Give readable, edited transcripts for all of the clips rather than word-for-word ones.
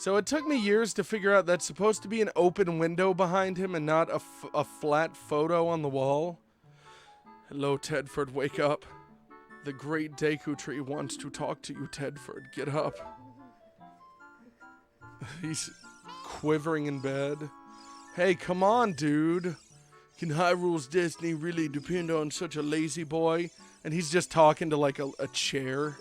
So it took me years to figure out that's supposed to be an open window behind him and not a flat photo on the wall. Hello, Tedford, wake up. The great Deku tree wants to talk to you, Tedford. Get up. He's quivering in bed. Hey, come on, dude. Can Hyrule's destiny really depend on such a lazy boy? And he's just talking to, like, a chair.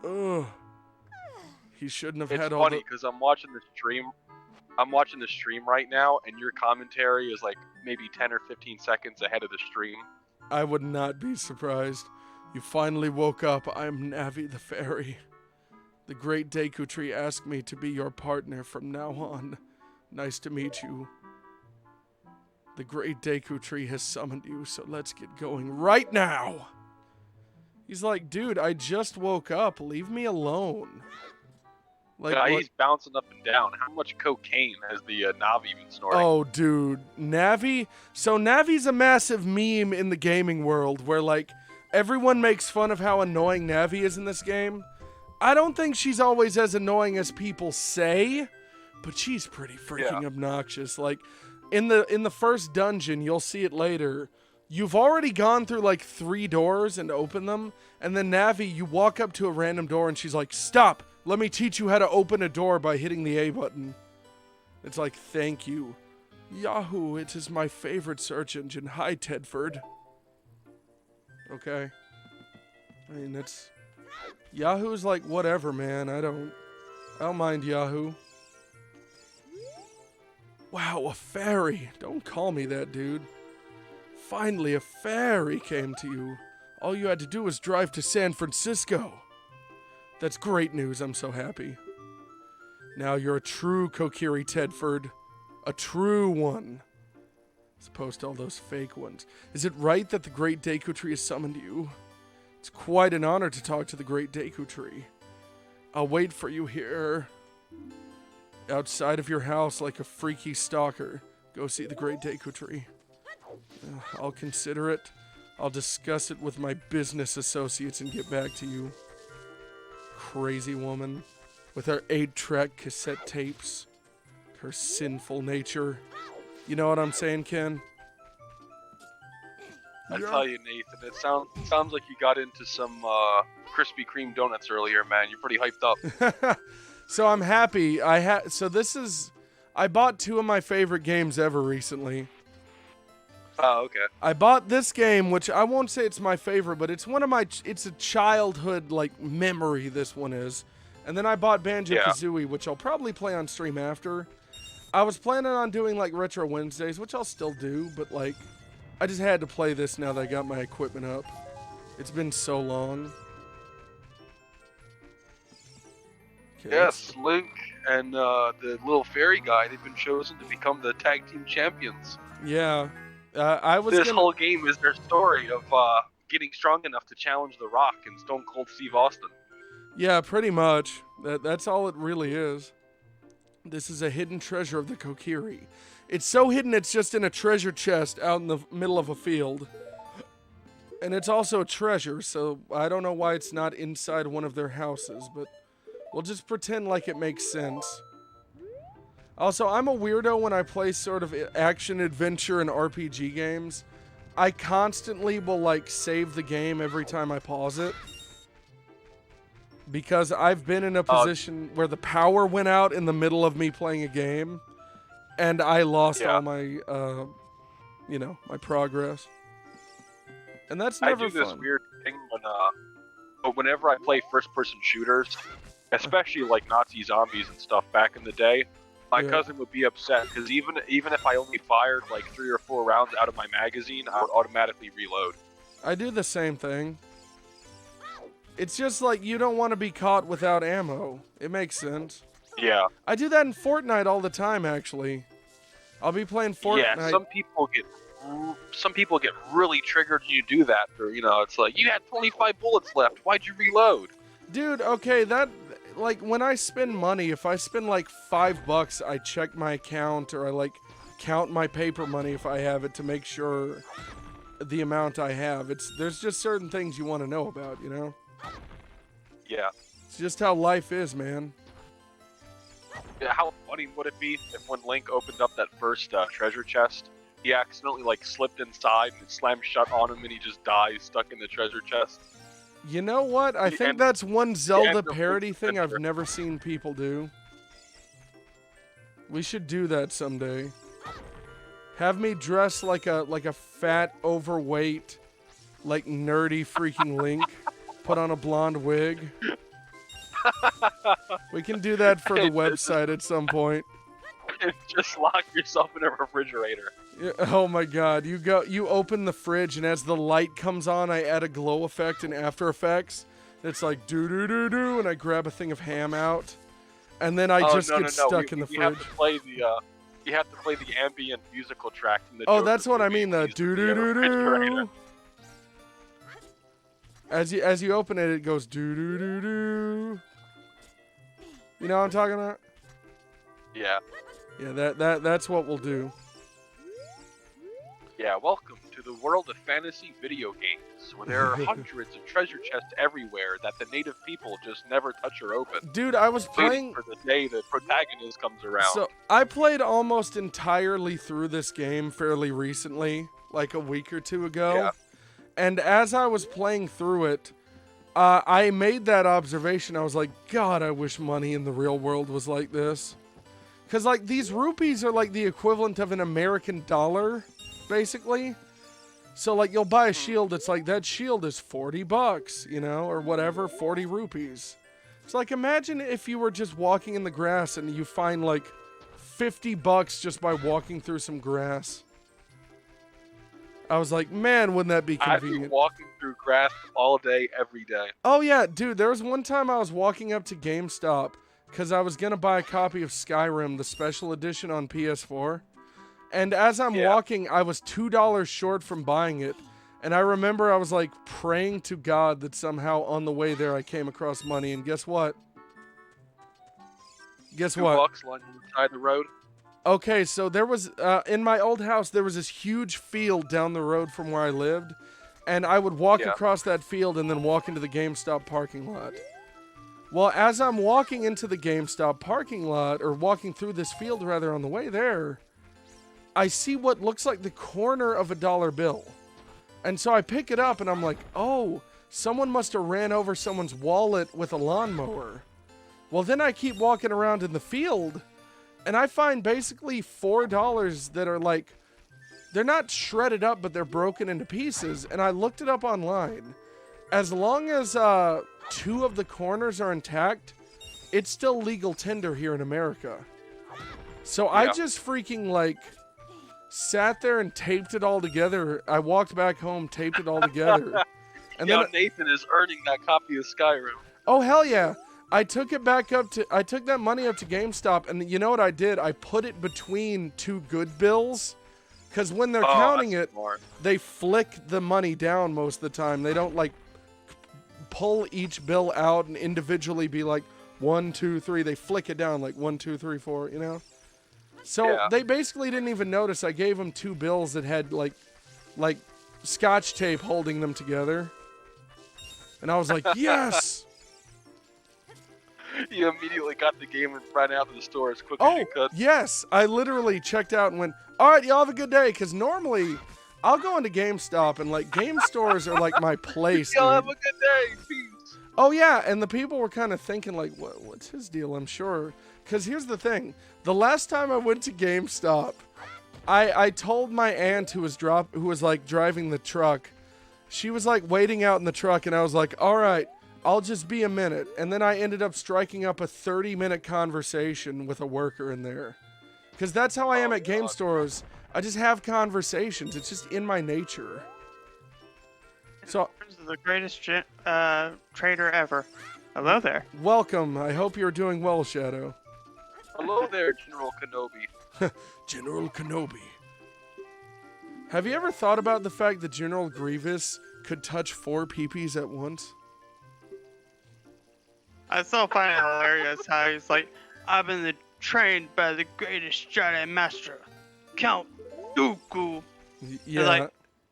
Ugh. He shouldn't have had all the... It's funny, because I'm watching the stream right now, and your commentary is, like, maybe 10 or 15 seconds ahead of the stream. I would not be surprised. You finally woke up. I'm Navi the Fairy. The great Deku Tree asked me to be your partner from now on. Nice to meet you. The great Deku Tree has summoned you, so let's get going right now. He's like, dude, I just woke up. Leave me alone. Like, yeah, he's bouncing up and down. How much cocaine has the Navi been snorting? Oh, dude. Navi? So Navi's a massive meme in the gaming world where, like, everyone makes fun of how annoying Navi is in this game. I don't think she's always as annoying as people say, but she's pretty freaking obnoxious. Like, in the first dungeon, you'll see it later. You've already gone through, like, 3 doors and opened them, and then Navi, you walk up to a random door and she's like, stop! Let me teach you how to open a door by hitting the A button. It's like, thank you. Yahoo, it is my favorite search engine. Hi, Tedford. Okay. I mean, that's... Yahoo's like, whatever, man. I don't mind Yahoo. Wow, a fairy. Don't call me that, dude. Finally, a fairy came to you. All you had to do was drive to San Francisco. That's great news. I'm so happy. Now you're a true Kokiri Tedford. A true one. As opposed to all those fake ones. Is it right that the great Deku Tree has summoned you? It's quite an honor to talk to the great Deku Tree. I'll wait for you here. Outside of your house like a freaky stalker. Go see the great Deku Tree. I'll consider it. I'll discuss it with my business associates and get back to you. Crazy woman. With her 8-track cassette tapes. Her sinful nature. You know what I'm saying, Ken? I tell you, Nathan, it sounds like you got into some Krispy Kreme donuts earlier, man. You're pretty hyped up. So I'm happy. I bought 2 of my favorite games ever recently. Oh, okay. I bought this game, which I won't say it's my favorite, but it's it's a childhood, like, memory, this one is. And then I bought Banjo-Kazooie, which I'll probably play on stream after. I was planning on doing, like, Retro Wednesdays, which I'll still do, but, like, I just had to play this now that I got my equipment up. It's been so long. Okay, yes, Link and the little fairy guy, they've been chosen to become the tag team champions. Yeah. This whole game is their story of getting strong enough to challenge The Rock and Stone Cold Steve Austin. Yeah, pretty much. That's all it really is. This is a hidden treasure of the Kokiri. It's so hidden it's just in a treasure chest out in the middle of a field. And it's also a treasure, so I don't know why it's not inside one of their houses, but we'll just pretend like it makes sense. Also, I'm a weirdo when I play sort of action, adventure, and RPG games. I constantly will, like, save the game every time I pause it. Because I've been in a position where the power went out in the middle of me playing a game. And I lost all my, my progress. And that's never fun. I do this weird thing whenever I play first-person shooters, especially, like, Nazi zombies and stuff back in the day, my cousin would be upset because even if I only fired like 3 or 4 rounds out of my magazine, I would automatically reload. I do the same thing. It's just like you don't want to be caught without ammo. It makes sense. Yeah. I do that in Fortnite all the time, actually. I'll be playing Fortnite. Yeah, some people get really triggered when you do that. Or, it's like, you had 25 bullets left. Why'd you reload? Dude, okay, like, when I spend money, if I spend, like, $5, I check my account, or I, like, count my paper money if I have it to make sure the amount I have. There's just certain things you want to know about, you know? Yeah. It's just how life is, man. Yeah, how funny would it be if when Link opened up that first treasure chest, he accidentally like slipped inside and it slammed shut on him and he just dies stuck in the treasure chest? You know what? I The think end- that's one Zelda end of parody Link's thing I've Adventure. never seen people do. We should do that someday. Have me dress like a fat, overweight, like nerdy freaking Link. Put on a blonde wig. We can do that for the website at some point. And just lock yourself in a refrigerator. Yeah, oh my god, you open the fridge and as the light comes on, I add a glow effect in After Effects. It's like doo doo doo doo, and I grab a thing of ham out, and then I just get stuck in the fridge. You have to play the ambient musical track from the Oh, Joker that's what I movie mean. The when he's doo in doo the doo refrigerator. doo. As you open it, it goes doo doo doo doo. You know what I'm talking about? Yeah. Yeah, that's what we'll do. Yeah, welcome to the world of fantasy video games, where there are hundreds of treasure chests everywhere that the native people just never touch or open. Dude, I was Waiting playing. for the day the protagonist comes around. So I played almost entirely through this game fairly recently, like a week or two ago. Yeah. And as I was playing through it, I made that observation. I was like, God, I wish money in the real world was like this. Because, like, these rupees are like the equivalent of an American dollar, basically. So, like, you'll buy a shield. It's like, that shield is $40, you know, or whatever, 40 rupees. It's like, imagine if you were just walking in the grass and you find, like, $50 just by walking through some grass. I was like, man, wouldn't that be convenient? I'd be walking through grass all day, every day. Oh, yeah, dude, there was one time I was walking up to GameStop because I was going to buy a copy of Skyrim, the special edition on PS4. And as I'm walking, I was $2 short from buying it. And I remember I was like praying to God that somehow on the way there I came across money. And guess what? Guess what? $2 lying on the side of the road. Okay, so there was, in my old house, there was this huge field down the road from where I lived. And I would walk across that field and then walk into the GameStop parking lot. Well, as I'm walking into the GameStop parking lot, or walking through this field rather on the way there, I see what looks like the corner of a dollar bill. And so I pick it up and I'm like, oh, someone must have ran over someone's wallet with a lawnmower. Well, then I keep walking around in the field and I find basically $4 that are like, they're not shredded up, but they're broken into pieces. And I looked it up online. As long as 2 of the corners are intact, it's still legal tender here in America. So I just freaking like sat there and taped it all together. I walked back home, taped it all together. And then Nathan is earning that copy of Skyrim. Oh, hell yeah. I took that money up to GameStop, and you know what I did? I put it between 2 good bills. Because when they're counting it, they flick the money down most of the time. They don't, like, pull each bill out and individually be like, 1, 2, 3. They flick it down like 1, 2, 3, 4, you know? So they basically didn't even notice. I gave them 2 bills that had, like Scotch tape holding them together. And I was like, yes! You immediately got the game and ran out to the store as quick as you could. Yes. I literally checked out and went, all right, y'all have a good day. Because normally, I'll go into GameStop and, like, game stores are, like, my place. Y'all have a good day. Peace. Oh, yeah. And the people were kind of thinking, like, what's his deal? I'm sure. Because here's the thing. The last time I went to GameStop, I told my aunt who was, like, driving the truck. She was, like, waiting out in the truck. And I was like, all right. I'll just be a minute. And then I ended up striking up a 30-minute conversation with a worker in there. Because that's how I am at game stores. I just have conversations. It's just in my nature. So, This is the greatest trader ever. Hello there. Welcome. I hope you're doing well, Shadow. Hello there, General Kenobi. General Kenobi. Have you ever thought about the fact that General Grievous could touch 4 peepees at once? I still find it hilarious how he's like, I've been trained by the greatest Jedi Master, Count Dooku. Yeah. Like,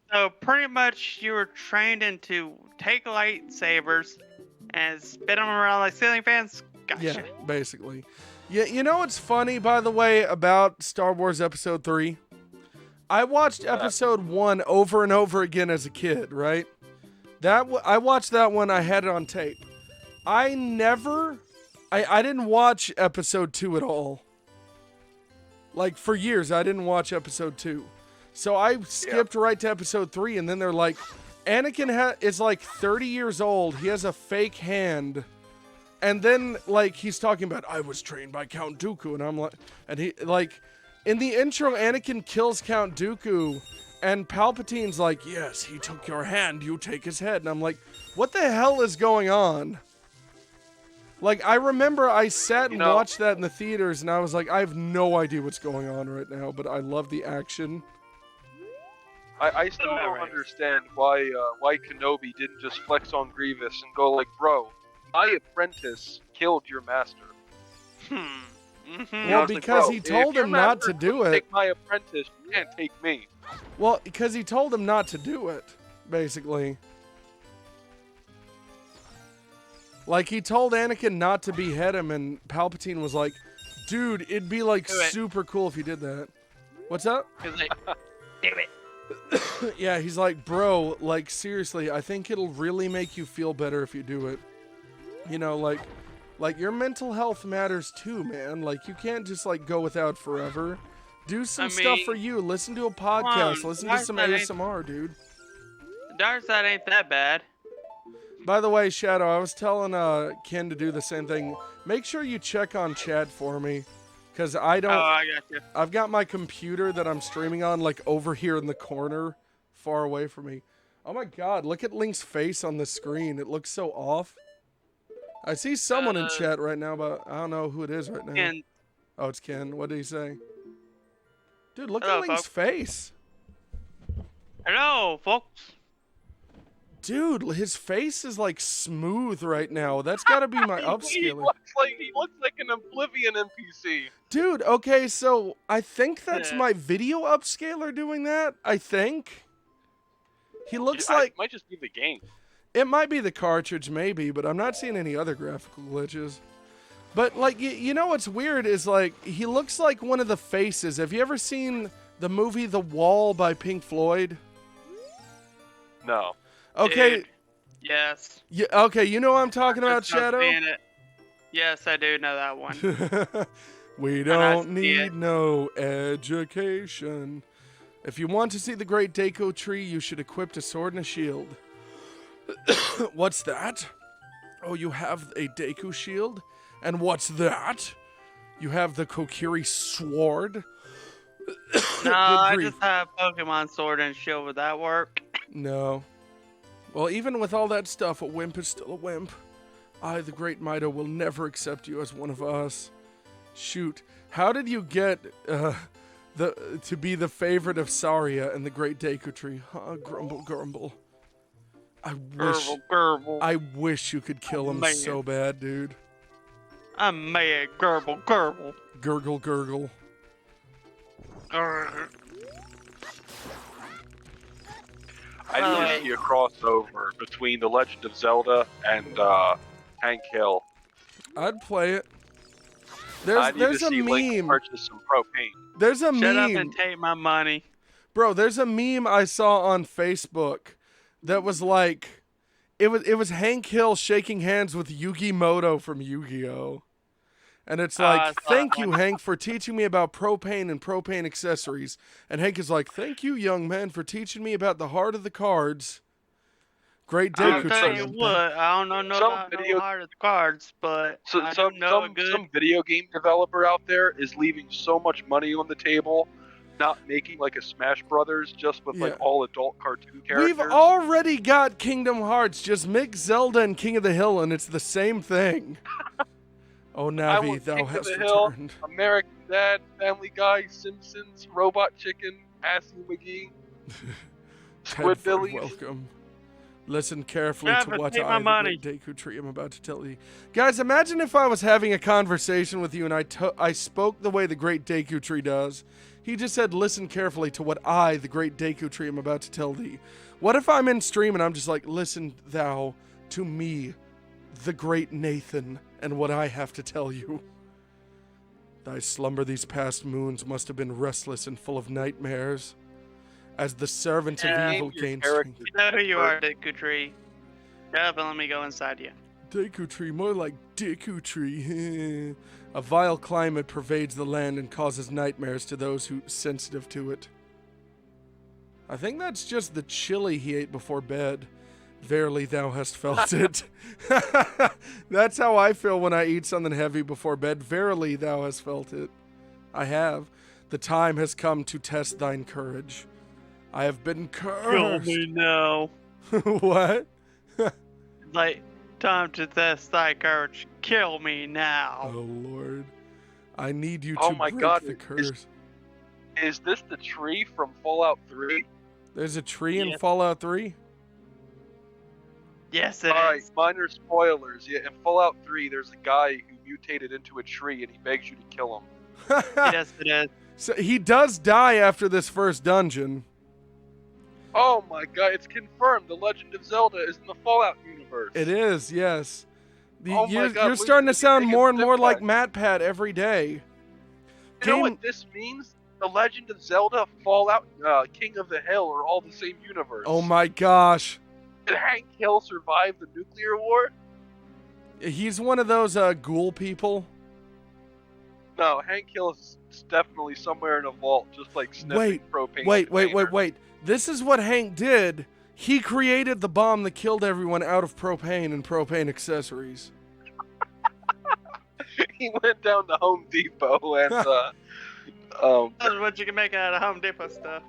so pretty much you were trained into take lightsabers, and spin them around like ceiling fans. Gotcha. Yeah, basically. Yeah, you know what's funny, by the way, about Star Wars Episode 3? I watched Episode 1 over and over again as a kid, right? I watched that one, I had it on tape. I didn't watch Episode 2 at all. Like, for years, I didn't watch Episode 2. So I skipped right to Episode 3, and then they're like, Anakin is like 30 years old, he has a fake hand. And then, like, he's talking about, I was trained by Count Dooku, and I'm like, and he, like, in the intro, Anakin kills Count Dooku, and Palpatine's like, yes, he took your hand, you take his head. And I'm like, what the hell is going on? Like, I remember I sat and watched that in the theaters, and I was like, I have no idea what's going on right now, but I love the action. I still don't understand why Kenobi didn't just flex on Grievous and go like, bro, my apprentice killed your master. Well, because he told him not to do it. Take my apprentice, you can't take me. Well, because he told him not to do it, basically. Like, he told Anakin not to behead him, and Palpatine was like, dude, it'd be, like, super cool if you did that. What's up? He's like, do it. Yeah, he's like, bro, like, seriously, I think it'll really make you feel better if you do it. You know, like your mental health matters too, man. Like, you can't just, like, go without forever. Do some stuff for you. Listen to a podcast. Listen to some ASMR, dude. Dark side ain't that bad. By the way, Shadow, I was telling Ken to do the same thing. Make sure you check on chat for me. Because I don't... Oh, I got you. I've got my computer that I'm streaming on, like, over here in the corner, far away from me. Oh my god, look at Link's face on the screen. It looks so off. I see someone in chat right now, but I don't know who it is right now. Ken. Oh, it's Ken. What did he say? Dude, look Hello, at Link's face. Hello, folks. Dude, his face is, like, smooth right now. That's gotta be my upscaler. He looks like an Oblivion NPC. Dude, okay, so I think that's my video upscaler doing that. I think. He looks like... It might just be the game. It might be the cartridge, maybe, but I'm not seeing any other graphical glitches. But, like, you know what's weird is, like, he looks like one of the faces. Have you ever seen the movie The Wall by Pink Floyd? No. Okay. Dude, yes. Yeah, okay, you know what I'm talking about, Shadow? Yes, I do know that one. We don't need no education. If you want to see the Great Deku Tree, you should equip a sword and a shield. What's that? Oh, you have a Deku shield? And what's that? You have the Kokiri Sword? No, I just have Pokemon Sword and Shield. Would that work? No. Well, even with all that stuff, a wimp is still a wimp. I, the Great Mido, will never accept you as one of us. Shoot. How did you get to be the favorite of Saria and the Great Deku Tree? Huh? Grumble, grumble. I wish you could kill him so bad, dude. I'm mad. Gurgle, gurgle. Gurgle, gurgle. Gurgle. I need to see a crossover between The Legend of Zelda and Hank Hill. I'd play it. I need There's to a see Link meme. purchase some propane. There's a meme. Shut up and take my money. Bro, there's a meme I saw on Facebook that was like, it was Hank Hill shaking hands with Yugi Moto from Yu-Gi-Oh! And it's like, thank you, Hank, for teaching me about propane and propane accessories. And Hank is like, thank you, young man, for teaching me about the heart of the cards. Great Deku I'll tell you what, I don't know about no heart of the cards, but some video game developer out there is leaving so much money on the table, not making like a Smash Brothers just with like all adult cartoon characters. We've already got Kingdom Hearts. Just mix Zelda and King of the Hill, and it's the same thing. Oh, Navi, thou hast returned. American Dad, Family Guy, Simpsons, Robot Chicken, Assy McGee, Squidbillies. Welcome. Listen carefully to what the Deku Tree I'm about to tell you. Guys, imagine if I was having a conversation with you and I spoke the way the Great Deku Tree does. He just said, listen carefully to what I, the Great Deku Tree, am about to tell thee. What if I'm in stream and I'm just like, listen thou to me, the great Nathan, and what I have to tell you. Thy slumber these past moons must have been restless and full of nightmares, as the servant of evil gains strength. You know who you are, Deku Tree. Yeah, but let me go inside you. Deku Tree, more like Deku Tree. A vile climate pervades the land and causes nightmares to those who sensitive to it. I think that's just the chili he ate before bed. Verily thou hast felt it. That's how I feel when I eat something heavy before bed. Verily thou hast felt it. I have. The time has come to test thine courage. I have been cursed. Kill me now. What? Like, time to test thy courage. Kill me now. Oh, Lord. I need you Oh to my break God, the curse. Is this the tree from Fallout 3? There's a tree in Yes. Fallout 3? Yes, it is. Alright, minor spoilers. Yeah, in Fallout 3, there's a guy who mutated into a tree and he begs you to kill him. Yes, it is. So he does die after this first dungeon. Oh my god, it's confirmed. The Legend of Zelda is in the Fallout universe. It is, yes. Oh my You're, God, you're starting to Luke, sound you more and take a more step like back. MatPat every day. You know what this means? The Legend of Zelda, Fallout, King of the Hill are all the same universe. Oh my gosh. Did Hank Hill survive the nuclear war? He's one of those ghoul people. No, Hank Hill is definitely somewhere in a vault, just like sniffing propane. Wait. This is what Hank did. He created the bomb that killed everyone out of propane and propane accessories. He went down to Home Depot and That's what you can make out of Home Depot stuff.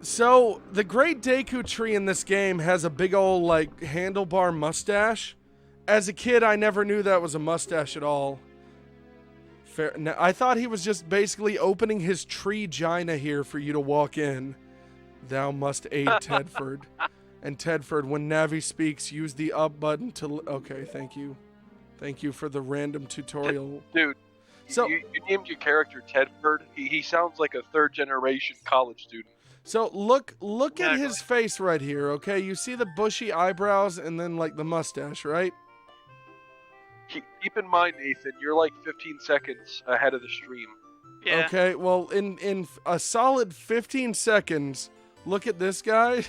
So, the Great Deku Tree in this game has a big old, like, handlebar mustache. As a kid, I never knew that was a mustache at all. Fair. Now, I thought he was just basically opening his tree-gina here for you to walk in. Thou must aid Tedford. And Tedford, when Navi speaks, use the up button to... Okay, thank you. Thank you for the random tutorial. dude, So- you named your character Tedford. He sounds like a third-generation college student. So look at Exactly. his face right here, okay? You see the bushy eyebrows and then like the mustache, right? Keep in mind, Nathan, you're like 15 seconds ahead of the stream. Yeah. Okay, well in a solid 15 seconds, look at this guy.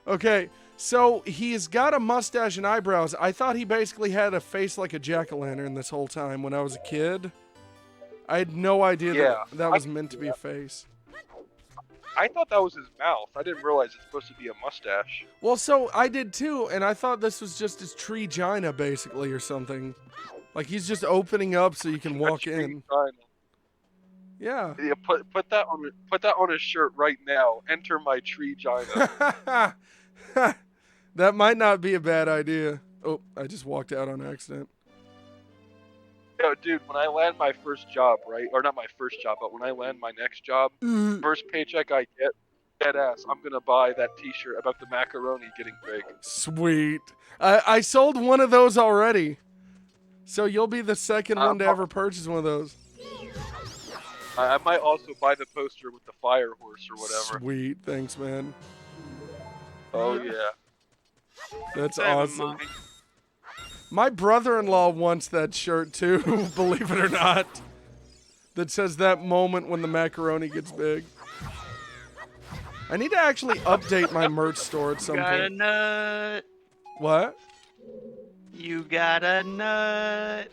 Okay, so he's got a mustache and eyebrows. I thought he basically had a face like a jack-o'-lantern this whole time when I was a kid. I had no idea Yeah, that was meant to be a face. I thought that was his mouth. I didn't realize it's supposed to be a mustache. Well, so I did too, and I thought this was just his tree-gina, basically, or something. Like he's just opening up so you can walk in. Yeah. Yeah, put that on his shirt right now. Enter my tree gina. That might not be a bad idea. Oh, I just walked out on accident. Yo, dude, when I land my first job, right? Or not my first job, but when I land my next job, first paycheck I get, dead ass, I'm gonna buy that t-shirt about the macaroni getting big. Sweet. I sold one of those already. So you'll be the second one to ever purchase one of those. I might also buy the poster with the fire horse or whatever. Sweet. Thanks, man. Oh, yeah. That's Same with awesome. mine. My brother-in-law wants that shirt too, believe it or not. That says that moment when the macaroni gets big. I need to actually update my merch store at some Got a point. nut. What? You got a nut.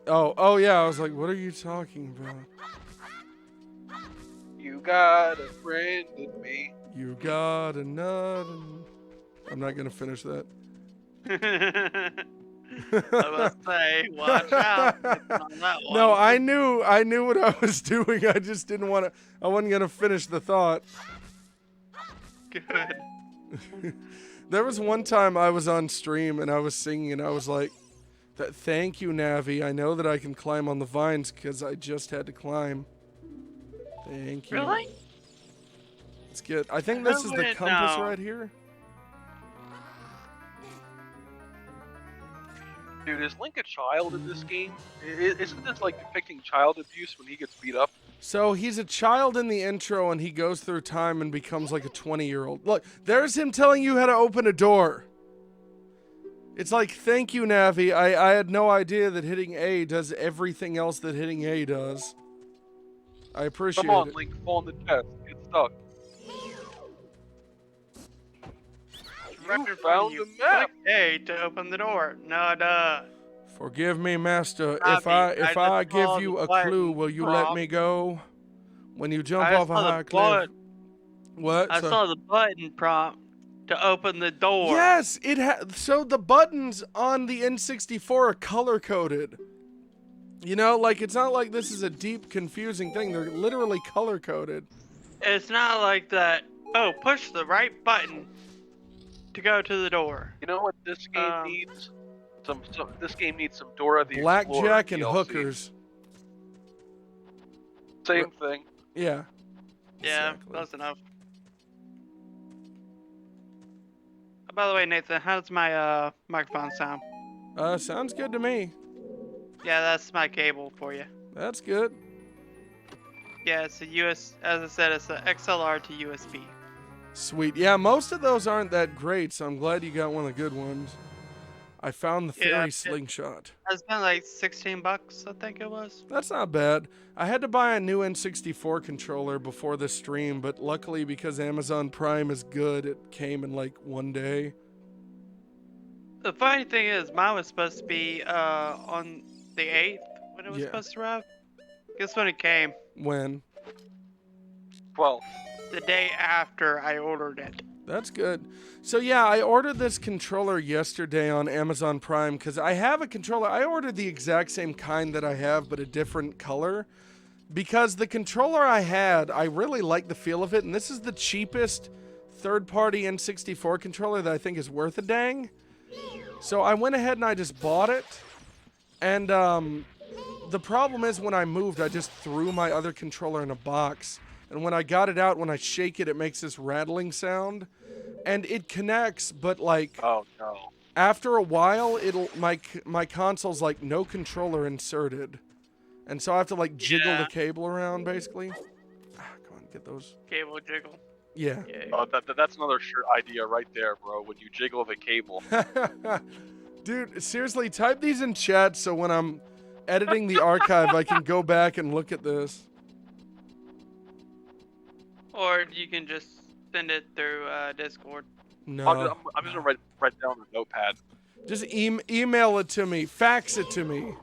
Oh yeah, I was like, what are you talking about? You got a friend in me. You got a nut. I'm not gonna finish that. I was say, watch out. It's on that one. No, I knew what I was doing. I just didn't want to. I wasn't gonna finish the thought. Good. There was one time I was on stream and I was singing and I was like, "Thank you, Navi. I know that I can climb on the vines because I just had to climb. Thank you." Really? It's good. I think this is the wouldn't compass know. right here. Dude, is Link a child in this game? Isn't this like depicting child abuse when he gets beat up? So he's a child in the intro and he goes through time and becomes like a 20-year-old. Look, there's him telling you how to open a door. It's like, thank you, Navi. I had no idea that hitting A does everything else that hitting A does. I appreciate Come on, it. Link, fall in the chest. Get stuck. You found the map. Click A to open the door. No, duh. Forgive me, Master. Navi, If I I just saw give you the a clue, button will you let prompt. me go? When you jump I off a saw the high cliff. What? I saw the button prompt to open the door. Yes, so the buttons on the N64 are color coded. You know, like it's not like this is a deep, confusing thing. They're literally color coded. It's not like that. Oh, push the right button to go to the door. You know what this game needs? This game needs some Dora the Explorer Blackjack and DLC. hookers. Same thing. Yeah. Yeah, exactly. close enough. By the way, Nathan, how does my microphone sound? Sounds good to me. Yeah, that's my cable for you. That's good. Yeah, it's a as I said, it's a XLR to USB. Sweet. Yeah, most of those aren't that great, so I'm glad you got one of the good ones. I found the fairy slingshot. It's been like $16, I think it was. That's not bad. I had to buy a new N64 controller before the stream, but luckily because Amazon Prime is good, it came in like one day. The funny thing is, mine was supposed to be on the 8th when it was supposed to arrive. Guess when it came? When? 12. The day after I ordered it. That's good. So yeah, I ordered this controller yesterday on Amazon Prime because I have a controller. I ordered the exact same kind that I have, but a different color. Because the controller I had, I really like the feel of it, and this is the cheapest third-party N64 controller that I think is worth a dang. So I went ahead and I just bought it. And the problem is when I moved, I just threw my other controller in a box. And when I got it out, when I shake it, it makes this rattling sound. And it connects, but like, oh no! After a while, my console's like no controller inserted, and so I have to like jiggle the cable around basically. Come on, get those. Cable jiggle. Yeah. Oh, that's another sure idea right there, bro. When you jiggle the cable. Dude, seriously, type these in chat so when I'm editing the archive, I can go back and look at this. Or you can just send it through Discord. No. I'm just gonna write down a notepad. Just email it to me. Fax it to me.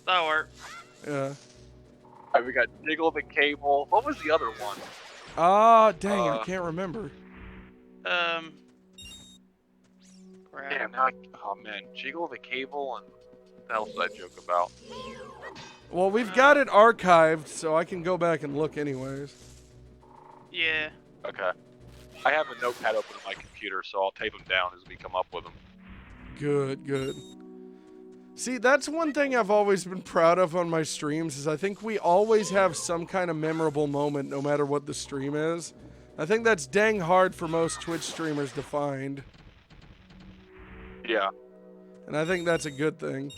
That'll work. Yeah. Alright, we got jiggle the cable. What was the other one? Ah, dang, I can't remember. Crap. Damn, now oh man, jiggle the cable and what the hell did I joke about? Well, we've got it archived, so I can go back and look anyways. Yeah. Okay. I have a notepad open on my computer, so I'll tape them down as we come up with them. Good, good. See, that's one thing I've always been proud of on my streams, is I think we always have some kind of memorable moment no matter what the stream is. I think that's dang hard for most Twitch streamers to find. Yeah. And I think that's a good thing.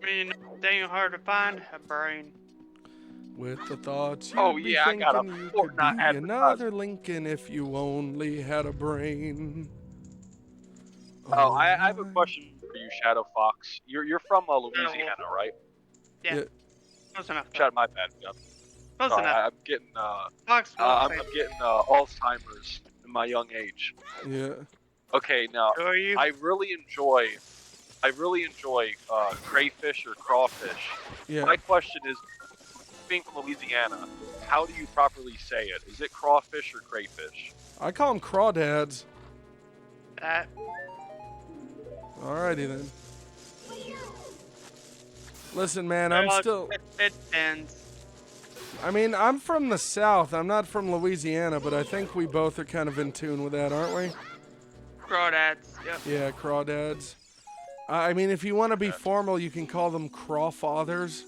I mean, dang hard to find a brain. With the thoughts Oh, you'd be yeah, I got a thinking you Fortnite could be advertisement. another Lincoln if you only had a brain. Oh, I have a question for you, Shadow Fox. You're from Louisiana, right? Yeah. Close enough. Shadow, my bad. Yeah. Close Sorry, enough. I'm getting Fox, I'm getting Alzheimer's in my young age. Yeah. Okay, now Who are you? I really enjoy crayfish or crawfish. Yeah. My question is, being from Louisiana, how do you properly say it? Is it crawfish or crayfish? I call them crawdads. That. Alrighty then. Listen, man, It depends. I mean, I'm from the South. I'm not from Louisiana, but I think we both are kind of in tune with that, aren't we? Crawdads. Yep. Yeah, crawdads. I mean, if you want to be formal, you can call them crawfathers.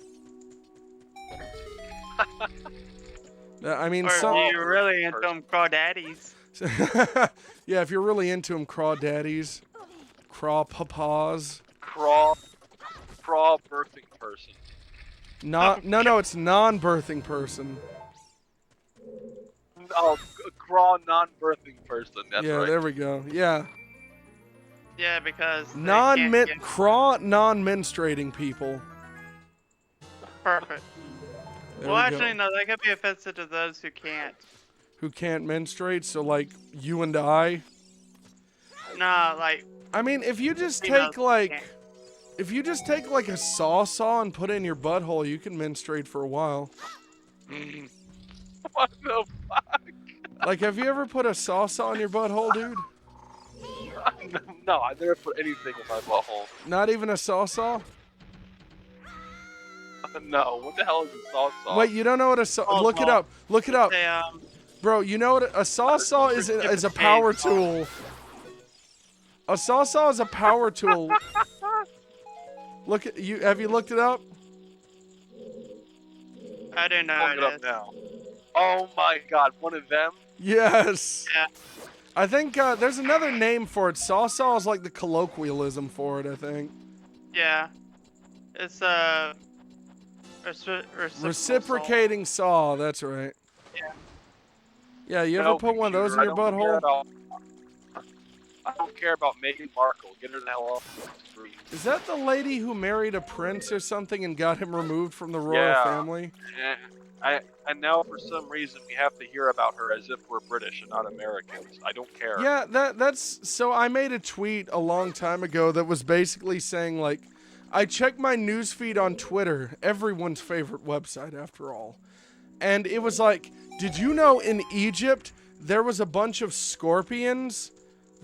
I mean, Or some. if you're really into them crawdaddies. Yeah, if you're really into them, crawdaddies, crawpapas. Craw birthing person. No, it's non-birthing person. Oh, craw non-birthing person. That's Yeah, right. there we go. Yeah. Yeah, because they non-menstruating people. Perfect. There Well, we actually, go. no, that could be offensive to those who can't. Who can't menstruate, so like you and I. Nah, like I mean, if you just females take like can't. if you just take like a saw and put it in your butthole, you can menstruate for a while. What the fuck? Like, have you ever put a saw in your butthole, dude? No, I never put anything in my butthole. Not even a saw? No, what the hell is a saw? Wait, you don't know what a saw? Look it up. Look it up. They, Bro, you know what a saw is a power tool. A saw is a power tool. Look at you. Have you looked it up? I didn't know Look it up now. Oh my god, one of them? Yes. Yeah. I think there's another name for it. Saw is like the colloquialism for it, I think. Yeah. It's reciprocating saw, that's right. Yeah. Yeah, you ever put one of those in your butthole? I don't care about Meghan Markle. Get her the hell off the screen. Is that the lady who married a prince or something and got him removed from the royal family? And now for some reason we have to hear about her as if we're British and not Americans. I don't care. Yeah, that's so I made a tweet a long time ago that was basically saying like, I check my newsfeed on Twitter, everyone's favorite website after all. And it was like, did you know in Egypt there was a bunch of scorpions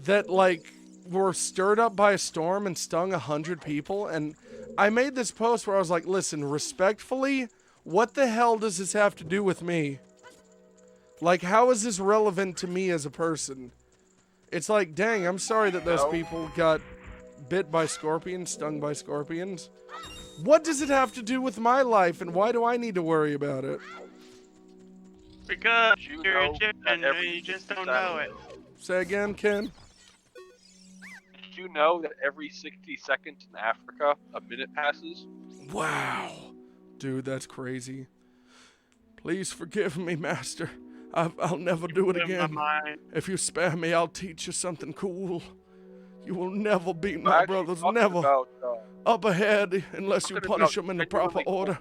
that like were stirred up by a storm and stung 100 people? And I made this post where I was like, listen, respectfully, what the hell does this have to do with me? Like, how is this relevant to me as a person? It's like, dang, I'm sorry that those people got bit by scorpions, stung by scorpions. What does it have to do with my life, and why do I need to worry about it? Because you're Egyptian and you just don't know it. Say again, Ken? Did you know that every 60 seconds in Africa, a minute passes? Wow. Dude, that's crazy. Please forgive me, master. I'll never do it again. If you spare me, I'll teach you something cool. You will never beat my brothers, never. Up ahead, unless you punish them in the proper order.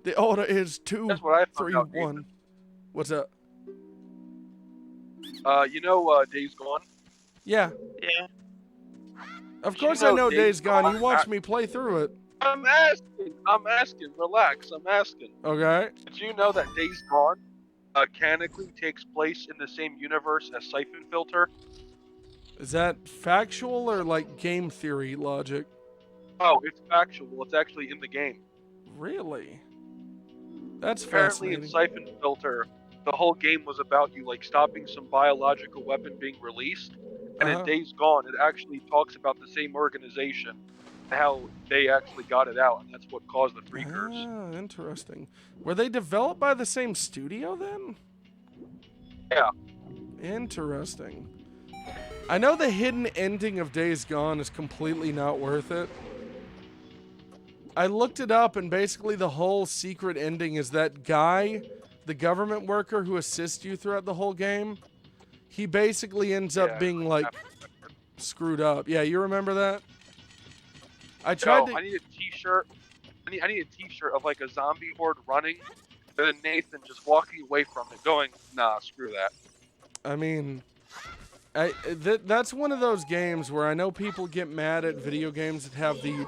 The order is 2, 3, 1. What's up? You know Days Gone? Yeah. Yeah. Of course I know Days Gone. You watched me play through it. I'm asking. Relax, I'm asking. Okay. Did you know that Days Gone canonically takes place in the same universe as Siphon Filter? Is that factual or like game theory logic? Oh, it's factual. It's actually in the game. Really? That's apparently fascinating. In Siphon Filter, the whole game was about you like stopping some biological weapon being released, and in Days Gone, it actually talks about the same organization, how they actually got it out, and that's what caused the freakers. Ah, interesting. Were they developed by the same studio then? Yeah. Interesting. I know the hidden ending of Days Gone is completely not worth it. I looked it up, and basically the whole secret ending is that guy, the government worker who assists you throughout the whole game, he basically ends up being like screwed up. Yeah, you remember that? I tried to... I need a t-shirt. I need a t-shirt of like a zombie horde running, and then Nathan just walking away from it going, nah, screw that. I mean... that's one of those games where I know people get mad at video games that have the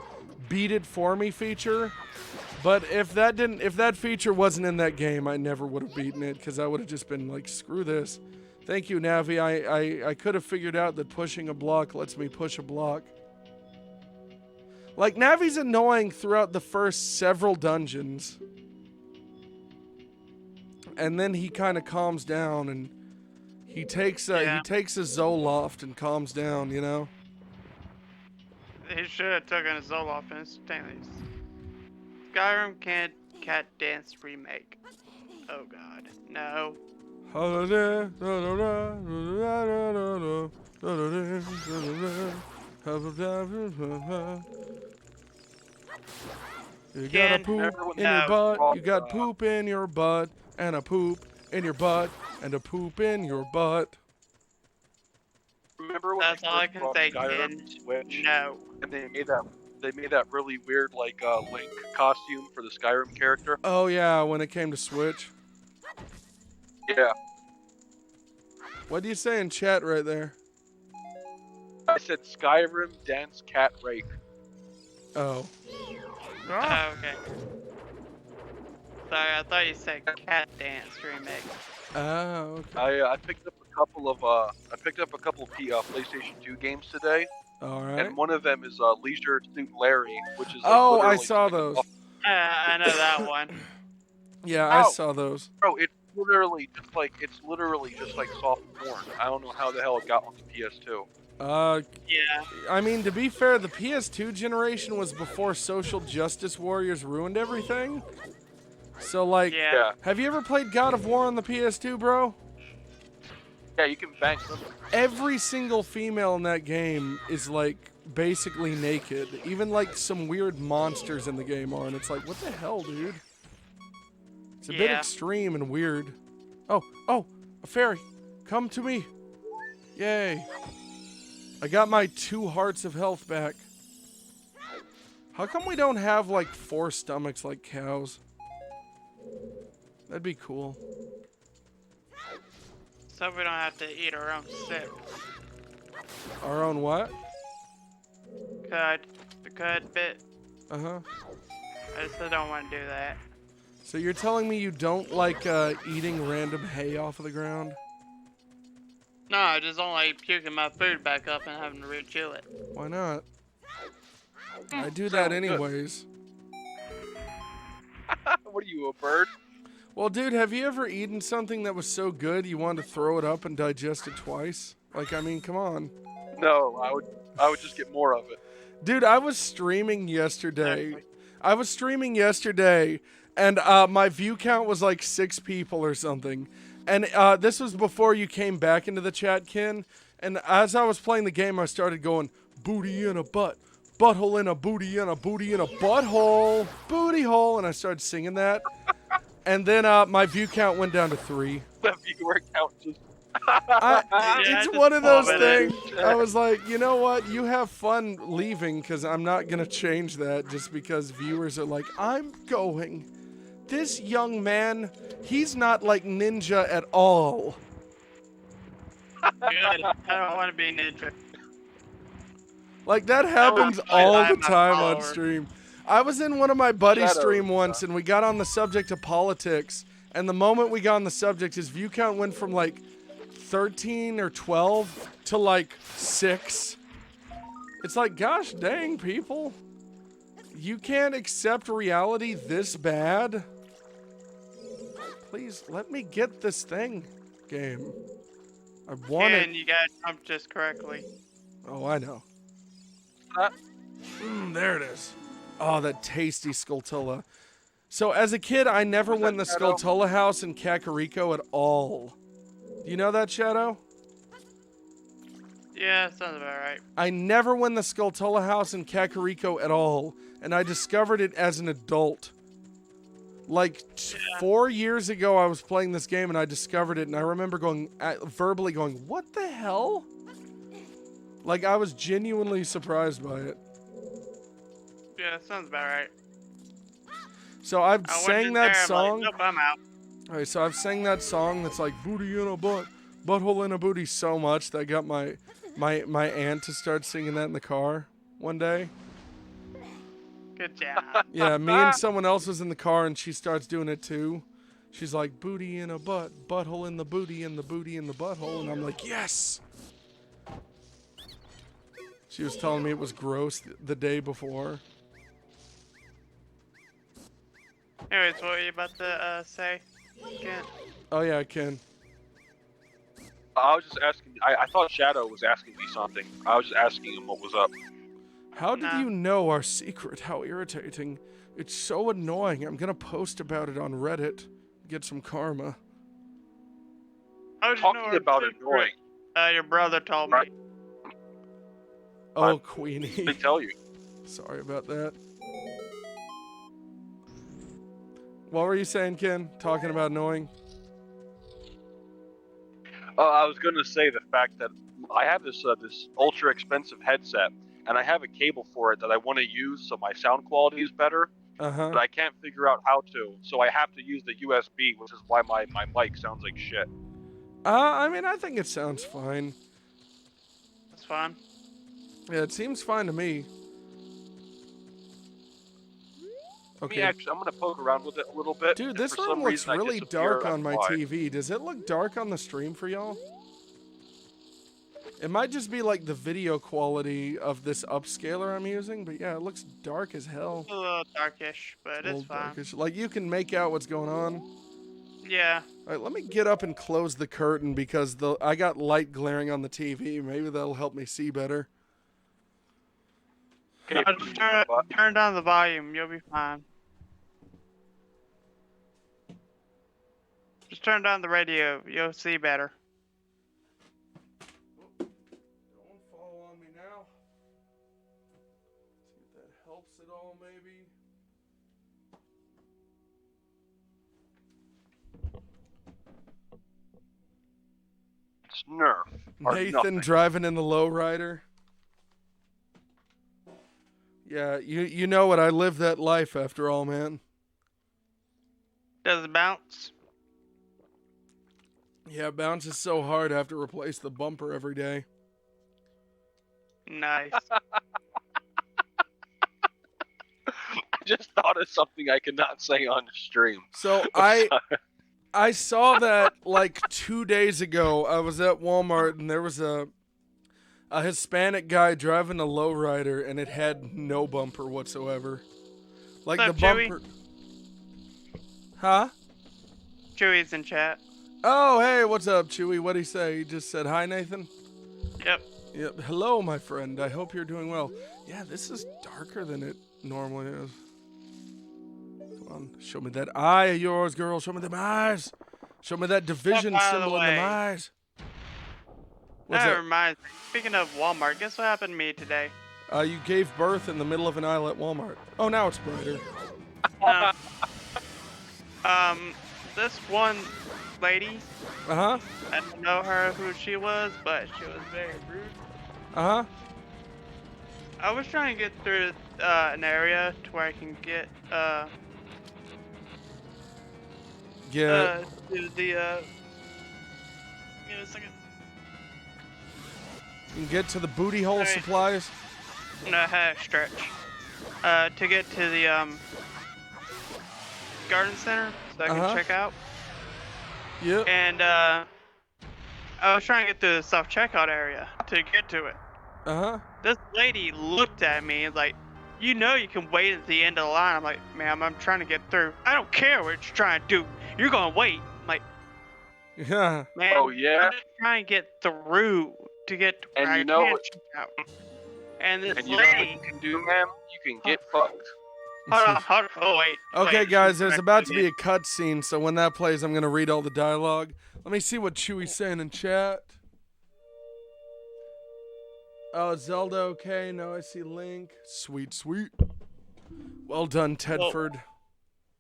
beat it for me feature, but if that feature wasn't in that game, I never would have beaten it, because I would have just been like, screw this. Thank you, Navi. I could have figured out that pushing a block lets me push a block. Like, Navi's annoying throughout the first several dungeons, and then he kind of calms down and he takes a Zoloft and calms down, you know? He should have taken a Zoloft instantaneously. Skyrim Cat Dance Remake. Oh god, no. You got a poop in your butt, you got poop in your butt, and a poop in your butt, and a poop in your butt. Remember when That's they all I first can brought say, Skyrim Ken. to Switch? No. And they made that really weird like Link costume for the Skyrim character. Oh yeah, when it came to Switch. Yeah, What do you say in chat right there? I said Skyrim dance cat rake. Oh. Oh, okay. Sorry, I thought you said Cat Dance remake. Oh, okay. I picked up a couple of PlayStation 2 games today, All right. and one of them is Leisure Suit Larry, which is like Oh, I literally saw just like those. I know that one. Yeah, I Oh. saw those. Bro, it's literally just like soft porn. I don't know how the hell it got on the PS2. Yeah. I mean, to be fair, the PS2 generation was before social justice warriors ruined everything. So, like, Yeah. have you ever played God of War on the PS2, bro? Yeah, you can bang them. Every single female in that game is, like, basically naked. Even, like, some weird monsters in the game are, and it's like, what the hell, dude? It's a bit extreme and weird. Oh, a fairy. Come to me. Yay. I got my 2 hearts of health back. How come we don't have, like, 4 stomachs like cows? That'd be cool. So we don't have to eat our own sick. Our own what? The cud bit. Uh-huh. I just don't want to do that. So you're telling me you don't like eating random hay off of the ground? No, I just don't like puking my food back up and having to rechew it. Why not? I do that anyways. What are you, a bird? Well, dude, have you ever eaten something that was so good you wanted to throw it up and digest it twice? Like, I mean, come on. No, I would just get more of it. Dude, I was streaming yesterday. And my view count was like 6 people or something. And this was before you came back into the chat, Ken. And as I was playing the game, I started going, booty in a butt, butthole in a booty in a booty in a butthole, booty hole. And I started singing that. And then my view count went down to 3. The viewer count just... It's one of those things. I was like, you know what? You have fun leaving because I'm not going to change that just because viewers are like, I'm going. This young man, he's not like Ninja at all. Good. I don't want to be ninja. Like, that happens all the time on follower. stream. I was in one of my buddies' Shadow. stream once, and we got on the subject of politics, and the moment we got on the subject, his view count went from, like, 13 or 12 to, like, 6. It's like, gosh dang, people. You can't accept reality this bad? Please, let me get this thing, game. I want it. And you gotta jump just correctly. Oh, I know. There it is. Oh, that tasty Skulltula. So, as a kid, I never went in the Shadow? Skulltula house in Kakariko at all. Do you know that, Shadow? Yeah, sounds about right. I never went in the Skulltula house in Kakariko at all, and I discovered it as an adult. Like, 4 years ago, I was playing this game, and I discovered it, and I remember verbally going, what the hell? Like, I was genuinely surprised by it. Yeah, sounds about right. So I've I went sang in that there, I'm song. like, nope, I'm out. Alright, so I've sang that song that's like booty in a butt, butthole in a booty so much that I got my aunt to start singing that in the car one day. Good job. Yeah, me and someone else was in the car and she starts doing it too. She's like, booty in a butt, butthole in the booty, and the booty in the butthole, and I'm like, yes! She was telling me it was gross the day before. Anyways, what were you about to say? Kent? Oh yeah, I can. I was just asking. I thought Shadow was asking me something. I was just asking him what was up. How did Nah. you know our secret? How irritating. It's so annoying. I'm gonna post about it on Reddit. Get some karma. How did you know Talking our about secret? annoying. Your brother told me. Right. Oh, They Queenie. tell you. Sorry about that. What were you saying, Ken? Talking about annoying? I was gonna say the fact that I have this this ultra expensive headset, and I have a cable for it that I want to use so my sound quality is better. But I can't figure out how to, so I have to use the USB, which is why my mic sounds like shit. I mean, I think it sounds fine. That's fine. Yeah, it seems fine to me. Okay. I'm gonna poke around with it a little bit. Dude, this for room some looks reason I really disappear, dark on my why. TV. Does it look dark on the stream for y'all? It might just be like the video quality of this upscaler I'm using, but yeah, it looks dark as hell. A little darkish, but it's fine. Darkish. Like, you can make out what's going on. Yeah. Alright, let me get up and close the curtain because I got light glaring on the TV. Maybe that'll help me see better. Okay, Just turn down the volume, you'll be fine. Just turn down the radio, you'll see better. Don't fall on me now. See if that helps at all, maybe. It's Nerf. or Nathan nothing. driving in the lowrider. Yeah, you know what? I lived that life after all, man. Does it bounce? Yeah, it bounces so hard I have to replace the bumper every day. Nice. I just thought of something I could not say on the stream. So I saw that like 2 days ago. I was at Walmart and there was a Hispanic guy driving a lowrider and it had no bumper whatsoever. Like What's the up, Chewy? bumper. Huh? Chewy's in chat. Oh, hey, what's up, Chewy? What'd he say? He just said hi, Nathan? Yep. Yep. Hello, my friend. I hope you're doing well. Yeah, this is darker than it normally is. Come on, show me that eye of yours, girl. Show me them eyes. Show me that division Step out of the symbol in them way. eyes. What's That that? reminds me. Speaking of Walmart, guess what happened to me today? You gave birth in the middle of an aisle at Walmart. Oh, now it's brighter. This one lady, Uh-huh. I don't know her who she was, but she was very rude. Uh-huh. I was trying to get through an area to where I can get Yeah. to the give me a second. You can get to the booty hole Alright. supplies. No, stretch. To get to the garden center so I can Uh-huh. check out. Yep. And I was trying to get to the self checkout area to get to it. Uh-huh. This lady looked at me and like, you know you can wait at the end of the line. I'm like, ma'am, I'm trying to get through. I don't care what you're trying to do. You're gonna wait. I'm like, Yeah. man, Oh, yeah? I'm just trying to get through to get to where And you I know can what- check out. And this And you know what lady, you can do, ma'am? You can get fucked. hold on, oh wait. Okay, wait, guys, she's there's back about to again. be a cutscene, so when that plays, I'm going to read all the dialogue. Let me see what Chewy's saying in chat. Oh, Zelda, okay. Now I see Link. Sweet, sweet. Well done, Tedford.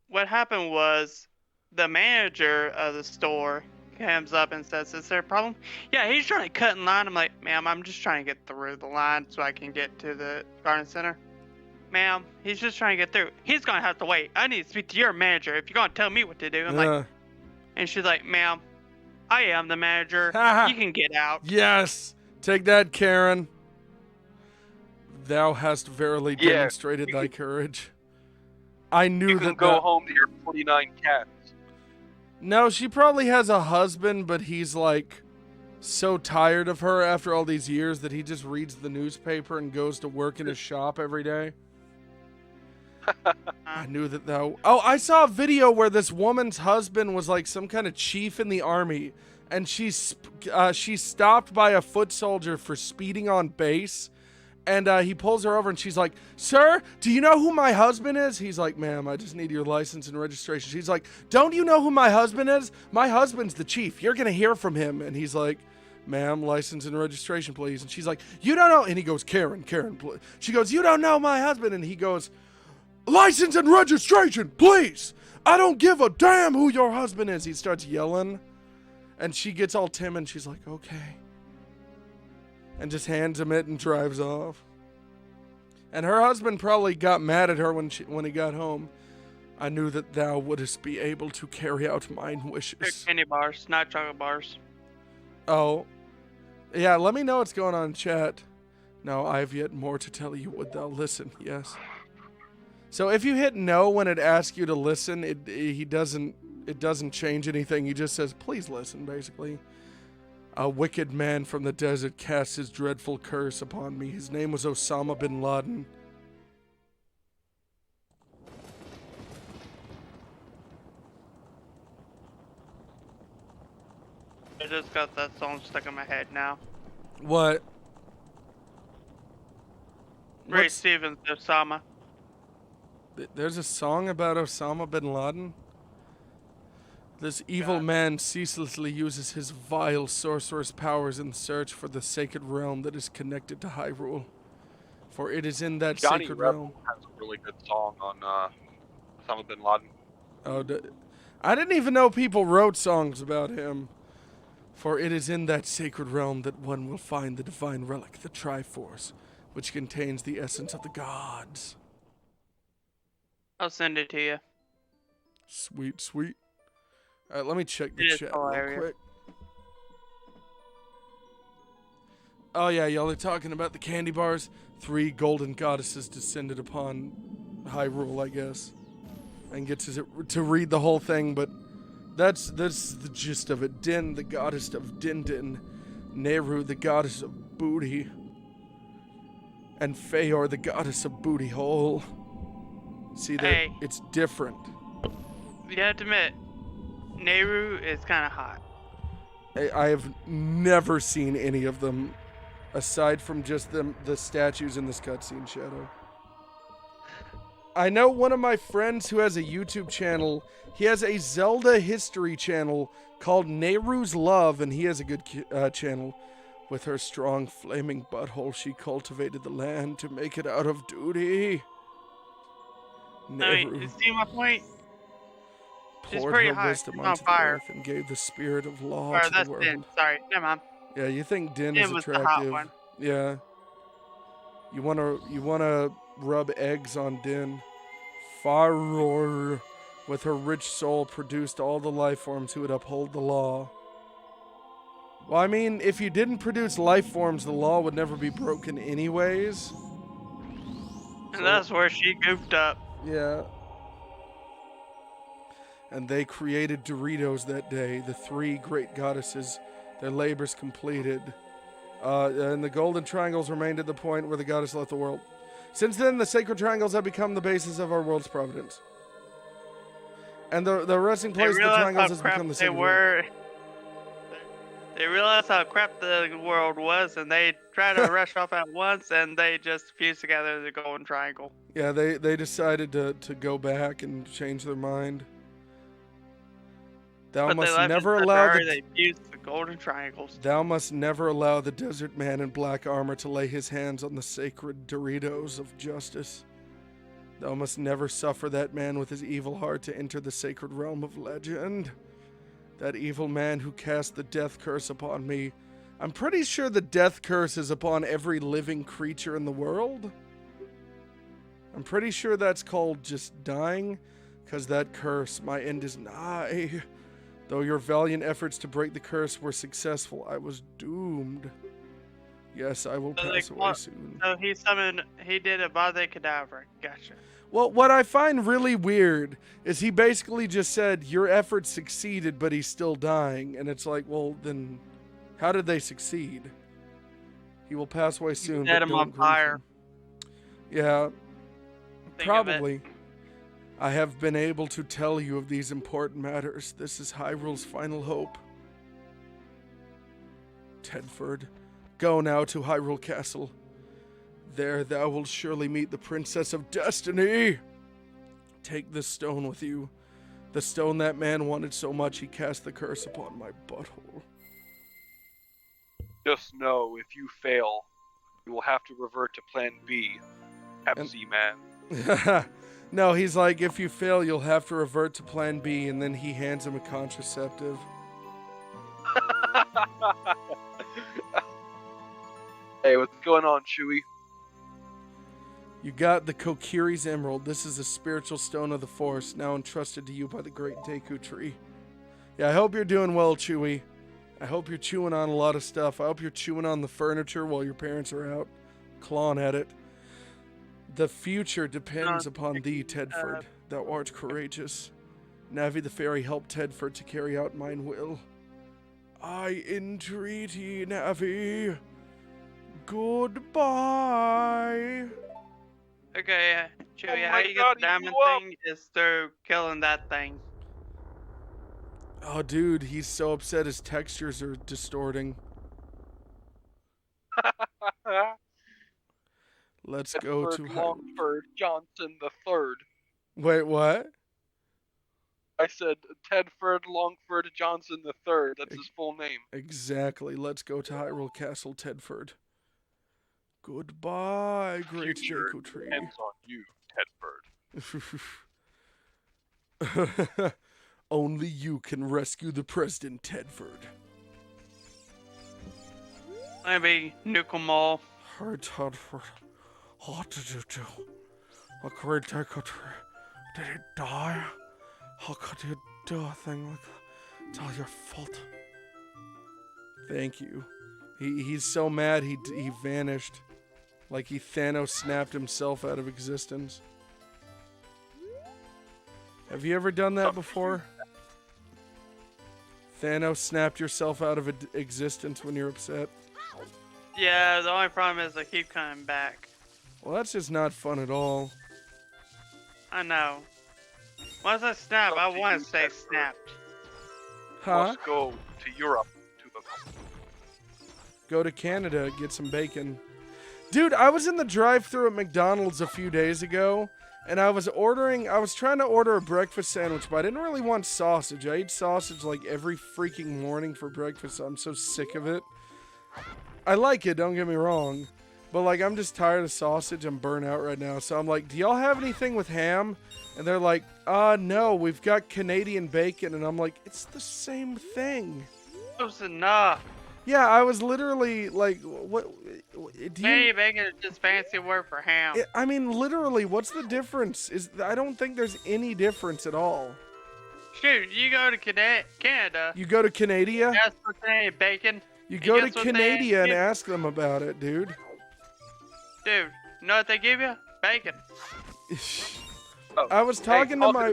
What happened was the manager of the store comes up and says, is there a problem? Yeah, he's trying to cut in line. I'm like, ma'am, I'm just trying to get through the line so I can get to the garden center. Ma'am, he's just trying to get through. He's going to have to wait. I need to speak to your manager if you're going to tell me what to do. I'm like, and she's like, ma'am, I am the manager. You can get out. Yes. Take that, Karen. Thou hast verily Yeah, demonstrated you thy courage. I knew You can that go that- home to your 49 cats. No, she probably has a husband, but he's like so tired of her after all these years that he just reads the newspaper and goes to work in his shop every day. I knew that thou. Oh, I saw a video where this woman's husband was like some kind of chief in the army, and she's stopped by a foot soldier for speeding on base. And he pulls her over and she's like, sir, do you know who my husband is? He's like, ma'am, I just need your license and registration. She's like, don't you know who my husband is? My husband's the chief. You're going to hear from him. And he's like, ma'am, license and registration, please. And she's like, you don't know. And he goes, Karen, please. She goes, you don't know my husband. And he goes, license and registration, please. I don't give a damn who your husband is. He starts yelling. And she gets all timid. She's like, okay. And just hands him it and drives off. And her husband probably got mad at her when he got home. I knew that thou wouldst be able to carry out mine They're wishes. candy bars, not chocolate bars. Oh. Yeah, let me know what's going on in chat. No, I have yet more to tell you. Would thou listen? Yes. So if you hit no when it asks you to listen, it doesn't change anything. He just says, please listen, basically. A wicked man from the desert cast his dreadful curse upon me. His name was Osama bin Laden. I just got that song stuck in my head now. What? Ray What's- Stevens, Osama. There's a song about Osama bin Laden? This evil man ceaselessly uses his vile sorcerer's powers in search for the sacred realm that is connected to Hyrule. For it is in that Johnny sacred Rebel realm. has a really good song on Osama bin Laden. Oh, I didn't even know people wrote songs about him. For it is in that sacred realm that one will find the divine relic, the Triforce, which contains the essence of the gods. I'll send it to you. Sweet, sweet. Alright, let me check the It is chat real hilarious. quick. Oh yeah, y'all are talking about the candy bars. 3 golden goddesses descended upon Hyrule, I guess. And get to read the whole thing, but that's the gist of it. Din, the goddess of Din. Nehru, the goddess of booty. And Feor, the goddess of booty hole. See, Hey. it's different. You have to admit, Nehru is kind of hot. I have never seen any of them, aside from just the statues in this cutscene, Shadow. I know one of my friends who has a YouTube channel. He has a Zelda history channel called Nehru's Love, and he has a good channel. With her strong flaming butthole, she cultivated the land to make it out of duty. I Nehru mean, see my point? She's poured pretty her hot. wisdom She's on onto the fire. earth and gave the spirit of law Or to that's the world. Din. Sorry, never mind. Yeah, you think Din Din is was the hot attractive. one. Yeah. You wanna rub eggs on Din. Faror, with her rich soul, produced all the life forms who would uphold the law. Well, I mean, if you didn't produce life forms, the law would never be broken anyways. And that's where she goofed up. Yeah. And they created Doritos that day, the 3 great goddesses, their labors completed. And the golden triangles remained at the point where the goddess left the world. Since then, the sacred triangles have become the basis of our world's providence. And the resting They place of the realized triangles how has crap become the they sacred realm. were. They realized how crap the world was, and they tried to rush off at once, and they just fused together the golden triangle. Yeah, they decided to go back and change their mind. Thou But they must left never in such a allow hurry, the they fused the golden triangles. Thou must never allow the desert man in black armor to lay his hands on the sacred Doritos of justice. Thou must never suffer that man with his evil heart to enter the sacred realm of legend. That evil man who cast the death curse upon me. I'm pretty sure the death curse is upon every living creature in the world. I'm pretty sure that's called just dying, because that curse, my end is nigh. Though your valiant efforts to break the curse were successful, I was doomed. Yes, I will So pass away soon. So he did a Bade Cadaver. Gotcha. Well, what I find really weird is he basically just said, your efforts succeeded, but he's still dying. And it's like, well, then how did they succeed? He will pass away soon, set but him don't on grieve fire. him. Yeah, Think of it. probably. I have been able to tell you of these important matters. This is Hyrule's final hope. Tedford, go now to Hyrule Castle. There thou wilt surely meet the Princess of Destiny. Take this stone with you. The stone that man wanted so much he cast the curse upon my butthole. Just know, if you fail, you will have to revert to Plan B. Pepsi Man. No, he's like, if you fail, you'll have to revert to Plan B, and then he hands him a contraceptive. Hey, what's going on, Chewie? You got the Kokiri's Emerald. This is a spiritual stone of the Force, now entrusted to you by the great Deku tree. Yeah, I hope you're doing well, Chewie. I hope you're chewing on a lot of stuff. I hope you're chewing on the furniture while your parents are out clawing at it. The future depends upon thee, Tedford. Thou art courageous. Navi the fairy helped Tedford to carry out mine will. I entreaty, Navi. Goodbye. Okay, Chewie, Oh how my you God, get the he diamond blew up. thing is through killing that thing. Oh, dude, he's so upset his textures are distorting. Let's go Tedford to... Longford Johnson the Third. Wait, what? I said Tedford Longford Johnson the Third. That's his full name. Exactly. Let's go to Hyrule Castle, Tedford. Goodbye, great Future Deku tree. depends on you, Tedford. Only you can rescue the President, Tedford. Maybe nuke 'em all. Her Tedford. What did you do? A great Deku tree. Did he die? How could you do a thing like that? It's all your fault. Thank you. He's so mad he vanished. Like he Thanos snapped himself out of existence. Have you ever done that before? Thanos snapped yourself out of existence when you're upset? Yeah, the only problem is they keep coming back. Well, that's just not fun at all. I know. Once I snap, I want to stay snapped. Huh? Must go to Europe to the. Go to Canada, get some bacon. Dude, I was in the drive-thru at McDonald's a few days ago, and I was trying to order a breakfast sandwich, but I didn't really want sausage. I eat sausage like every freaking morning for breakfast, so I'm so sick of it. I like it, don't get me wrong, but like I'm just tired of sausage. I'm burnt out right now, so I'm like, do y'all have anything with ham? And they're like, no, we've got Canadian bacon, and I'm like, it's the same thing. Close enough. Yeah, I was literally like, what? Do Canadian bacon is just fancy word for ham. I mean, literally, what's the difference? I don't think there's any difference at all. Shoot, you go to Canada. You go to Canada? Ask for Canadian bacon. You go to guess what they Canada and give? ask them about it, dude. Dude, you know what they give you? Bacon. Oh, I was talking to my...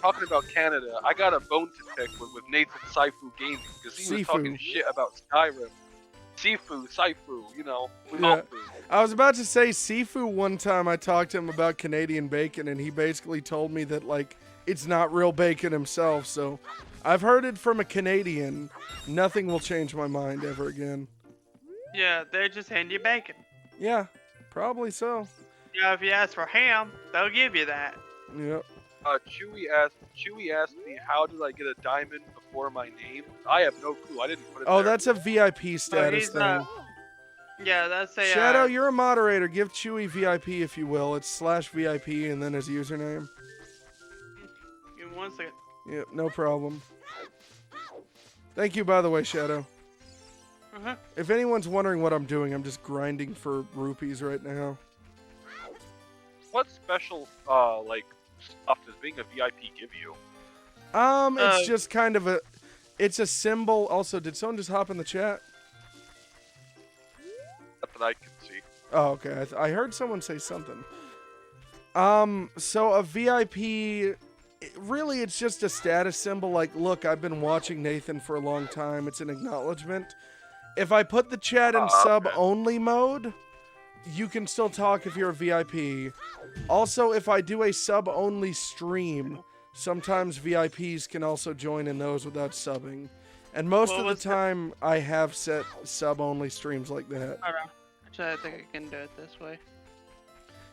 Talking about Canada, I got a bone to pick with Nathan Saifu Gaming because he was talking shit about Skyrim. Saifu, you know. Yeah. I was about to say Sifu one time I talked to him about Canadian bacon and he basically told me that like it's not real bacon himself, so I've heard it from a Canadian. Nothing will change my mind ever again. Yeah, they just hand you bacon. Yeah, probably so. Yeah, if you ask for ham, they'll give you that. Yep. Chewie asked me how did I get a diamond before my name. I have no clue. I didn't put it Oh, there. that's a VIP status thing. Yeah, that's a Shadow, you're a moderator. Give Chewy VIP if you will. It's /VIP and then his username. Give me 1 second. Yep, no problem. Thank you, by the way, Shadow. Uh-huh. If anyone's wondering what I'm doing, I'm just grinding for rupees right now. What special like stuff does being a VIP give you? It's just kind of it's a symbol. Also, did someone just hop in the chat? Not that I can see. Oh, okay. I heard someone say something. So a VIP, really, it's just a status symbol. Like, look, I've been watching Nathan for a long time. It's an acknowledgement. If I put the chat in sub-only mode, you can still talk if you're a VIP. Also, if I do a sub-only stream, sometimes VIPs can also join in those without subbing. And most of the time, I have set sub-only streams like that. Actually, I think I can do it this way.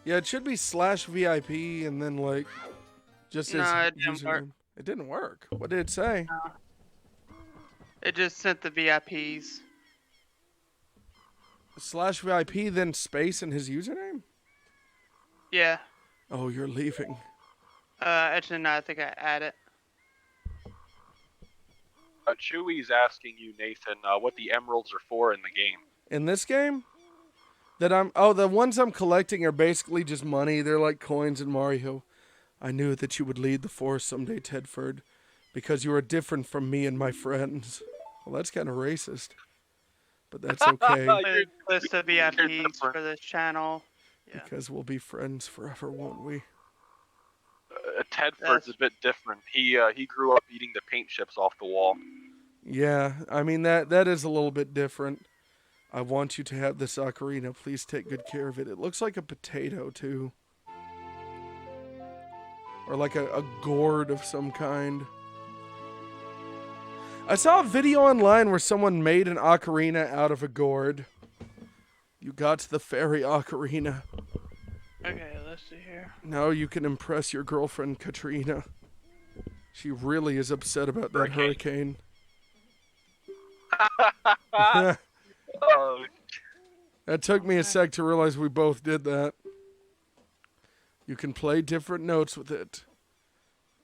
Yeah, it should be /VIP and then like just as it didn't work. It didn't work. What did it say? It just sent the VIPs. /VIP then space and his username? Yeah. Oh, you're leaving. Actually, no, I think I add it. Chewy's asking you, Nathan, what the emeralds are for in the game. In this game? The ones I'm collecting are basically just money. They're like coins in Mario. I knew that you would lead the force someday, Tedford, because you are different from me and my friends. Well, that's kind of racist, but that's okay. List of VIPs for this channel. Yeah. Because we'll be friends forever, won't we? Tedford's a bit different. He grew up eating the paint chips off the wall. Yeah, I mean, that is a little bit different. I want you to have this ocarina. Please take good care of it. It looks like a potato, too. Or like a gourd of some kind. I saw a video online where someone made an ocarina out of a gourd. You got the fairy ocarina. Okay, let's see here. Now you can impress your girlfriend, Katrina. She really is upset about that hurricane. Oh. That took me a sec to realize we both did that. You can play different notes with it.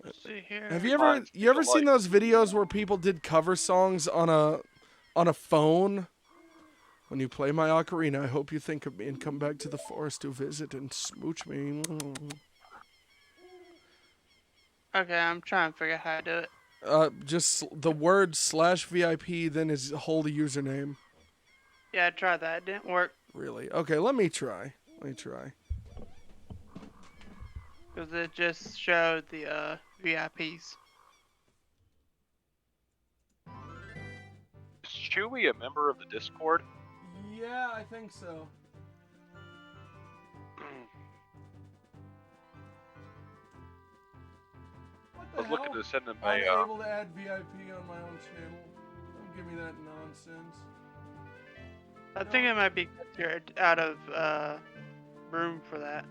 Let's see here. Have you ever seen those videos where people did cover songs on a phone? When you play my ocarina, I hope you think of me and come back to the forest to visit and smooch me. Okay, I'm trying to figure out how to do it. Just the word /VIP, then is hold a username. Yeah, I tried that. It didn't work. Really? Okay, let me try. Because it just showed the VIPs. Is Chewy a member of the Discord? Yeah, I think so. I was looking to send him I'm a. able to add VIP on my own channel. Don't give me that nonsense. I think it might be you're out of room for that.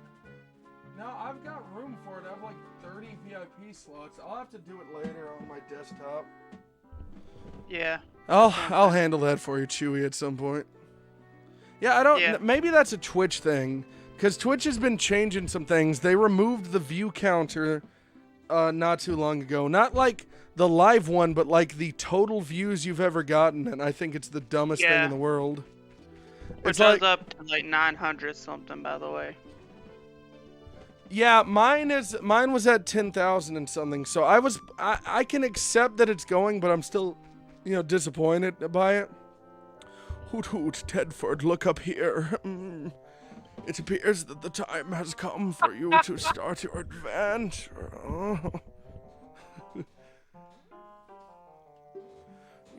No, I've got room for it. I have like 30 VIP slots. I'll have to do it later on my desktop. Yeah. I'll handle that for you, Chewy, at some point. Yeah, I don't. Yeah. Maybe that's a Twitch thing, because Twitch has been changing some things. They removed the view counter not too long ago. Not like the live one, but like the total views you've ever gotten, and I think it's the dumbest thing in the world. Which goes up to like 900 something, by the way. Yeah, mine was at 10,000 and something. So I can accept that it's going, but I'm still, disappointed by it. Hoot hoot, Tedford, look up here. It appears that the time has come for you to start your adventure.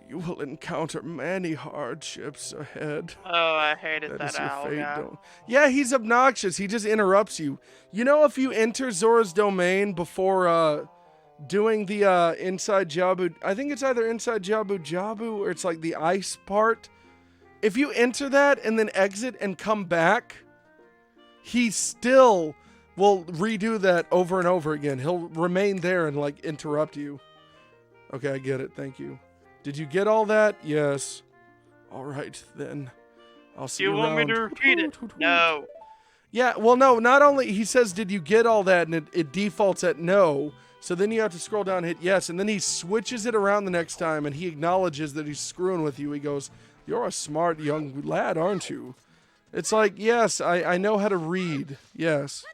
You will encounter many hardships ahead. Oh, I hated that owl guy. Yeah, he's obnoxious. He just interrupts you. You know, if you enter Zora's domain before doing the inside Jabu, I think it's either inside Jabu or it's like the ice part. If you enter that and then exit and come back, he still will redo that over and over again. He'll remain there and like interrupt you. Okay, I get it. Thank you. Did you get all that? Yes. All right, then. I'll see you around. You want me to repeat it? No. Yeah, well, no, not only, he says, did you get all that? And it defaults at no. So then you have to scroll down and hit yes. And then he switches it around the next time and he acknowledges that he's screwing with you. He goes, you're a smart young lad, aren't you? It's like, yes, I know how to read. Yes.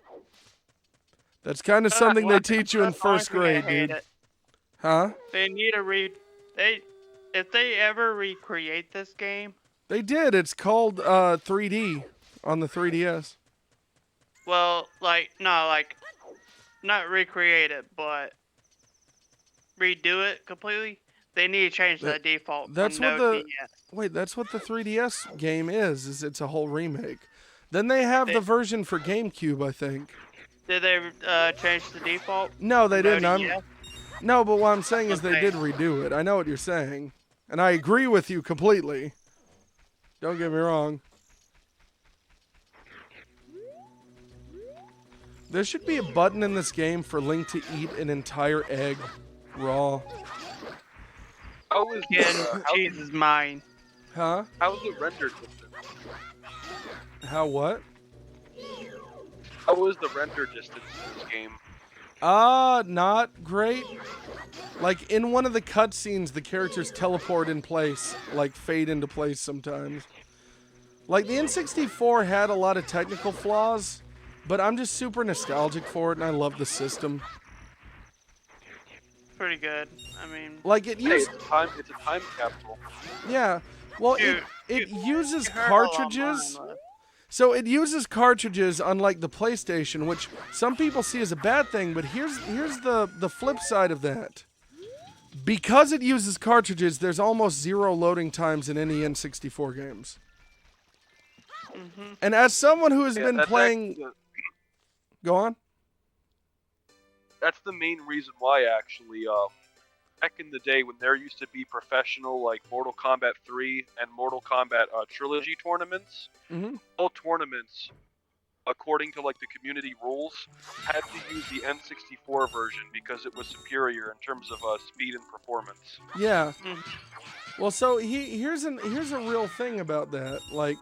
That's kind of something they teach you in first grade, dude. Huh? They need to read. If they ever recreate this game. They did. It's called 3D on the 3DS. Well, not recreate it, but redo it completely. They need to change the default. That's what that's what the 3DS game is it's a whole remake. Then they have the version for GameCube, I think. Did they change the default? No, they didn't. No, but what I'm saying is they did redo it. I know what you're saying. And I agree with you completely. Don't get me wrong. There should be a button in this game for Link to eat an entire egg raw. Cheese is mine. Huh? How is it rendered? How what? How is the render distance in this game? Not great. Like, in one of the cutscenes, the characters teleport in place, like, fade into place sometimes. Like, the N64 had a lot of technical flaws, but I'm just super nostalgic for it, and I love the system. Pretty good. I mean, Like, it used... It's a time capsule. Yeah. Well, Dude, it uses you heard all cartridges... online, So it uses cartridges, unlike the PlayStation, which some people see as a bad thing, but here's the flip side of that. Because it uses cartridges, there's almost zero loading times in any N64 games. Mm-hmm. And as someone who has been playing... Go on. That's the main reason why, actually, back in the day when there used to be professional, like, Mortal Kombat 3 and Mortal Kombat Trilogy tournaments, all tournaments, according to, like, the community rules, had to use the N64 version because it was superior in terms of speed and performance. Yeah. Well, so here's a real thing about that. Like,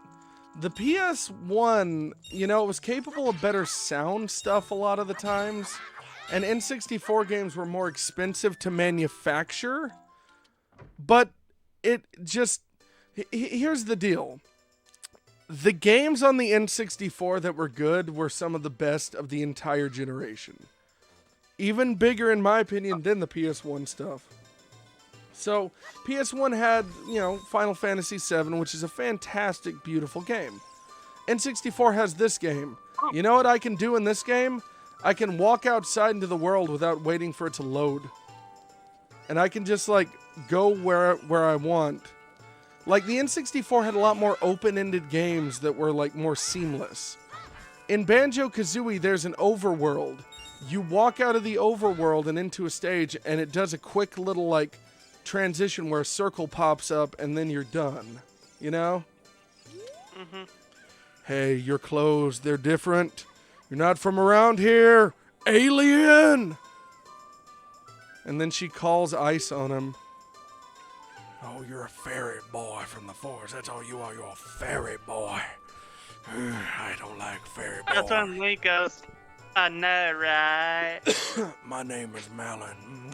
the PS1, you know, it was capable of better sound stuff a lot of the times. And N64 games were more expensive to manufacture. But it just... Here's the deal. The games on the N64 that were good were some of the best of the entire generation. Even bigger, in my opinion, than the PS1 stuff. So, PS1 had, you know, Final Fantasy VII, which is a fantastic, beautiful game. N64 has this game. You know what I can do in this game? I can walk outside into the world without waiting for it to load. And I can just, like, go where I want. Like, the N64 had a lot more open-ended games that were, like, more seamless. In Banjo-Kazooie, there's an overworld. You walk out of the overworld and into a stage, and it does a quick little, like, transition where a circle pops up, and then you're done. You know? Mm-hmm. Hey, your clothes, they're different. You're not from around here, alien! And then she calls ice on him. Oh, you're a fairy boy from the forest. That's all you are. You're a fairy boy. I don't like fairy boys. That's when Lee goes, I know, right? My name is Malin.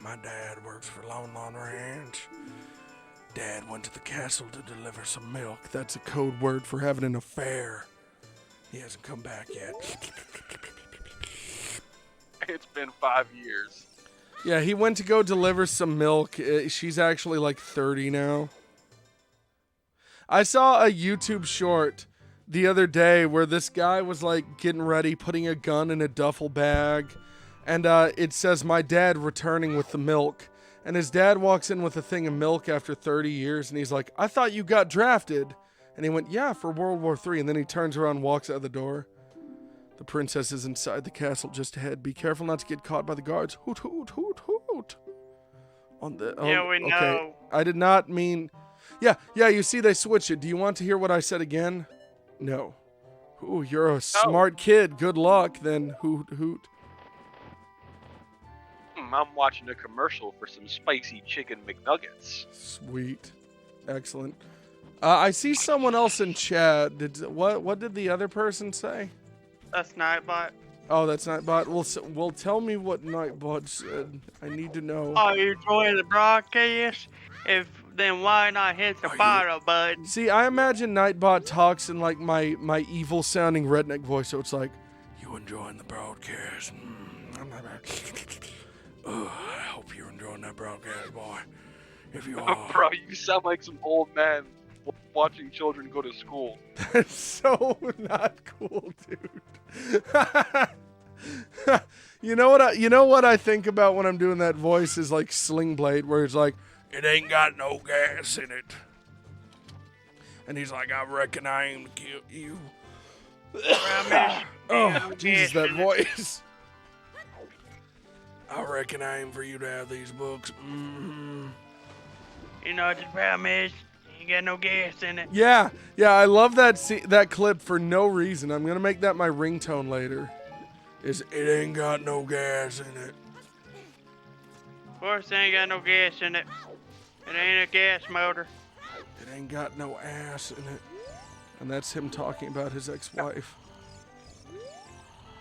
My dad works for Lone Ranch. Dad went to the castle to deliver some milk. That's a code word for having an affair. He hasn't come back yet. It's been 5 years. Yeah, he went to go deliver some milk. She's actually like 30 now. I saw a YouTube short the other day where this guy was like getting ready, putting a gun in a duffel bag. And it says, my dad returning with the milk. And his dad walks in with a thing of milk after 30 years. And he's like, I thought you got drafted. And he went, yeah, for World War III. And then he turns around and walks out the door. The princess is inside the castle just ahead. Be careful not to get caught by the guards. Hoot, hoot, hoot, hoot. Yeah, we know. I did not mean... Yeah, you see they switched it. Do you want to hear what I said again? No. Ooh, you're a smart kid. Good luck, then. Hoot, hoot. I'm watching a commercial for some spicy chicken McNuggets. Sweet. Excellent. I see someone else in chat. What did the other person say? That's Nightbot. Oh, that's Nightbot. Well, tell me what Nightbot said. I need to know. Are you enjoying the broadcast? If then why not hit the follow button? See, I imagine Nightbot talks in like my evil sounding redneck voice, so it's like, you enjoying the broadcast? I hope you're enjoying that broadcast, boy. If you are, bro, you sound like some old man watching children go to school. That's so not cool, dude. You know what I think about when I'm doing that voice is like Sling Blade, where it's like, it ain't got no gas in it. And he's like, I reckon I aim to kill you. Oh, Jesus, that voice. I reckon I aim for you to have these books. Mm-hmm. You know what the problem is? You got no gas in it. Yeah, I love that clip for no reason. I'm gonna make that my ringtone later. It ain't got no gas in it. Of course, it ain't got no gas in it. It ain't a gas motor. It ain't got no ass in it. And that's him talking about his ex-wife.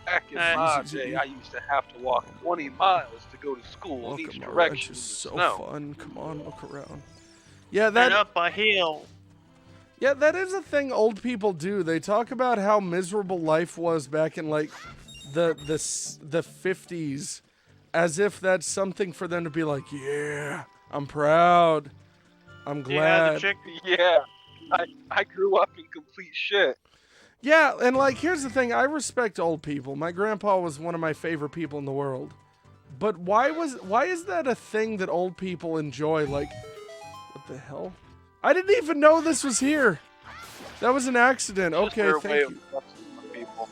Back in Uh, my Easy. day, I used to have to walk 20 miles to go to school in each Welcome, our direction lunch in is the so snow. fun. Come on, look around. Yeah, and that up a hill. yeah, that is a thing old people do. They talk about how miserable life was back in like the 50s, as if that's something for them to be like, yeah, I'm proud. I'm Yeah, the glad. chick. Yeah, I grew up in complete shit. Yeah, and like here's the thing, I respect old people. My grandpa was one of my favorite people in the world. But why is that a thing that old people enjoy? Like, what the hell? I didn't even know this was here. That was an accident. It's just Okay, their way thank of you. flexing on people.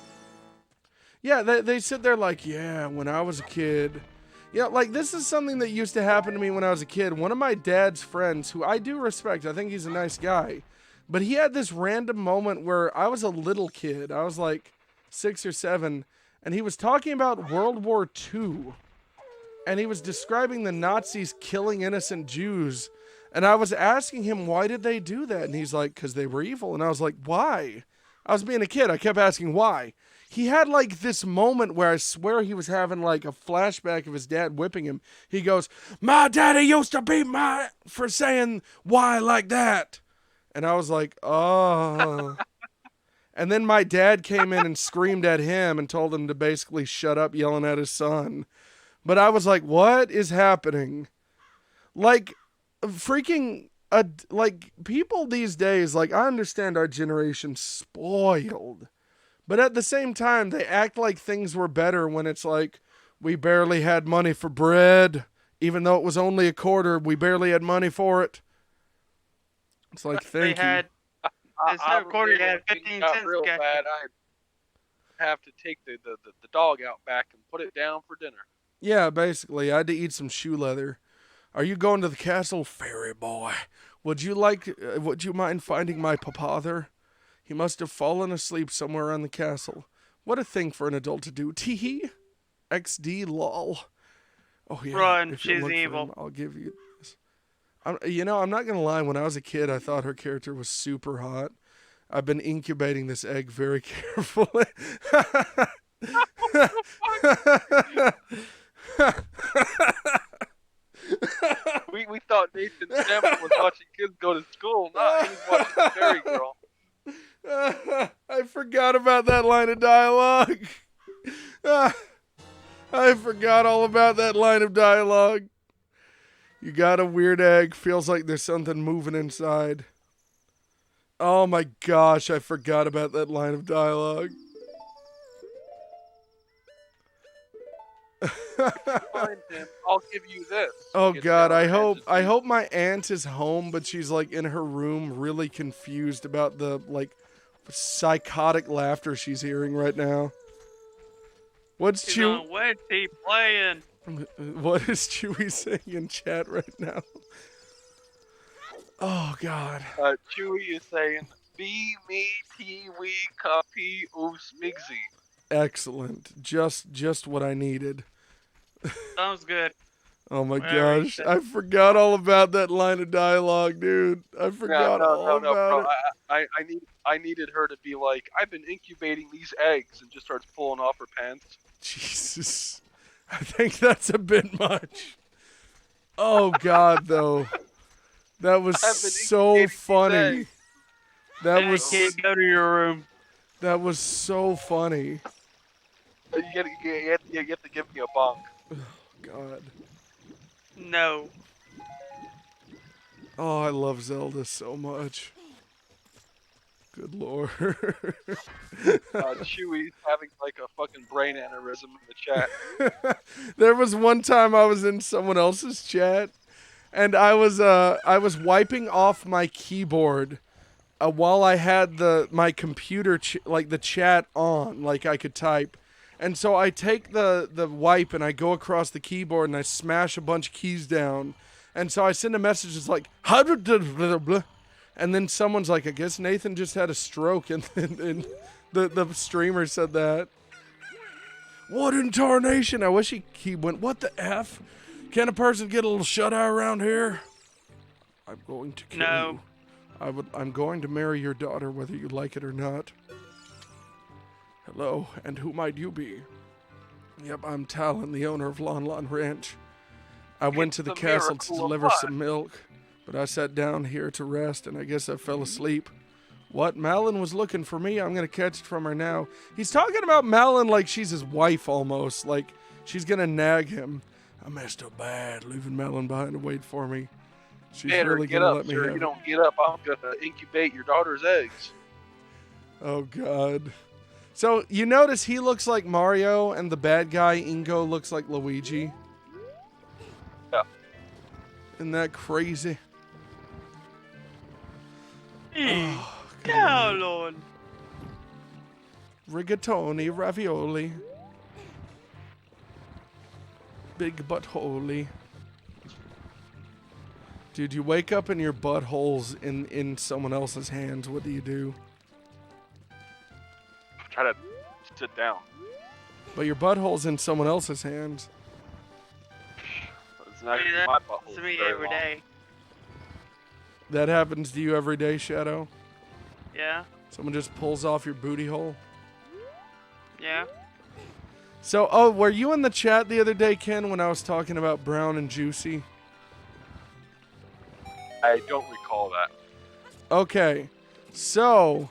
Yeah, they sit there like, yeah, when I was a kid. Yeah, like this is something that used to happen to me when I was a kid. One of my dad's friends, who I do respect, I think he's a nice guy, but he had this random moment where I was a little kid. I was like 6 or 7, and he was talking about World War II, and he was describing the Nazis killing innocent Jews. And I was asking him, why did they do that? And he's like, because they were evil. And I was like, why? I was being a kid. I kept asking why. He had like this moment where I swear he was having like a flashback of his dad whipping him. He goes, my daddy used to beat my for saying why like that. And I was like, oh. And then my dad came in and screamed at him and told him to basically shut up yelling at his son. But I was like, what is happening? Like, freaking, like, people these days, like, I understand our generation's spoiled. But at the same time, they act like things were better when it's like, we barely had money for bread. Even though it was only a quarter, we barely had money for it. It's like, thank They you. had. Instead of quarter, you had 15 cents. Real Gotcha. bad. I have to take the dog out back and put it down for dinner. Yeah, basically, I had to eat some shoe leather. Are you going to the castle, fairy boy? Would you mind finding my papa there? He must have fallen asleep somewhere around the castle. What a thing for an adult to do. Tee XD lol. Oh yeah. Run, if you she's look for evil. him, I'll give you this. I'm not gonna lie. When I was a kid, I thought her character was super hot. I've been incubating this egg very carefully. We thought Nathan Stamper was watching kids go to school. No, he was watching the fairy girl. I forgot about that line of dialogue. I forgot all about that line of dialogue. You got a weird egg. Feels like there's something moving inside. Oh my gosh, I forgot about that line of dialogue. Find him. I'll give you this. Oh Gets god, down I on hope hands and my aunt is home, but she's like in her room really confused about the like psychotic laughter she's hearing right now. What's He's Chew? on What's he playing? What is Chewy saying in chat right now? Oh god. Chewy is saying, "Be me, pee wee, copy, smigsy." Excellent. Just what I needed. Sounds good. Oh my Whatever he gosh. said. I forgot all about that line of dialogue, dude. I forgot all about bro. it. I needed her to be like, "I've been incubating these eggs," and just starts pulling off her pants. Jesus. I think that's a bit much. Oh god, though. That was I've been so incubating these funny. eggs. That Hey, was kid, go to your room. that was so funny. You have to give me a bonk. God. No. Oh, I love Zelda so much. Good lord. Chewy's having like a fucking brain aneurysm in the chat. There was one time I was in someone else's chat, and I was wiping off my keyboard while I had my computer like the chat on, like I could type. And so I take the wipe and I go across the keyboard and I smash a bunch of keys down. And so I send a message that's like, and then someone's like, I guess Nathan just had a stroke, and the streamer said that. What in tarnation? I wish he went, what the F? Can a person get a little shut-eye around here? I'm going to kill No. you. I'm going to marry your daughter whether you like it or not. Hello, and who might you be? Yep, I'm Talon, the owner of Lon Lon Ranch. I went to the castle to deliver some milk, but I sat down here to rest, and I guess I fell asleep. What? Malin was looking for me? I'm gonna catch it from her now. He's talking about Malin like she's his wife almost, like she's gonna nag him. I messed up bad, leaving Malin behind to wait for me. She's really gonna let me have You don't get up, I'm gonna incubate your daughter's eggs. Oh, God. So, you notice he looks like Mario, and the bad guy, Ingo, looks like Luigi? Yeah. Isn't that crazy? Oh, Lord. Rigatoni, ravioli. Big buttholy. Dude, you wake up and your butthole's in someone else's hands. What do you do? Try to sit down. But your butthole's in someone else's hands. It's not even my butthole. It's me very every long. day. That happens to you every day, Shadow? Yeah. Someone just pulls off your booty hole? Yeah. So, oh, were you in the chat the other day, Ken, when I was talking about brown and juicy? I don't recall that. Okay, so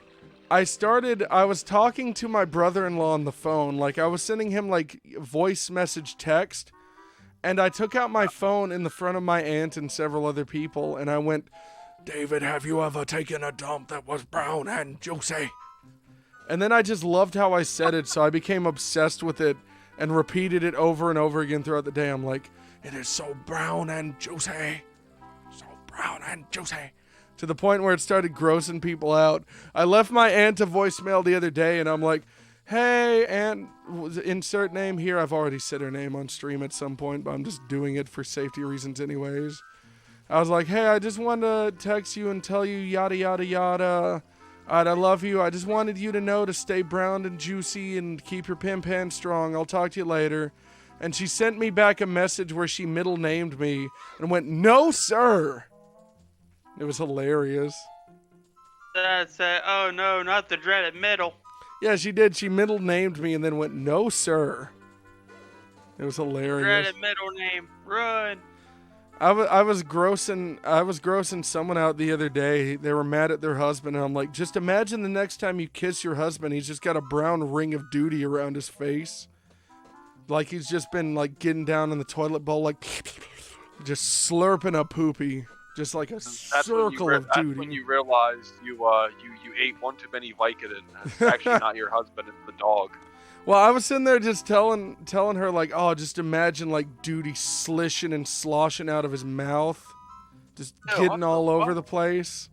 I was talking to my brother-in-law on the phone. Like, I was sending him, like, voice message text, and I took out my phone in the front of my aunt and several other people, and I went, David, have you ever taken a dump that was brown and juicy? And then I just loved how I said it, so I became obsessed with it and repeated it over and over again throughout the day. I'm like, it is so brown and juicy. So brown and juicy. To the point where it started grossing people out. I left my aunt a voicemail the other day, and I'm like, hey, aunt, insert name here. I've already said her name on stream at some point, but I'm just doing it for safety reasons anyways. I was like, hey, I just wanted to text you and tell you yada, yada, yada. I love you. I just wanted you to know to stay brown and juicy and keep your pan strong. I'll talk to you later. And she sent me back a message where she middle named me and went, no, sir. It was hilarious. That's oh no, not the dreaded middle. Yeah, she did. She middle named me and then went, no, sir. It was hilarious. Dreaded middle name. Run. I was grossing someone out the other day. They were mad at their husband, and I'm like, just imagine the next time you kiss your husband, he's just got a brown ring of duty around his face. Like he's just been like getting down in the toilet bowl, like just slurping a poopy. Just like a circle of duty. That's when you realized you ate one too many Vicodin. It's actually not your husband, it's the dog. Well, I was sitting there just telling her, like, oh, just imagine, like, duty slishing and sloshing out of his mouth. Just getting all over the place.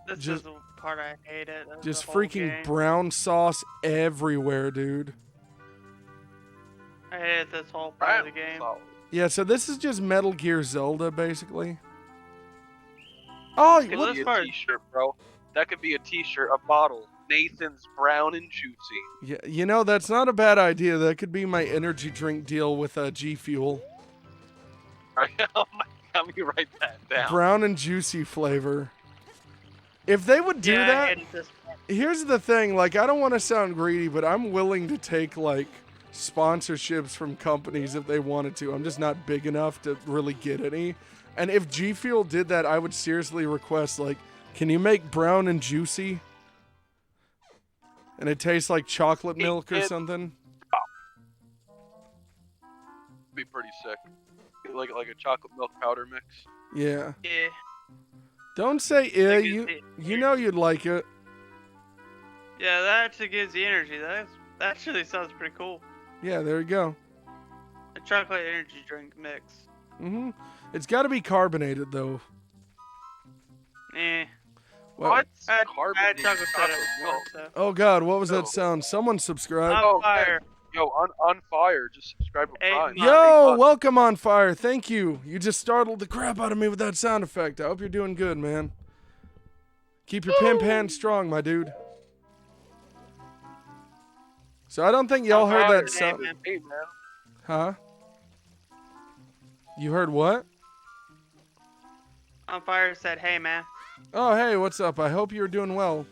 This is the part I hated. Just freaking brown sauce everywhere, dude. I hated this whole part of the game. Yeah, so this is just Metal Gear Zelda, basically. Oh, that could be a t-shirt, bro. That could be a t-shirt, a bottle. Nathan's brown and juicy. Yeah, you know, that's not a bad idea. That could be my energy drink deal with G Fuel. Oh my God, let me write that down. Brown and juicy flavor. If they would do that, here's the thing. Like, I don't want to sound greedy, but I'm willing to take, like, sponsorships from companies if they wanted to. I'm just not big enough to really get any. And if G Fuel did that, I would seriously request, like, can you make brown and juicy? And it tastes like chocolate milk or something. Be pretty sick. Like a chocolate milk powder mix. Yeah. Yeah. Don't say you know you'd like it. Yeah, that actually gives you energy. That actually sounds pretty cool. Yeah, there you go. A chocolate energy drink mix. Mm-hmm. It's got to be carbonated though. Eh. What? Carbonated chocolate milk. So. Oh God, what was that sound? Someone subscribe. On fire. Yo, on fire. Just subscribe to Prime. Yo, welcome on fire. Thank you. You just startled the crap out of me with that sound effect. I hope you're doing good, man. Keep your pan strong, my dude. So I don't think y'all heard that sound. Hey, man. Huh? You heard what? On fire said, "Hey, man." Oh, hey, what's up? I hope you're doing well.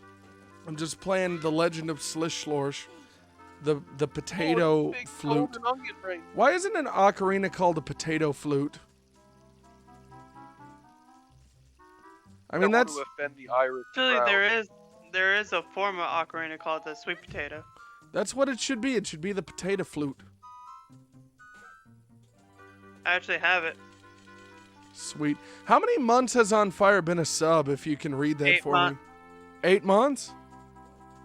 I'm just playing The Legend of Slish Slorsh, the potato big flute. golden onion ring. Why isn't an ocarina called a potato flute? I mean, don't that's want to offend the Irish Actually, crowd. there is a form of ocarina called the sweet potato. that's what it should be. It should be the potato flute. I actually have it. Sweet. How many months has On Fire been a sub, if you can read that 8 for months. me? 8 months?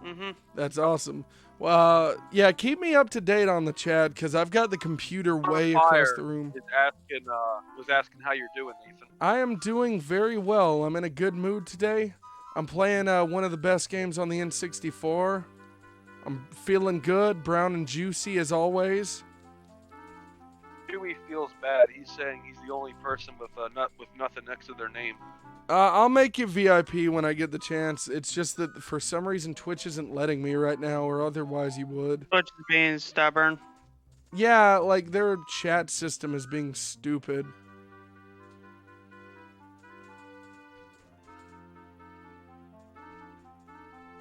Mm-hmm. That's awesome. Well, yeah, keep me up to date on the chat, because I've got the computer way across the room. Was asking how you're doing, Nathan. I am doing very well. I'm in a good mood today. I'm playing one of the best games on the N64. I'm feeling good, brown and juicy as always. Chewie feels bad. He's saying he's the only person with nothing next to their name. I'll make you VIP when I get the chance. It's just that for some reason Twitch isn't letting me right now, or otherwise you would. Which is being stubborn. Yeah, like their chat system is being stupid.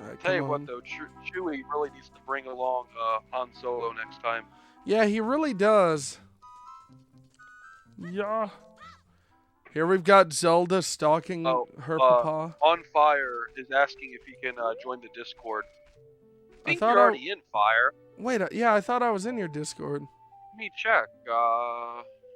Alright, Tell you come what on. though, Chewie really needs to bring along Han Solo next time. Yeah, he really does. Yeah. Here we've got Zelda stalking her papa. On Fire is asking if he can join the Discord. I think thought you're already in Fire. Wait, yeah, I thought I was in your Discord. Let me check.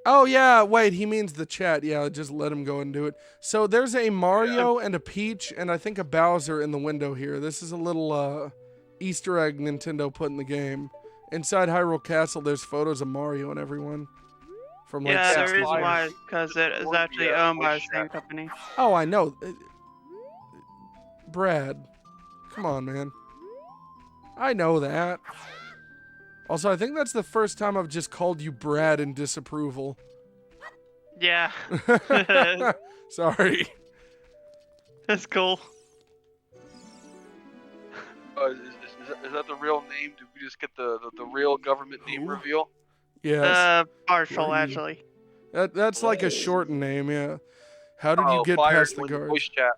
Oh, yeah, wait, he means the chat. Yeah, just let him go and do it. So there's a Mario and a Peach and I think a Bowser in the window here. This is a little Easter egg Nintendo put in the game. Inside Hyrule Castle, there's photos of Mario and everyone. From like Yeah, 60s. the reason why is because it is actually owned by the same company. Oh, I know. Brad, come on, man. I know that. Also, I think that's the first time I've just called you Brad in disapproval. Yeah. Sorry. That's cool. Is that the real name? Did we just get the real government name reveal? Yes. Partial, actually. That's like a shortened name, yeah. How did you get Fire, past the join guards? voice chat.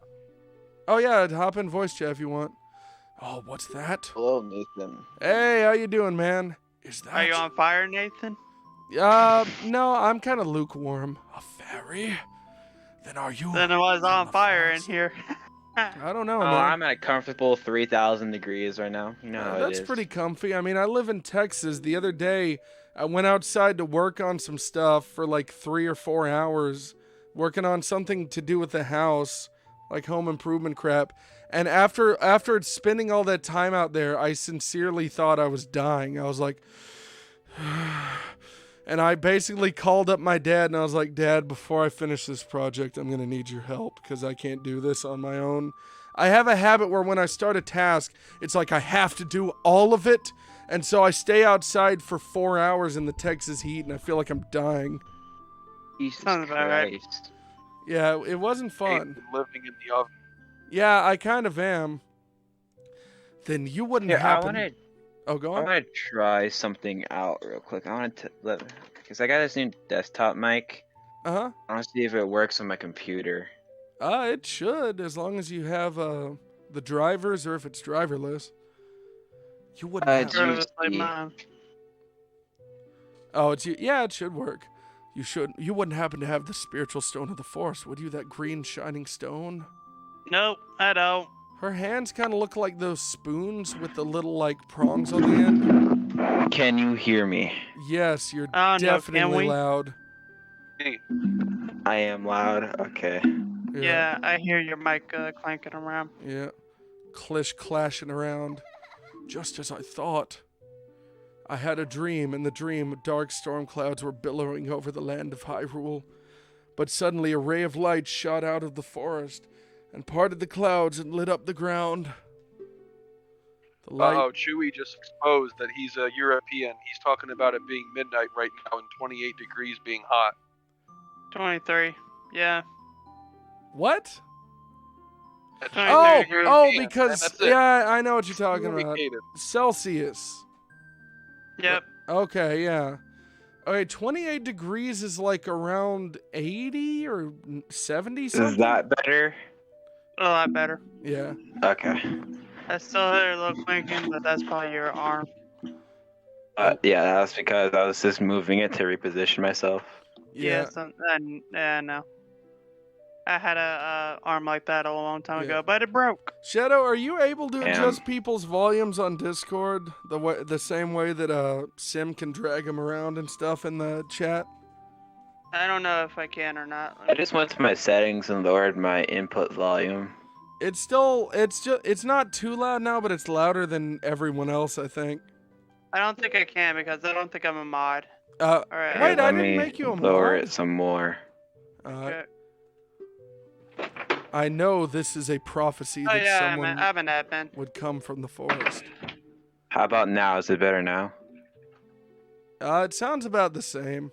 Oh, yeah, hop in voice chat if you want. Oh, what's that? Hello, Nathan. Hey, how you doing, man? Is that... Are you on fire, Nathan? No, I'm kind of lukewarm. A fairy? Then are you... Then it was on the fire in forest? here. I don't know, Oh, man. I'm at a comfortable 3,000 degrees right now. You know how it is. That's pretty comfy. I mean, I live in Texas. The other day, I went outside to work on some stuff for like 3 or 4 hours, working on something to do with the house, like home improvement crap. And after spending all that time out there, I sincerely thought I was dying. I was like, and I basically called up my dad and I was like, Dad, before I finish this project, I'm going to need your help because I can't do this on my own. I have a habit where when I start a task, it's like I have to do all of it. And so I stay outside for 4 hours in the Texas heat and I feel like I'm dying. Jesus Sounds about right. Christ. Yeah, it wasn't fun. Nathan living in the oven. Yeah, I kind of am. Then you wouldn't Here, happen. Oh, go I on. want to try something out real quick. I want to because I got this new desktop mic. Uh-huh. I want to see if it works on my computer. It should, as long as you have the drivers or if it's driverless. You wouldn't It's have... USB. Oh, yeah, it should work. You wouldn't happen to have the spiritual stone of the forest, would you? That green shining stone? Nope, I don't. Her hands kind of look like those spoons with the little like prongs on the end. Can you hear me? Yes, you're Oh, no, can definitely we? loud. Hey, I am loud. Okay. Yeah, I hear your mic clanking around. Yeah. Clashing around. Just as I thought. I had a dream. In the dream, dark storm clouds were billowing over the land of Hyrule. But suddenly a ray of light shot out of the forest and parted the clouds and lit up the ground. The light... oh, Chewie just exposed that he's a European. He's talking about it being midnight right now and 28 degrees being hot. 23. Yeah. What? That's Oh, European, oh, and because... that's it. Yeah, I know what you're talking about. Communicated. Celsius. Yep. Okay, yeah. Okay, 28 degrees is like around 80 or 70 something? Is that better? A lot better. Yeah. Okay. I still hear a little clinking, but that's probably your arm. Yeah, that's because I was just moving it to reposition myself. Yeah. No. I had a arm like that a long time Yeah. ago, but it broke. Shadow, are you able to Damn. adjust people's volumes on Discord the same way that Sim can drag them around and stuff in the chat? I don't know if I can or not. I just went to my settings and lowered my input volume. It's not too loud now, but it's louder than everyone else, I think. I don't think I can because I don't think I'm a mod. Wait, Alright. I didn't make you a lower mod. it some more. Okay. I know this is a prophecy Oh that yeah, someone I'm an admin. would come from the forest. How about now? Is it better now? It sounds about the same.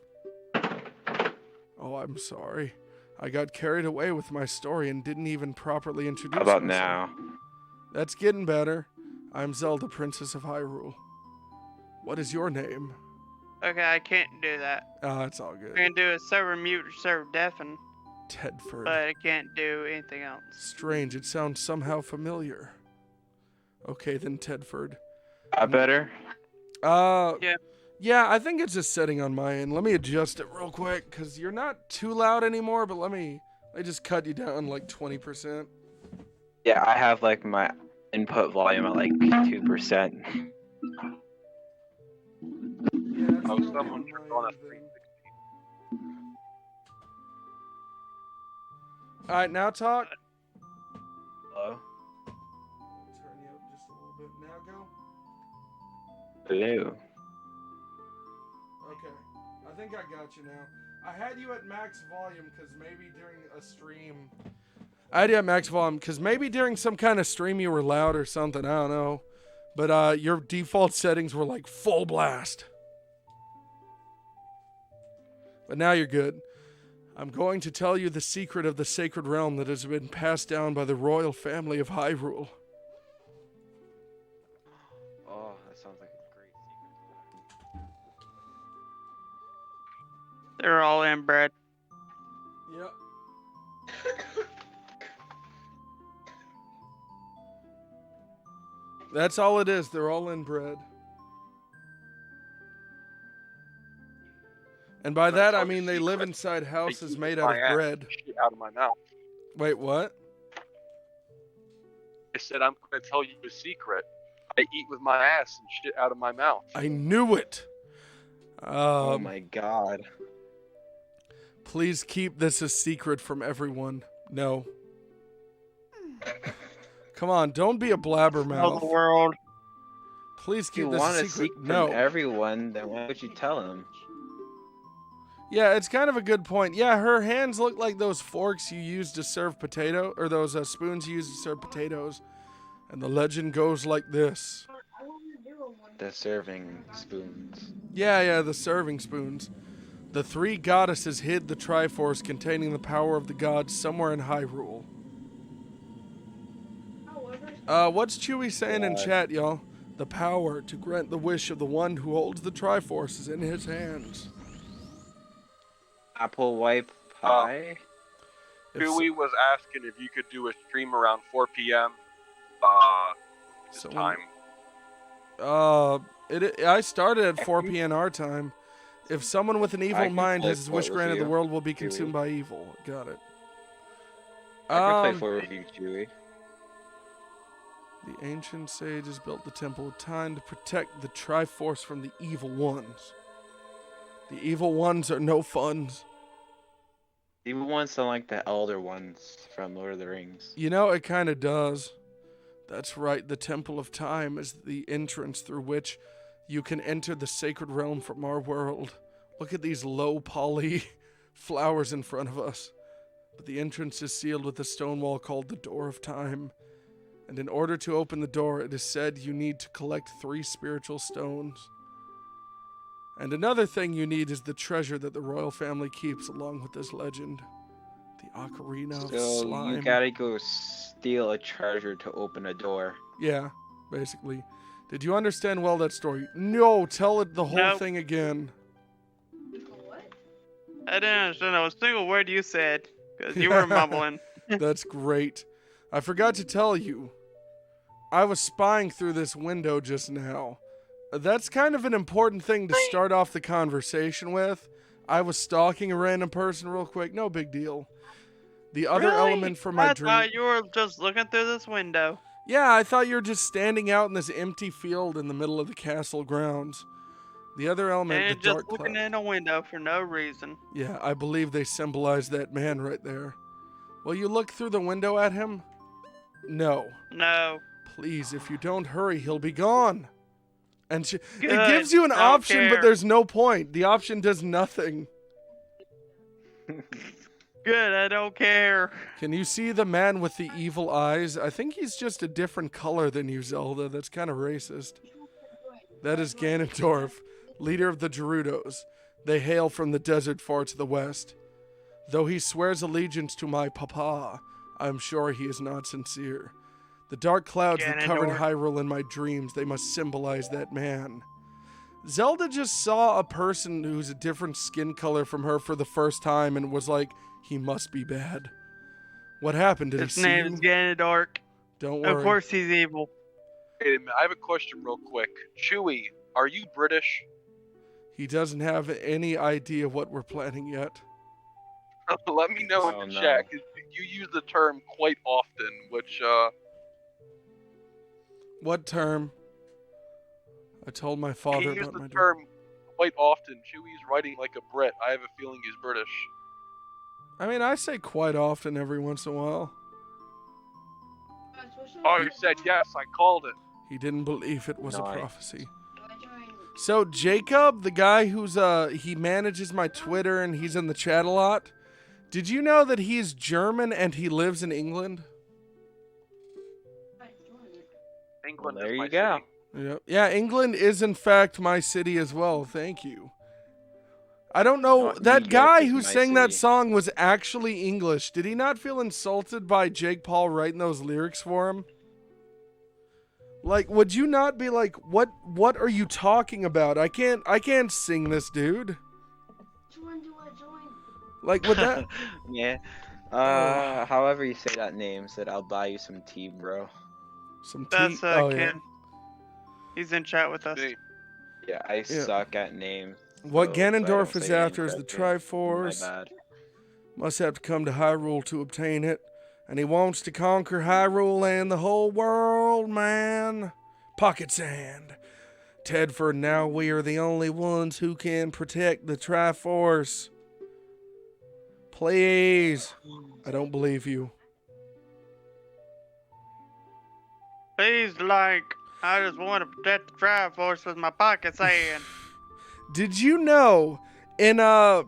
Oh, I'm sorry. I got carried away with my story and didn't even properly introduce How about myself. now? That's getting better. I'm Zelda, Princess of Hyrule. What is your name? Okay, I can't do that. It's all good. I can do a server mute or server deafen, Tedford. but I can't do anything else. Strange, it sounds somehow familiar. Okay then, Tedford. Better? Yeah. Yeah, I think it's just setting on my end. Let me adjust it real quick, because you're not too loud anymore, but let me just cut you down like 20%. Yeah, I have like my input volume at like 2%. Yeah, Oh, someone turned on a 360. Alright, now talk. Hello? Turn you up just a little bit. Now go. Hello? Okay. I think I got you now. I had you at max volume because maybe during a stream... I had you at max volume because maybe during some kind of stream you were loud or something. I don't know. But your default settings were like full blast. But now you're good. I'm going to tell you the secret of the sacred realm that has been passed down by the royal family of Hyrule. Oh, that sounds like a great secret. They're all inbred. Yep. That's all it is. They're all inbred. And by that, I mean they live inside houses made out of bread. Shit out of my mouth. Wait, what? I said I'm going to tell you a secret. I eat with my ass and shit out of my mouth. I knew it. Oh my god. Please keep this a secret from everyone. No. Come on, don't be a Tell the blabbermouth. world. Please If you keep this want a a secret. secret No. from everyone, then why would you tell them? Yeah, it's kind of a good point. Yeah, her hands look like those forks you use to serve potato, or those spoons you use to serve potatoes. And the legend goes like this. The serving spoons. Yeah, the serving spoons. The three goddesses hid the Triforce containing the power of the gods somewhere in Hyrule. What's Chewie saying in chat, y'all? The power to grant the wish of the one who holds the Triforce is in his hands. Apple wipe pie? If Chewie was asking if you could do a stream around 4 p.m. This Someone- time. I started at 4 p.m. our time. If someone with an I evil can mind play has his sport wish with granted, the you, world will be Chewie. consumed by evil. Got it. I can play for you, Chewie. The ancient sages built the Temple of Time to protect the Triforce from the evil ones. The evil ones are no funs. Evil ones sound like the elder ones from Lord of the Rings. You know, it kind of does. That's right, the Temple of Time is the entrance through which you can enter the sacred realm from our world. Look at these low poly flowers in front of us. But the entrance is sealed with a stone wall called the Door of Time. And in order to open the door, it is said you need to collect 3 spiritual stones. And another thing you need is the treasure that the royal family keeps along with this legend. The Ocarina of So Slime. you gotta go steal a charger to open a door. Yeah, basically. Did you understand well that story? No, tell it the whole Nope. thing again. I didn't understand a single word you said because you were mumbling. That's great. I forgot to tell you. I was spying through this window just now. That's kind of an important thing to start off the conversation with. I was stalking a random person real quick. No big deal. The other Really? element for my I dream... thought you were just looking through this window. Yeah, I thought you were just standing out in this empty field in the middle of the castle grounds. The other element, And the just dark looking cloud. in a window for no reason. Yeah, I believe they symbolize that man right there. Will you look through the window at him? No. No. Please, if you don't hurry, he'll be gone. And it Good. gives you an Don't option, but care. there's no point. The option does nothing. Good, I don't care. Can you see the man with the evil eyes? I think he's just a different color than you, Zelda. That's kind of racist. That is Ganondorf, leader of the Gerudos. They hail from the desert far to the west. Though he swears allegiance to my papa, I'm sure he is not sincere. The dark clouds that covered Ganondorf. Hyrule in my dreams, they must symbolize that man. Zelda just saw a person who's a different skin color from her for the first time and was like, he must be bad. What happened? Did His he see name you? is Ganondorf. Don't worry. Of course he's evil. Wait a minute, I have a question real quick. Chewie, are you British? He doesn't have any idea what we're planning yet. Let me know in Oh, the no. chat, 'cause you use the term quite often, which, What term? I told my you father use about the my term quite often. Chewie's writing like a Brit. I have a feeling he's British. I mean, I say quite often every once in a while. Oh, you said yes, I called it. He didn't believe it was a Nice. prophecy. So Jacob, the guy who's he manages my Twitter and he's in the chat a lot. Did you know that he's German and he lives in England? England Well, there is my you go. city. Yep. Yeah, England is in fact my city as well. Thank you. I don't know. Not That New guy York is who my sang that city. song was actually English. Did he not feel insulted by Jake Paul writing those lyrics for him? Like, would you not be like, what are you talking about? I can't sing this, dude. Which one do I join? Like, would that... Yeah. However you say that name, said I'll buy you some tea, bro. Some tea... That's oh, Ken. yeah. He's in chat with us. See, Yeah, I suck at names. What so if I Ganondorf don't is say it after is the incorrectly, Triforce. My bad. Must have to come to Hyrule to obtain it. And he wants to conquer Hyrule and the whole world, man. Pocket sand. Tedford, now we are the only ones who can protect the Triforce. Please. I don't believe you. Please, like, I just want to protect the Triforce with my pocket sand. Did you know in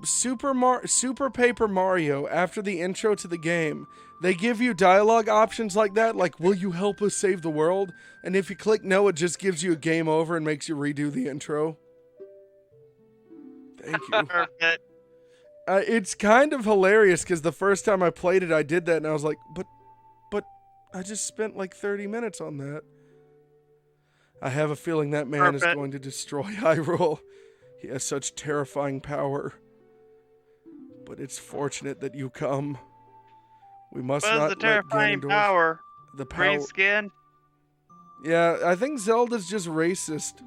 Super Paper Mario, after the intro to the game, they give you dialogue options like that, like, will you help us save the world? And if you click no, it just gives you a game over and makes you redo the intro. Thank you. Perfect. It's kind of hilarious because the first time I played it, I did that and I was like, but I just spent like 30 minutes on that. I have a feeling that man is Perfect. going to destroy Hyrule. He has such terrifying power. But it's fortunate that you come. We must What is not the let terrifying Ganondorf... power? The power... Green skin? Yeah, I think Zelda's just racist.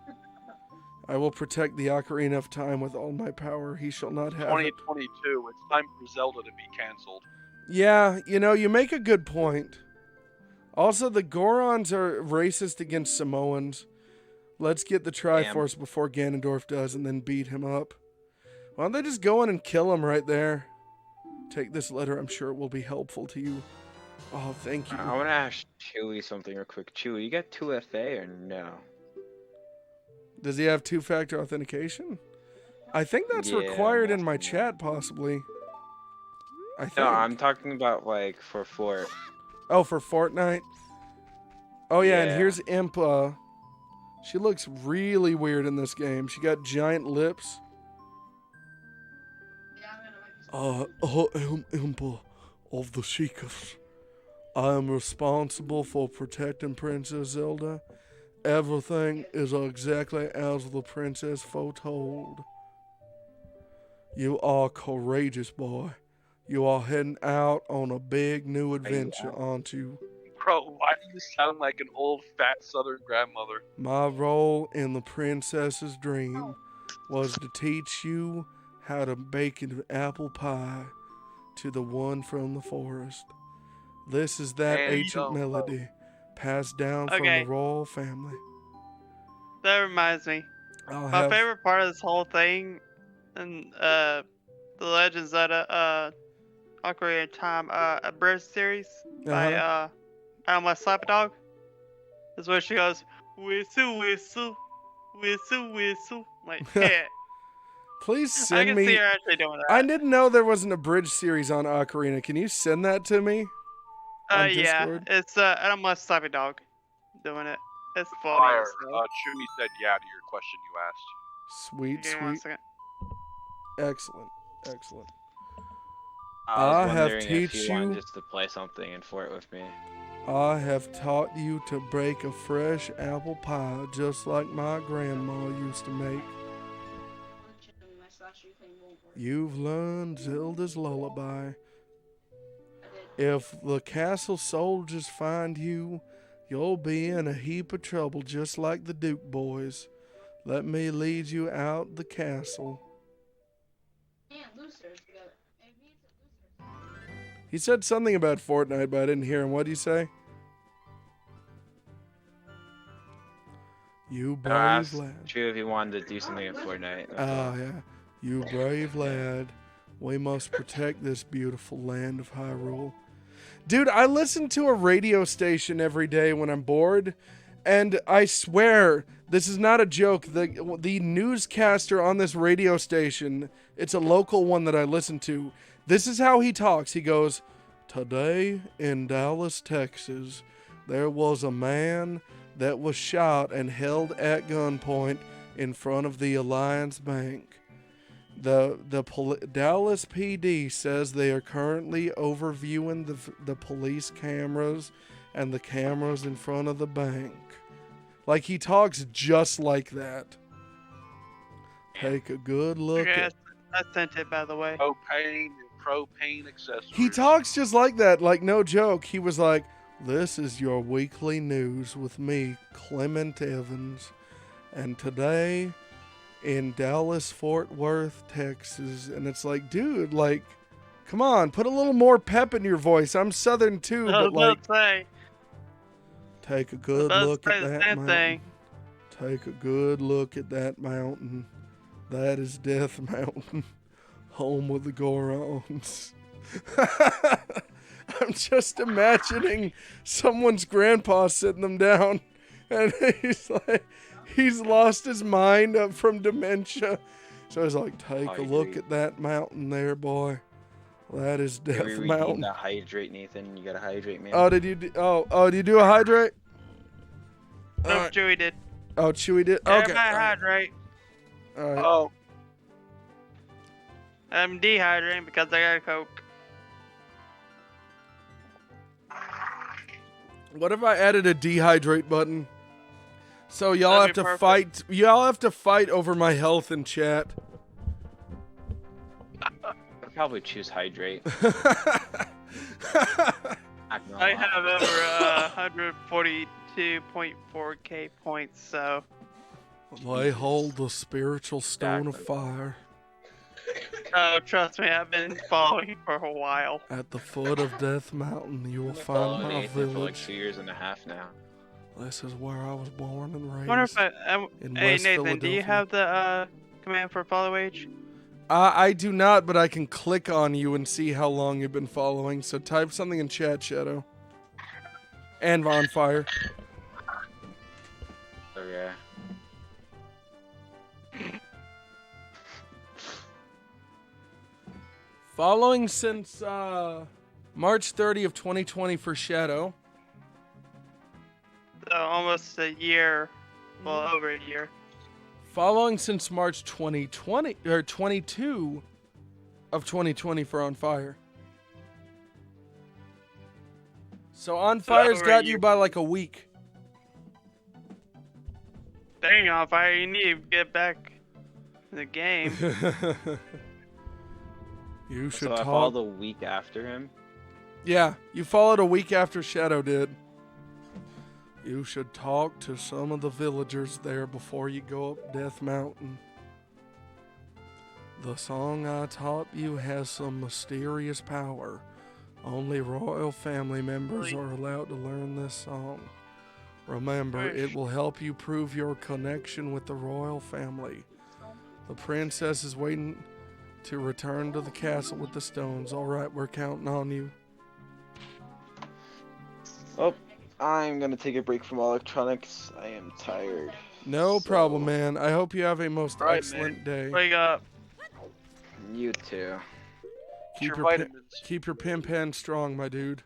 I will protect the Ocarina of Time with all my power. He shall not have it. 2022. It's time for Zelda to be canceled. Yeah, you know, you make a good point. Also, the Gorons are racist against Samoans. Let's get the Triforce before Ganondorf does and then beat him up. Why don't they just go in and kill him right there? Take this letter. I'm sure it will be helpful to you. Oh, thank you. I want to ask Chewie something real quick. Chewie, you got 2FA or no? Does he have two-factor authentication? I think that's Yeah, required in must my be. chat, possibly. I think. No, I'm talking about like for Fort. Oh, for Fortnite? Oh, yeah, and Yeah. here's Impa. She looks really weird in this game. She got giant lips. I am Impa of the Sheikahs. I am responsible for protecting Princess Zelda. Everything is exactly as the princess foretold. You are courageous, boy. You are heading out on a big new adventure, aren't you? Bro, why do you sound like an old fat southern grandmother? My role in the princess's dream was to teach you how to bake an apple pie to the one from the forest. This is that And, ancient melody passed down from Okay. the royal family. That reminds me. I'll My have favorite part of this whole thing, and the Legend of Zelda, Ocarina of Time, abridged series by Adam West Slap Dog, is where she goes whistle whistle, whistle whistle. Like, yeah, Please I send can me. see her actually doing that. I didn't know there was an abridged series on Ocarina. Can you send that to me? On Yeah, Discord? it's Adam West Slap Dog doing it. It's funny. Fire. as hell. Chewie said yeah to your question you asked. Sweet, Give me 1 sweet. second. Excellent, excellent. I was I have wondering if teach you wanted you- just to play something and for it with me. I have taught you to bake a fresh apple pie just like my grandma used to make. You've learned Zelda's lullaby. If the castle soldiers find you, you'll be in a heap of trouble just like the Duke boys. Let me lead you out the castle. He said something about Fortnite, but I didn't hear him. What did he say? You I brave asked lad. Drew if he wanted to do something in Fortnite. that's all. Ah, yeah. You brave lad. We must protect this beautiful land of Hyrule. Dude, I listen to a radio station every day when I'm bored, and I swear, this is not a joke. The newscaster on this radio station, it's a local one that I listen to. This is how he talks. He goes, "Today in Dallas, Texas, there was a man that was shot and held at gunpoint in front of the Alliance Bank. Dallas PD says they are currently overviewing the police cameras and the cameras in front of the bank." Like, he talks just like that. Take a good look Okay, at... I sent it, by the way. Propane and propane accessories. He talks just like that, like, no joke. He was like, "This is your weekly news with me, Clement Evans. And today in Dallas, Fort Worth, Texas." And it's like, dude, like, come on, put a little more pep in your voice. I'm Southern too, I was but like, about to say, take a good I was look about at to say that the same mountain. thing. Take a good look at that mountain. That is Death Mountain, home of the Gorons. I'm just imagining someone's grandpa sitting them down, and he's like, he's lost his mind up from dementia. So he's like, take a look at that mountain there, boy. That is Death We Mountain. need to hydrate, Nathan. You gotta hydrate, man. Oh, did you do? Oh, do you do a hydrate? No, Alright. Chewie did. Oh, Chewie did. Okay. Everybody hydrate. All right. Oh, I'm dehydrating because I got a Coke. What if I added a dehydrate button? So y'all That'd have be to perfect. fight. Y'all have to fight over my health in chat. I'd probably choose hydrate. Not gonna I lie. have over 142.4k points, so Lay hold the spiritual stone of Exactly. fire trust me, I've been following for a while. at the foot of Death Mountain. You will I've find followed my Nathan for like village. 2 years and a half now. This is where I was born and I wonder raised. if in hey West Nathan, do you Philadelphia. have the command for follow age? I do not, but I can click on you and see how long you've been following. So type something in chat, Shadow. And on fire. So yeah. Following since March 30 of 2020 for Shadow. So almost a year, well over a year. Following since March 2020 or 22 of 2020 for On Fire. So On Fire's over a got you year. by like a week. Dang, on fire! You need to get back in the game. You should So I talk. followed a week after him. Yeah, you followed a week after Shadow did. You should talk to some of the villagers there before you go up Death Mountain. The song I taught you has some mysterious power. Only royal family members are allowed to learn this song. Remember, it will help you prove your connection with the royal family. The princess is waiting to return to the castle with the stones. All right, we're counting on you. Oh, I'm gonna take a break from electronics. I am tired. No problem, man. I hope you have a most All right, excellent day. Wake up. You too. Keep your your, vitamins. keep your pin pan strong, my dude.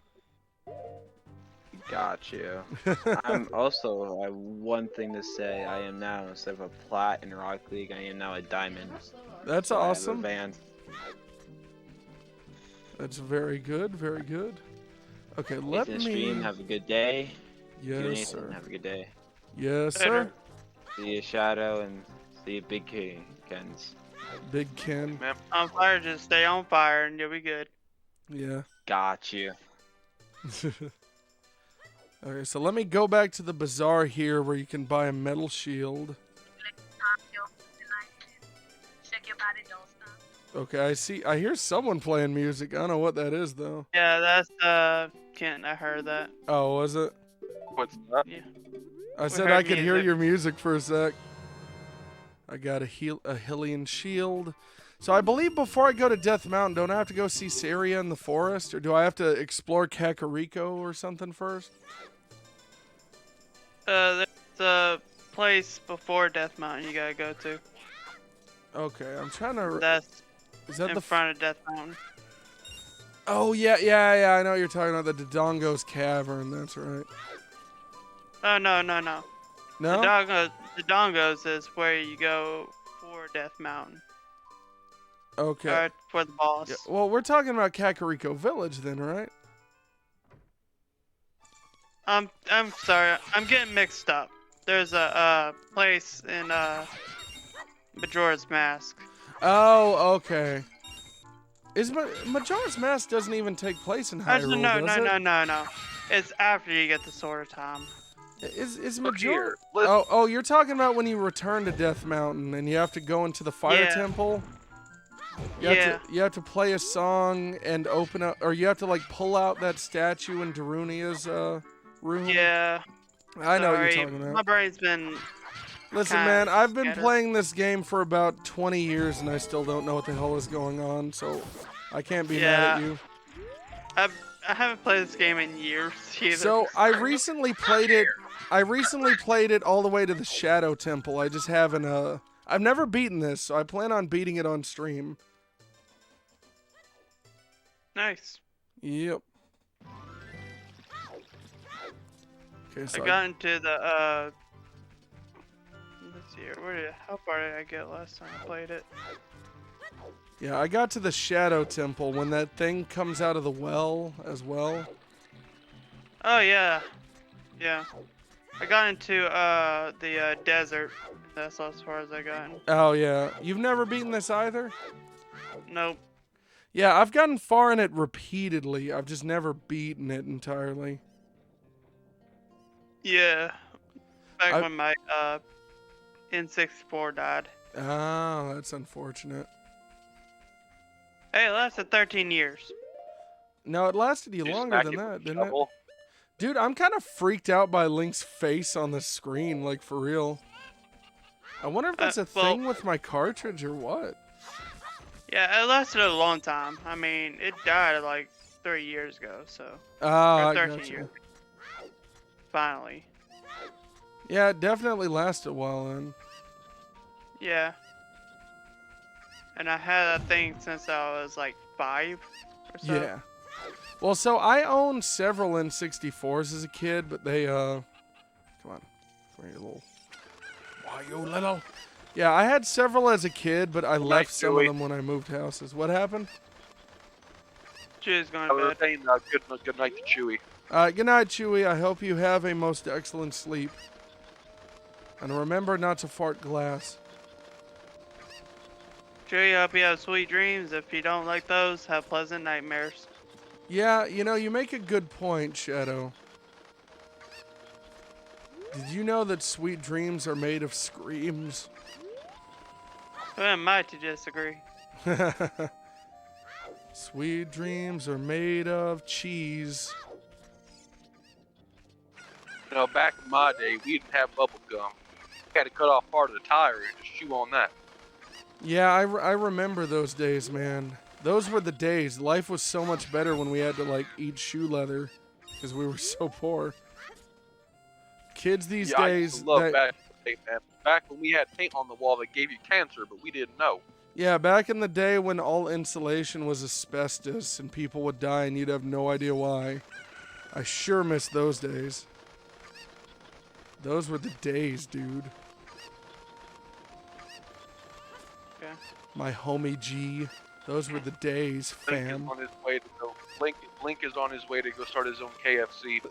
Got you. I'm also, one thing to say, I am now, instead of a plat in Rocket League, I am now a diamond. That's So I have awesome. advanced. That's very good, very good. Okay, Let let me me... stream. Have a good day. You, Yes, Nathan, sir. have a good day. Yes, sir. Later. See you, Shadow, and see you, Big Kens. Big Ken. Man, On fire, just stay on fire and you'll be good. Yeah. Got you. Okay, so let me go back to the bazaar here where you can buy a metal shield. Okay, I hear someone playing music. I don't know what that is though. Yeah, that's Kent. I heard that. Oh, was it? what's that? Yeah. I said heard I could hear music. your music for a sec. I got a Hylian shield. So I believe before I go to Death Mountain, don't I have to go see Saria in the forest? Or do I have to explore Kakariko or something first? There's a place before Death Mountain you gotta go to. Okay, I'm trying to... That's Is that in the... front of Death Mountain. Oh, yeah, I know what you're talking about. The Dodongo's Cavern, that's right. Oh, no. No? The Dongos is where you go for Death Mountain. Okay. Or for the boss. Yeah, well, we're talking about Kakariko Village then, right? I'm sorry. I'm getting mixed up. There's a place in Majora's Mask. Oh, okay. Majora's Mask doesn't even take place in Hyrule, does it? No. It's after you get the Sword of Time. Is Look Majora... here. Listen, Oh, you're talking about when you return to Death Mountain and you have to go into the Fire Yeah. Temple? Yeah. You have to play a song and open up... Or you have to, like, pull out that statue in Darunia's room? Yeah. I know what you're Sorry, talking about. My brain's been. Listen, kinda man, I've been scattered. playing this game for about 20 years and I still don't know what the hell is going on, so I can't be mad at Yeah. you. I haven't played this game in years either. So I recently played it. I recently played it all the way to the Shadow Temple. I just haven't. I've never beaten this, so I plan on beating it on stream. Nice. Yep. Okay, so I got into the let's see here. How far did I get last time I played it? yeah, I got to the Shadow Temple when that thing comes out of the well as well. Oh yeah. Yeah. I got into the desert. That's as far as I got. Oh yeah, you've never beaten this either? Nope. Yeah, I've gotten far in it repeatedly. I've just never beaten it entirely. Yeah. Back I- when my N64 died. Oh, that's unfortunate. Hey, it lasted 13 years. No, it lasted you you longer smack than it with that, a didn't it? shovel. Dude, I'm kind of freaked out by Link's face on the screen, like for real. I wonder if that's a well- thing with my cartridge or what. Yeah, it lasted a long time. I mean, it died like 3 years ago, so. Ah, Or I 13 gotcha. years. Finally. Yeah, it definitely lasted a while then. Yeah. And I had that thing since I was like 5 or so. Yeah. Well, so I owned several N64s as a kid, but they, come on. Come here, you little... Why, you little... Yeah, I had several as a kid, but I left some of Joey. them when I moved houses. What happened? Cheers, going I to was bed. saying good night to Chewy. Good night, Chewy. I hope you have a most excellent sleep. And remember not to fart glass. Chewy, I hope you have sweet dreams. If you don't like those, have pleasant nightmares. Yeah, you know, you make a good point, Shadow. Did you know that sweet dreams are made of screams? Who am I to disagree? Sweet dreams are made of cheese. You know, back in my day, we didn't have bubble gum. We had to cut off part of the tire and just chew on that. Yeah, I remember those days, man. Those were the days. Life was so much better when we had to, like, eat shoe leather because we were so poor. Kids these Yeah, I days... used to love back in the day, man. Back when we had paint on the wall that gave you cancer, but we didn't know. Yeah, back in the day when all insulation was asbestos and people would die and you'd have no idea why. I sure miss those days. Those were the days, dude. Okay. My homie G. Those were the days, fam. Link is on his way to go. Link is on his way to go start his own KFC.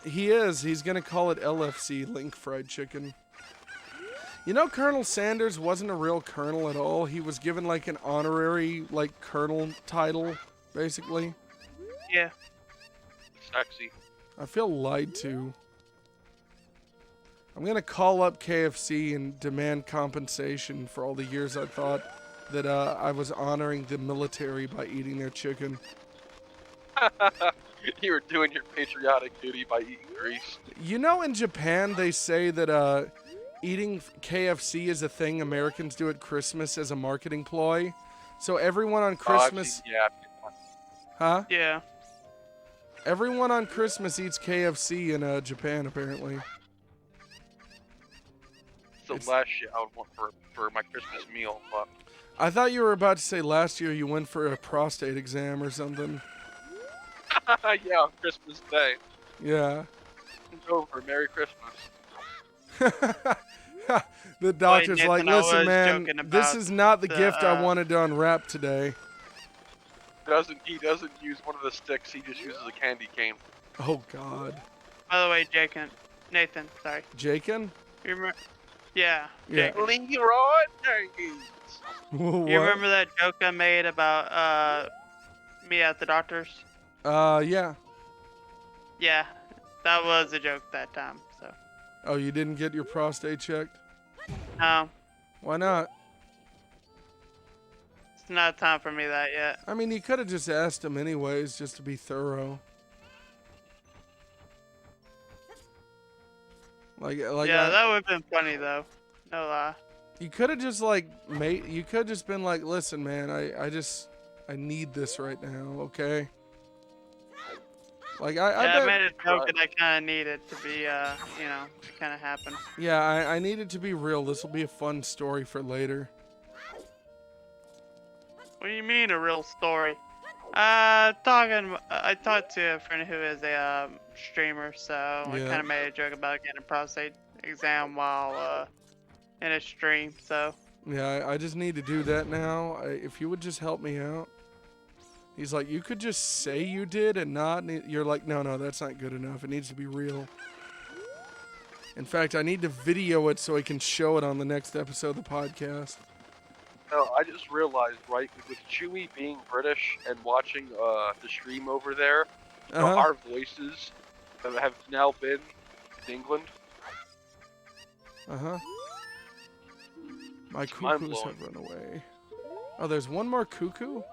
He is. He's going to call it LFC, Link Fried Chicken. You know, Colonel Sanders wasn't a real colonel at all. He was given, like, an honorary, like, colonel title, basically. Yeah. Sexy. I feel lied to. I'm going to call up KFC and demand compensation for all the years I thought that I was honoring the military by eating their chicken. You were doing your patriotic duty by eating grease. You know, in Japan, they say that eating KFC is a thing Americans do at Christmas as a marketing ploy. So everyone on Christmas... Yeah. Huh? Yeah. Everyone on Christmas eats KFC in Japan, apparently. It's the last shit I would want for my Christmas meal, but... I thought you were about to say last year you went for a prostate exam or something. Yeah, on Christmas Day. Yeah. It's over. Merry Christmas. The doctor's Nathan, like, I listen, was man, joking this about is not the gift I the, wanted to unwrap today. He doesn't use one of the sticks. He just uses a candy cane. Oh, God. By the way, Nathan, sorry. Jakin? You remember? Yeah. Yeah. Jacob. Leroy Jenkins. What? You remember that joke I made about me at the doctor's? Yeah. Yeah, that was a joke that time. So. Oh, you didn't get your prostate checked? No, Why not? it's not time for me that yet. I mean, you could have just asked him anyways, just to be thorough. Like Yeah, that would have been funny though. No lie. you could have just like you could have just been like, listen, man, I need this right now, okay? Like I Yeah, I bet, made a joke that I kind of needed to be, you know, to kind of happen. yeah, I needed to be real. This will be a fun story for later. What do you mean a real story? I talked to a friend who is a streamer, so I Yeah. kind of made a joke about getting a prostate exam while in a stream. So Yeah, I just need to do that now. If you would just help me out. He's like, you could just say you did and not. You're like, no, that's not good enough. It needs to be real. In fact, I need to video it so I can show it on the next episode of the podcast. No, I just realized, right, with Chewie being British and watching the stream over there, you know, Uh-huh. our voices have now been in England. Uh-huh. My It's cuckoos mind-blowing. have run away. Oh, there's one more cuckoo?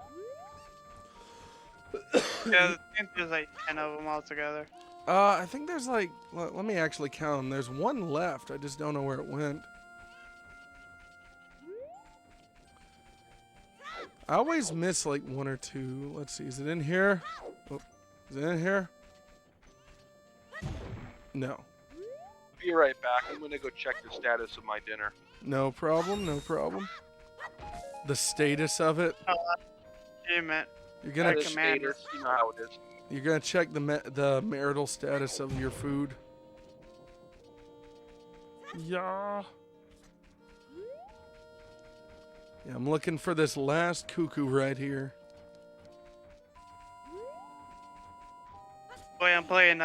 yeah, I think there's like 10 of them altogether. I think there's like, let me actually count them. There's one left. I just don't know where it went. I always miss like one or two. Let's see. Is it in here? Oh, is it in here? No. Be right back. I'm gonna go check the status of my dinner. No problem. No problem. The status of it. You meant You're gonna Status, Commander. status, you know how it is. you're gonna check the marital status of your food. Yeah. Yeah, I'm looking for this last cuckoo right here. boy, I'm playing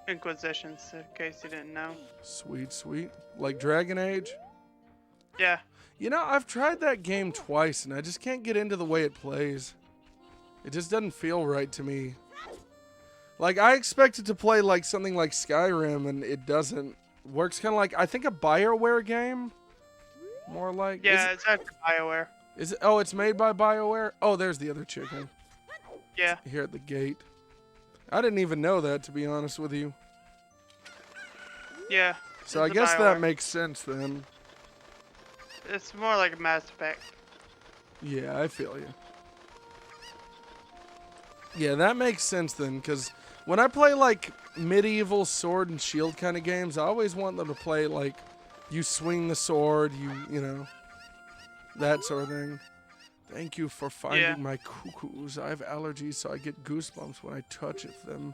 Inquisitions, in case you didn't know. Sweet, sweet. Like Dragon Age? Yeah. You know, I've tried that game twice and I just can't get into the way it plays. It just doesn't feel right to me. Like, I expected to play like something like Skyrim and it doesn't. Works kind of like, I think, a BioWare game. More like. Yeah, it's after BioWare. Is it? Oh, it's made by BioWare? Oh, there's the other chicken. Yeah. Here at the gate. I didn't even know that, to be honest with you. Yeah. So I it's a guess that BioWare. makes sense then. It's more like a Mass Effect. Yeah, I feel you. Yeah, that makes sense then, because when I play like medieval sword and shield kind of games, I always want them to play like you swing the sword, you know, that sort of thing. Thank you for finding my cuckoos. I have allergies, so I get goosebumps when I touch them.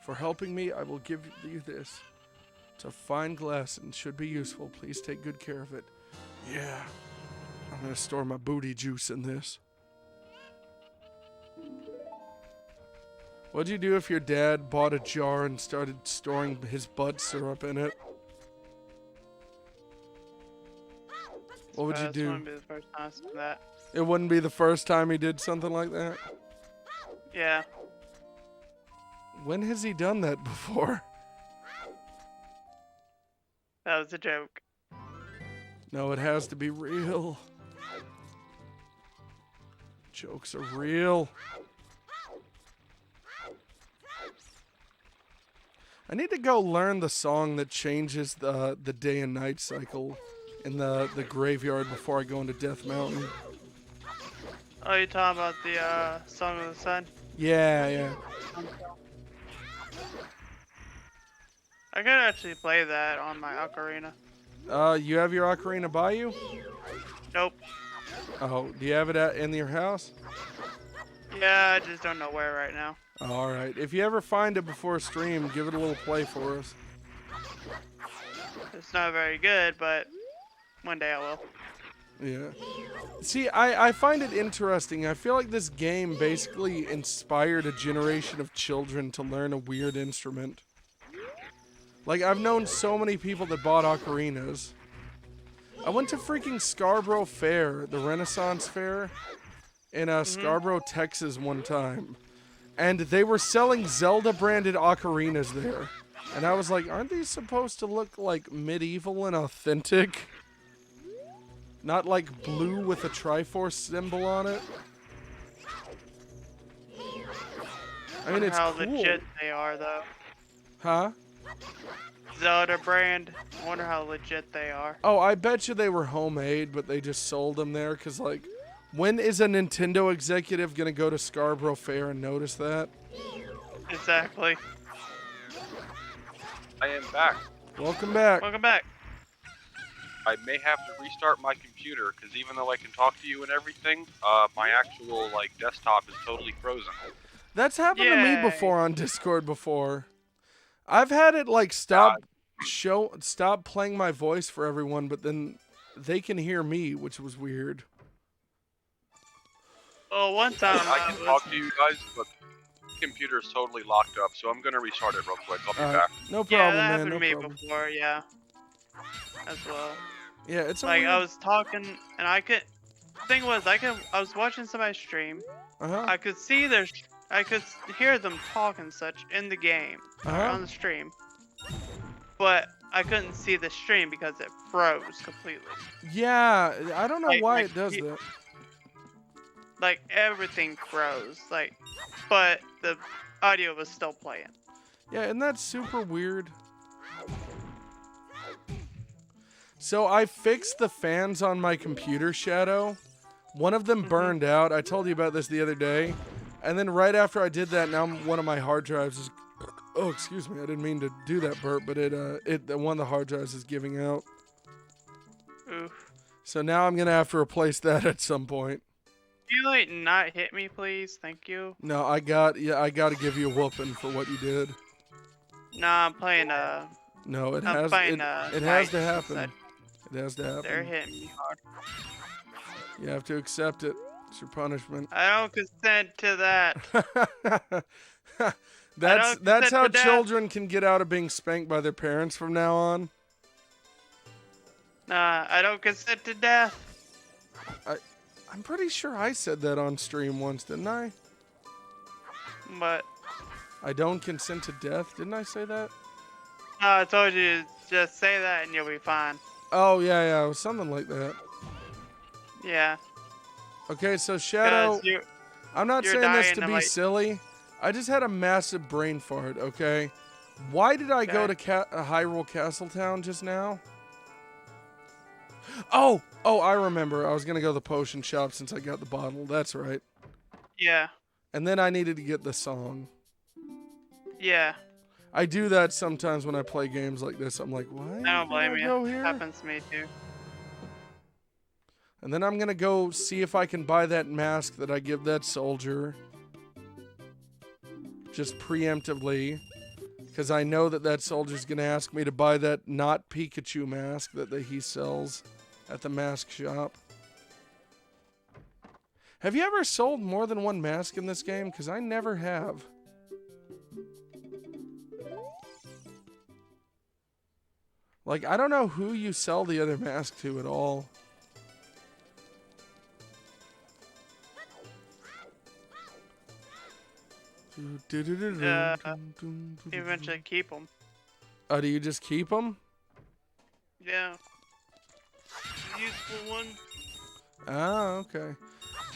For helping me, I will give you this. It's a fine glass and should be useful. Please take good care of it. Yeah. I'm going to store my booty juice in this. What'd you do if your dad bought a jar and started storing his butt syrup in it? What would you do? Wouldn't be the first time I said that. It wouldn't be the first time he did something like that? Yeah. When has he done that before? That was a joke. No, it has to be real. Jokes are real. I need to go learn the song that changes the day and night cycle in the graveyard before I go into Death Mountain. Oh, you talking about the Song of the Sun? Yeah. I could actually play that on my Ocarina. You have your Ocarina by you? Nope. Oh, do you have it in your house? Yeah, I just don't know where right now. All right. If you ever find it before stream, give it a little play for us. It's not very good, but one day I will. Yeah. See, I find it interesting. I feel like this game basically inspired a generation of children to learn a weird instrument. Like, I've known so many people that bought ocarinas. I went to freaking Scarborough Fair, the Renaissance Fair, in Scarborough, Texas one time. And they were selling Zelda-branded ocarinas there. And I was like, aren't these supposed to look like medieval and authentic? Not like blue with a Triforce symbol on it? I mean, it's how cool. legit they are, though. Huh? Zelda brand. I wonder how legit they are. Oh, I bet you they were homemade, but they just sold them there. Because, like, when is a Nintendo executive going to go to Scarborough Fair and notice that? Exactly. I am back. Welcome back. Welcome back. I may have to restart my computer because even though I can talk to you and everything, my actual desktop is totally frozen. That's happened to me before on Discord before. I've had it stop playing my voice for everyone, but then they can hear me, which was weird. Well, one time I can talk to you guys, but the computer is totally locked up, so I'm gonna restart it real quick. I'll be back. No problem, yeah, that man. happened No to me problem. before, yeah. As well. Yeah, it's like weird... I was talking and I could. Thing was, I was watching somebody stream. I could see I could hear them talk and such in the game or on the stream, but I couldn't see the stream because it froze completely. Yeah, I don't know why it does that. Like everything froze, but the audio was still playing. Yeah, and that's super weird. So I fixed the fans on my computer, Shadow. One of them burned out. I told you about this the other day. And then right after I did that, now one of my hard drives is... Oh, excuse me. I didn't mean to do that burp, but one of the hard drives is giving out. Oof. So now I'm going to have to replace that at some point. Can you not hit me, please? Thank you. No, I got to give you a whooping for what you did. Nah, I'm playing No, it I'm has playing, it has to happen. instead. It has to happen. They're hitting me hard. You have to accept it. It's your punishment. I don't consent to that. That's how to death. children can get out of being spanked by their parents from now on. Nah, I don't consent to death. I'm pretty sure I said that on stream once, didn't I? But I don't consent to death. Didn't I say that? I told you Just say that and you'll be fine. Oh, yeah, it was something like that. Yeah. Okay, so Shadow, Because I'm not you're saying this dying to to, be like- silly. I just had a massive brain fart, okay? Why did I go to Okay. Hyrule Castletown just now? Oh, I remember. I was going to go to the potion shop since I got the bottle. That's right. Yeah. And then I needed to get the song. Yeah. I do that sometimes when I play games like this. I'm like, why I don't did blame I you. go here? Happens to me too. And then I'm going to go see if I can buy that mask that I give that soldier. Just preemptively. Because I know that soldier's going to ask me to buy that not Pikachu mask that he sells at the mask shop. Have you ever sold more than one mask in this game? Because I never have. Like, I don't know who you sell the other mask to at all. Eventually keep them. Oh, do you just keep them? Yeah. Useful one. Oh, okay.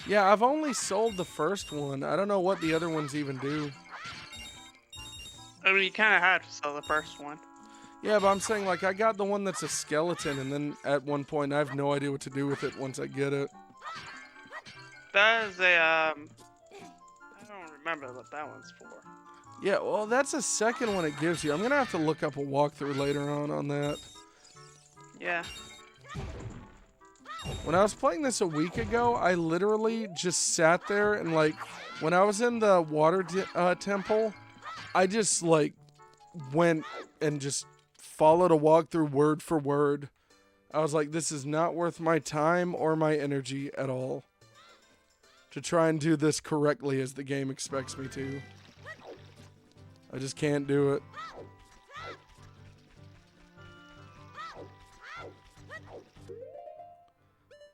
Yeah, I've only sold the first one. I don't know what the other ones even do. I mean, you kind of have to sell the first one. Yeah, but I'm saying, like, I got the one that's a skeleton, and then at one point I have no idea what to do with it once I get it. That is a, I don't remember what that one's for. Yeah, well, that's the second one it gives you. I'm going to have to look up a walkthrough later on that. Yeah. When I was playing this a week ago, I literally just sat there and, like, when I was in the water temple, I just, like, went and just followed a walkthrough word for word. I was like, this is not worth my time or my energy at all to try and do this correctly as the game expects me to. I just can't do it.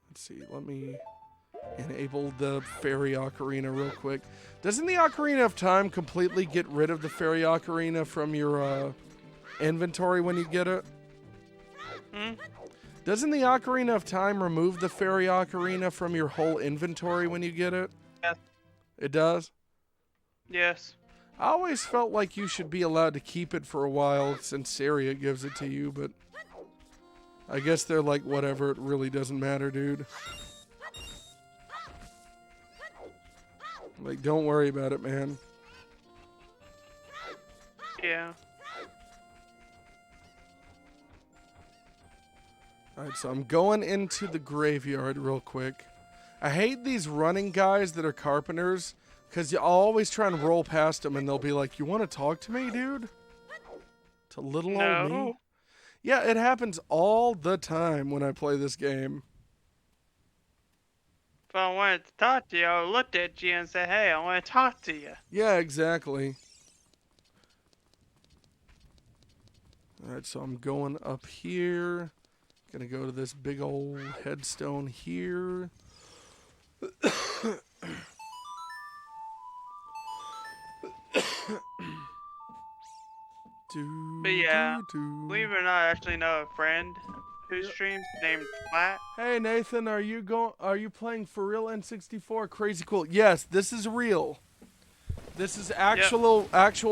Let's see, let me enable the fairy ocarina real quick. Doesn't the Ocarina of Time completely get rid of the fairy ocarina from your inventory when you get it? Hmm? Doesn't the Ocarina of Time remove the fairy ocarina from your whole inventory when you get it? Yes. It does? Yes. I always felt like you should be allowed to keep it for a while since Saria gives it to you, but I guess they're like, whatever, it really doesn't matter, dude. Like, don't worry about it, man. Yeah. Alright, so I'm going into the graveyard real quick. I hate these running guys that are carpenters, because I'll always try and roll past them, and they'll be like, you want to talk to me, dude? To little old me? No. Yeah, it happens all the time when I play this game. If I wanted to talk to you, I would looked at you and said, hey, I want to talk to you. Yeah, exactly. Alright, so I'm going up here. Gonna go to this big old headstone here. But yeah, believe it or not, I actually know a friend who streams named Flat. Hey Nathan, are you playing for real N64? Crazy cool. Yes, this is real. This is actual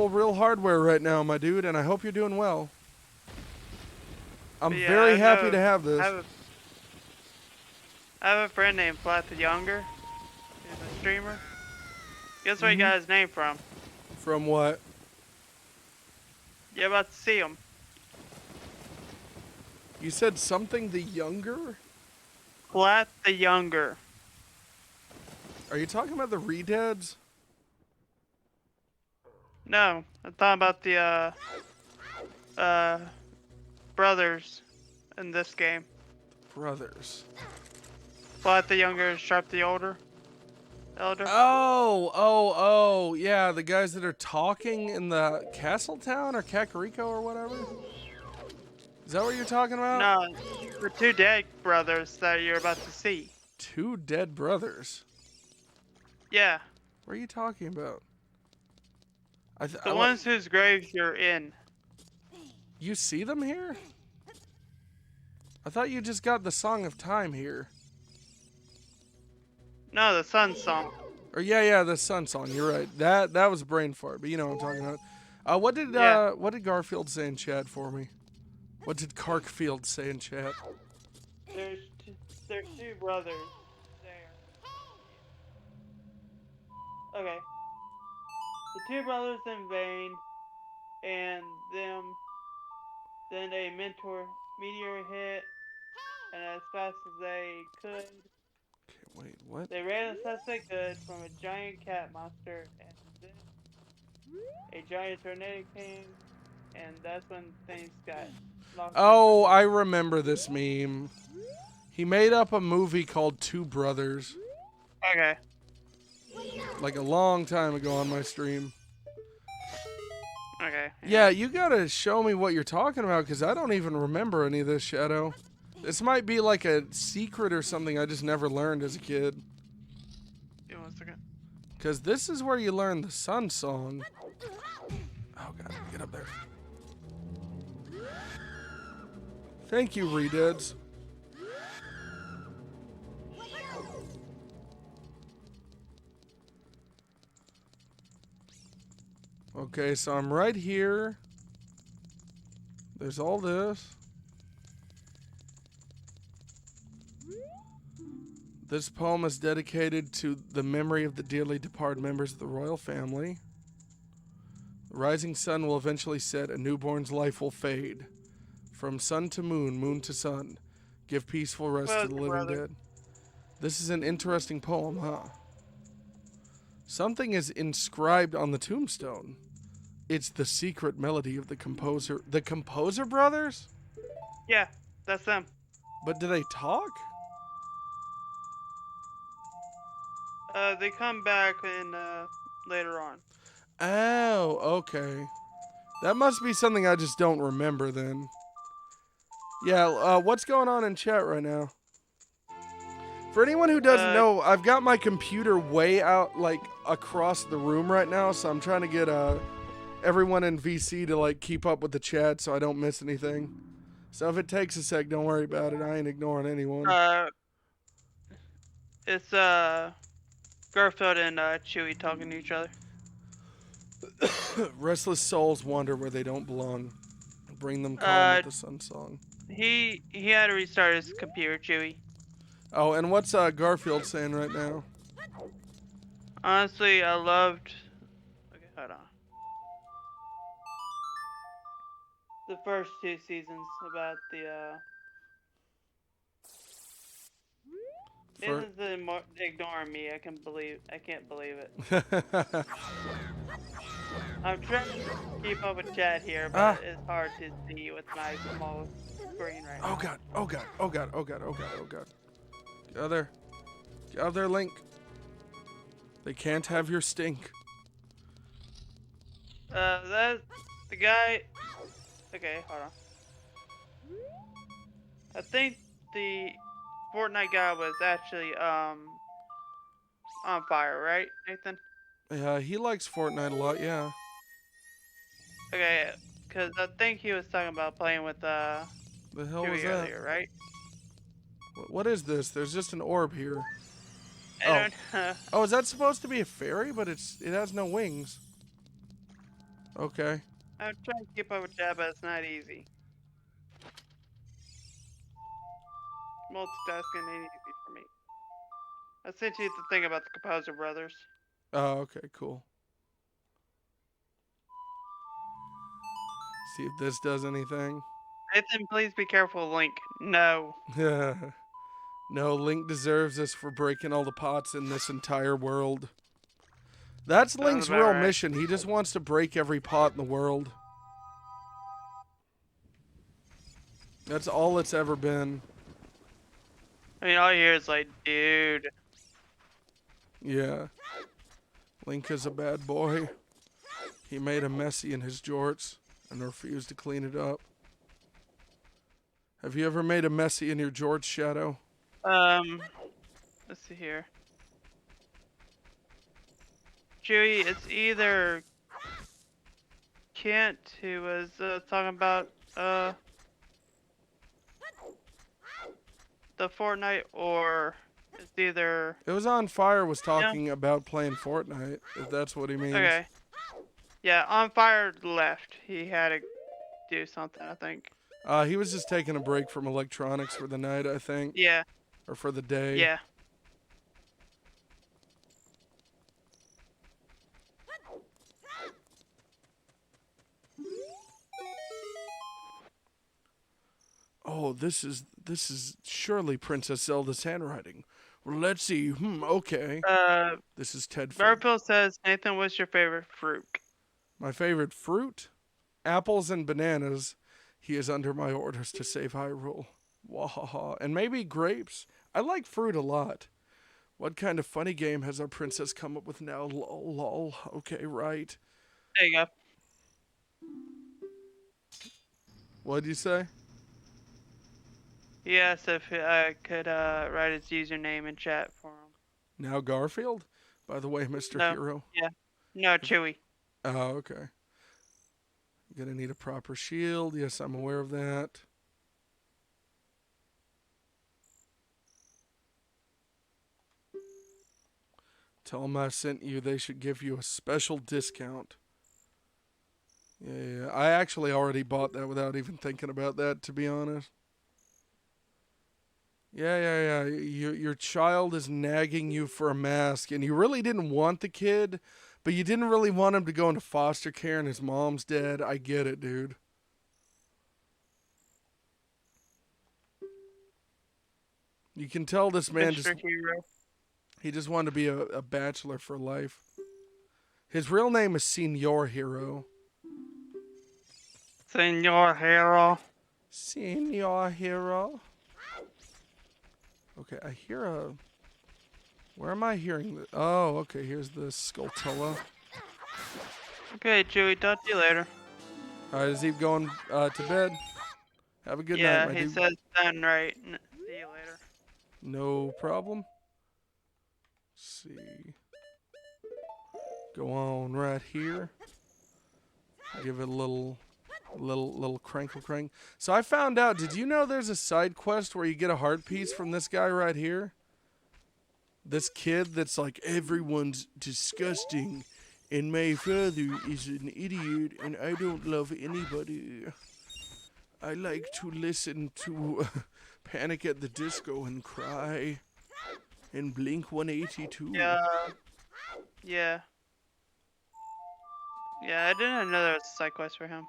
real hardware right now, my dude, and I hope you're doing well. I'm But yeah, very happy to have this. I have a friend named Flat the Younger. He's a streamer. Guess where he got his name from? From what? You're about to see him. You said something the younger? Flat the Younger. Are you talking about the Redads? No, I'm talking about the brothers in this game. Brothers. Flat the Younger, Sharp the Elder. Oh, yeah, the guys that are talking in the castle town or Kakariko or whatever? Is that what you're talking about? No, the two dead brothers that you're about to see. Two dead brothers? Yeah, What are you talking about? the ones whose graves you're in. You see them here? I thought you just got the Song of Time here. No, the Sun Song. Or yeah, the Sun Song. You're right. That was a brain fart, but you know what I'm talking about. Yeah. What did Garfield say in chat for me? What did Karkfield say in chat? There's two brothers there. Okay. The two brothers in vain, and then a meteor hit, and as fast as they could, Okay, wait, what? they ran as fast as they could from a giant cat monster, and then a giant tornado came, and that's when things got locked. Oh, I remember this meme. He made up a movie called Two Brothers, Okay. like a long time ago on my stream. Okay. Yeah, you gotta show me what you're talking about, because I don't even remember any of this, Shadow. This might be like a secret or something I just never learned as a kid. Give me 1 second. Because this is where you learn the Sun Song. Oh, God, get up there. Thank you, Redeads. Okay, so I'm right here. There's all this. This poem is dedicated to the memory of the dearly departed members of the royal family. The rising sun will eventually set, a newborn's life will fade. From sun to moon, moon to sun, give peaceful rest to the living dead. This is an interesting poem, huh? Something is inscribed on the tombstone. It's the secret melody of the composer. The Composer Brothers? Yeah, that's them. But do they talk? They come back in later on. Oh, okay. That must be something I just don't remember then. Yeah, what's going on in chat right now? For anyone who doesn't know, I've got my computer way out, like, across the room right now, so I'm trying to get everyone in VC to, like, keep up with the chat so I don't miss anything. So if it takes a sec, don't worry about it. I ain't ignoring anyone. It's Garfield and Chewie talking to each other. Restless souls wander where they don't belong. Bring them calm with the sun song. He had to restart his computer, Chewie. Oh, and what's Garfield saying right now? Honestly, I loved. Okay, hold on. The first two seasons about the Isn't ignoring me? I can't believe it. I'm trying to keep up with chat here, but it's hard to see with my small screen right now. Oh god, oh god, oh god, oh god, oh god, oh god. Get out there. Get out there, Link. They can't have your stink. That the guy. Okay, hold on. I think the Fortnite guy was actually on fire, right, Nathan? Yeah, he likes Fortnite a lot, yeah. Okay, because I think he was talking about playing with The hell was Chewie that? earlier, right? What is this? There's just an orb here. I don't know. Oh, is that supposed to be a fairy? But it has no wings. Okay. I'm trying to keep up with chat, but it's not easy. Multitasking ain't easy for me. I sent you the thing about the Composer Brothers. Oh, okay, cool. See if this does anything. Nathan, please be careful of Link. No. No, Link deserves this for breaking all the pots in this entire world. That's Link's real mission. He just wants to break every pot in the world. That's all it's ever been. I mean, all you hear is like, dude. Yeah. Link is a bad boy. He made a messy in his jorts and refused to clean it up. Have you ever made a messy in your jorts, Shadow? Let's see here. Chewie, it's either Kent who was talking about the Fortnite or it's either. It was On Fire was talking about playing Fortnite, if that's what he means. Okay. Yeah, On Fire left. He had to do something, I think. He was just taking a break from electronics for the night, I think. Yeah. Or for the day. Yeah. Oh, this is surely Princess Zelda's handwriting. Well, let's see. Okay. This is Ted. Garfield says, Nathan, what's your favorite fruit? My favorite fruit? Apples and bananas. He is under my orders to save Hyrule. Wahaha. And maybe grapes. I like fruit a lot. What kind of funny game has our princess come up with now? Lol, lol. Okay, right. There you go. What'd you say? He asked if I could write his username in chat for him. Now Garfield? By the way, Mr. No. Hero. Yeah. No, Chewy. Oh, okay. Gonna need a proper shield. Yes, I'm aware of that. Tell them I sent you. They should give you a special discount. Yeah. I actually already bought that without even thinking about that, to be honest. Yeah. Your child is nagging you for a mask, and you really didn't want the kid, but you didn't really want him to go into foster care, and his mom's dead. I get it, dude. You can tell this man he just wanted to be a bachelor for life. His real name is Senor Hero. Senor Hero. Senor Hero. Okay, I hear a... Where am I hearing this? Oh, okay, here's the Skulltula. Okay, Chewy, talk to you later. Alright, is he going to bed? Have a good night, my he dude. says done right. See you later. No problem. Let's see. Go on right here. Give it a little crankle crank. So I found out, did you know there's a side quest where you get a heart piece from this guy right here? This kid that's like, everyone's disgusting and my father is an idiot and I don't love anybody. I like to listen to Panic at the Disco and cry and Blink 182. Yeah, I didn't know there was a side quest for him.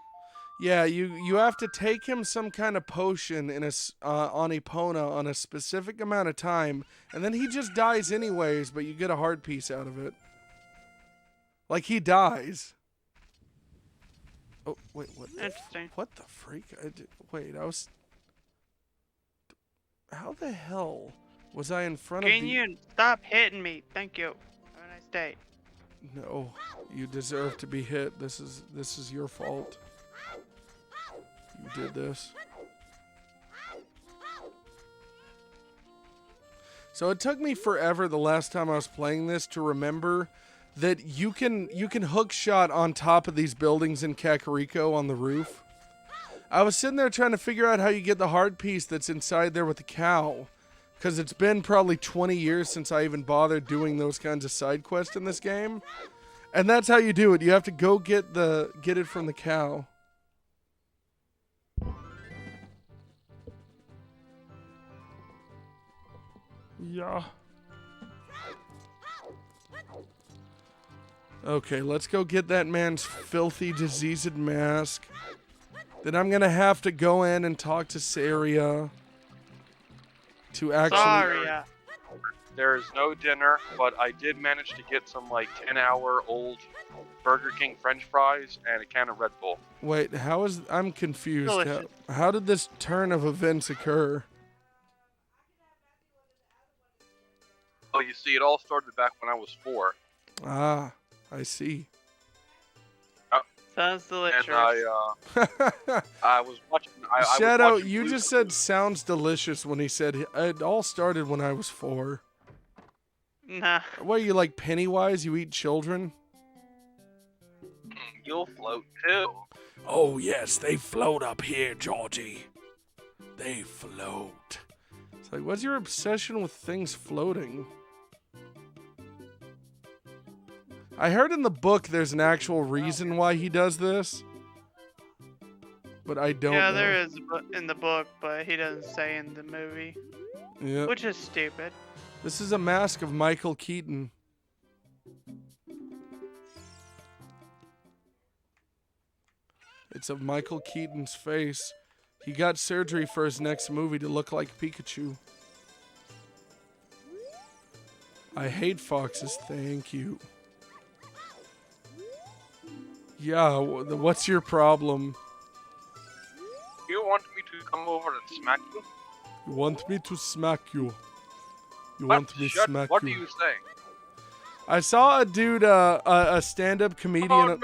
Yeah, you have to take him some kind of potion in on Epona on a specific amount of time, and then he just dies anyways, but you get a heart piece out of it. Like, he dies. Oh, wait, what? Interesting. What the freak? How the hell was I in front of Can you stop hitting me? Thank you. Have a nice day. No, you deserve to be hit. This is your fault. You did this. So it took me forever the last time I was playing this to remember that you can hook shot on top of these buildings in Kakariko on the roof. I was sitting there trying to figure out how you get the heart piece that's inside there with the cow, because it's been probably 20 years since I even bothered doing those kinds of side quests in this game. And that's how you do it. You have to go get it from the cow. Yeah. Okay, let's go get that man's filthy, diseased mask. Then I'm gonna have to go in and talk to Saria to actually... Sorry. There is no dinner, but I did manage to get some like 10-hour-old Burger King French fries and a can of Red Bull. Wait, I'm confused. Delicious. How did this turn of events occur? Oh, you see, it all started back when I was 4. Ah, I see. Sounds delicious. And I was watching. Shadow, I was watching you just said sounds delicious when he said it all started when I was 4. Nah. What are you, like Pennywise? You eat children? You'll float too. Oh yes, they float up here, Georgie. They float. It's like, what's your obsession with things floating? I heard in the book there's an actual reason why he does this. But I don't know. Yeah, there is in the book, but he doesn't say in the movie. Yeah. Which is stupid. This is a mask of Michael Keaton. It's of Michael Keaton's face. He got surgery for his next movie to look like Pikachu. I hate foxes, thank you. Yeah, what's your problem? You want me to come over and smack you? You want me to smack you. You want me to smack what you. are you saying? I saw a dude, a stand-up comedian. Oh,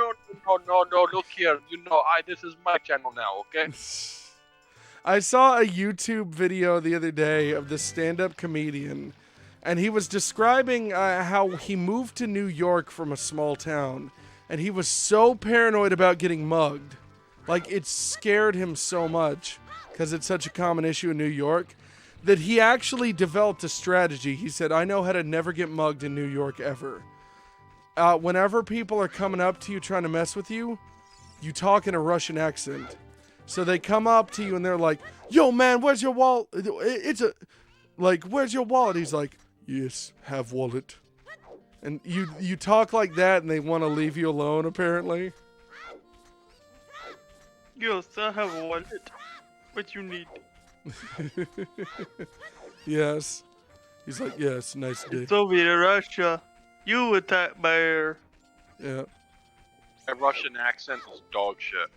no, look here. You know, this is my channel now, okay? I saw a YouTube video the other day of this stand-up comedian, and he was describing how he moved to New York from a small town, and he was so paranoid about getting mugged. Like, it scared him so much, because it's such a common issue in New York, that he actually developed a strategy. He said, I know how to never get mugged in New York ever. Whenever people are coming up to you trying to mess with you, you talk in a Russian accent. So they come up to you and they're like, yo man, where's your wallet? Where's your wallet? He's like, yes, have wallet. And you talk like that and they want to leave you alone apparently. Yes, I have a wallet. What you need? Yes. He's like, yes, nice day. Soviet Russia. You attack bear. Yeah. A Russian accent is dog shit.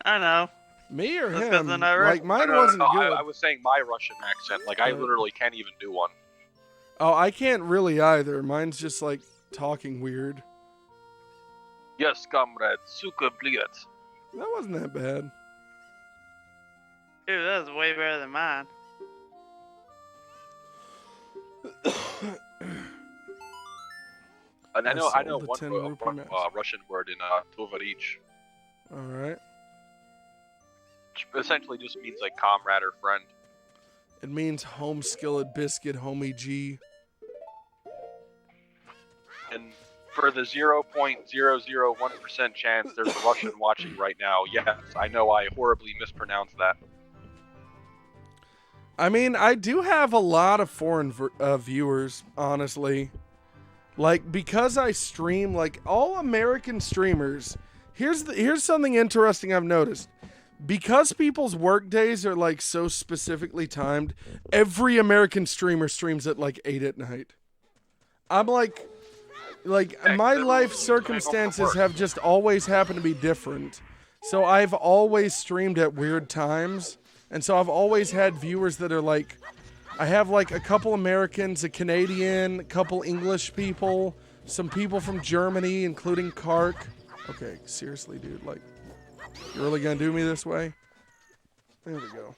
I know. Me or That's 'cause him? then I Like, mine No, wasn't good. I was saying my Russian accent. Like, I literally can't even do one. Oh, I can't really either. Mine's just like talking weird. Yes, comrade. Suka bliet. That wasn't that bad. Dude, that was way better than mine. And I know sold the one 10 rupee mask. Russian word in Tovarich. Alright. Which essentially just means like comrade or friend. It means home skillet biscuit, homie G. And for the 0.001% chance there's a Russian watching right now, yes, I know I horribly mispronounced that. I mean, I do have a lot of foreign viewers, honestly. Like, because I stream, like, all American streamers, here's something interesting I've noticed. Because people's work days are, like, so specifically timed, every American streamer streams at, like, 8 at night. I'm like my life circumstances have just always happened to be different. So I've always streamed at weird times. And so I've always had viewers that are like, I have like a couple Americans, a Canadian, a couple English people, some people from Germany, including Kark. Okay, seriously, dude, like, you're really gonna do me this way? There we go.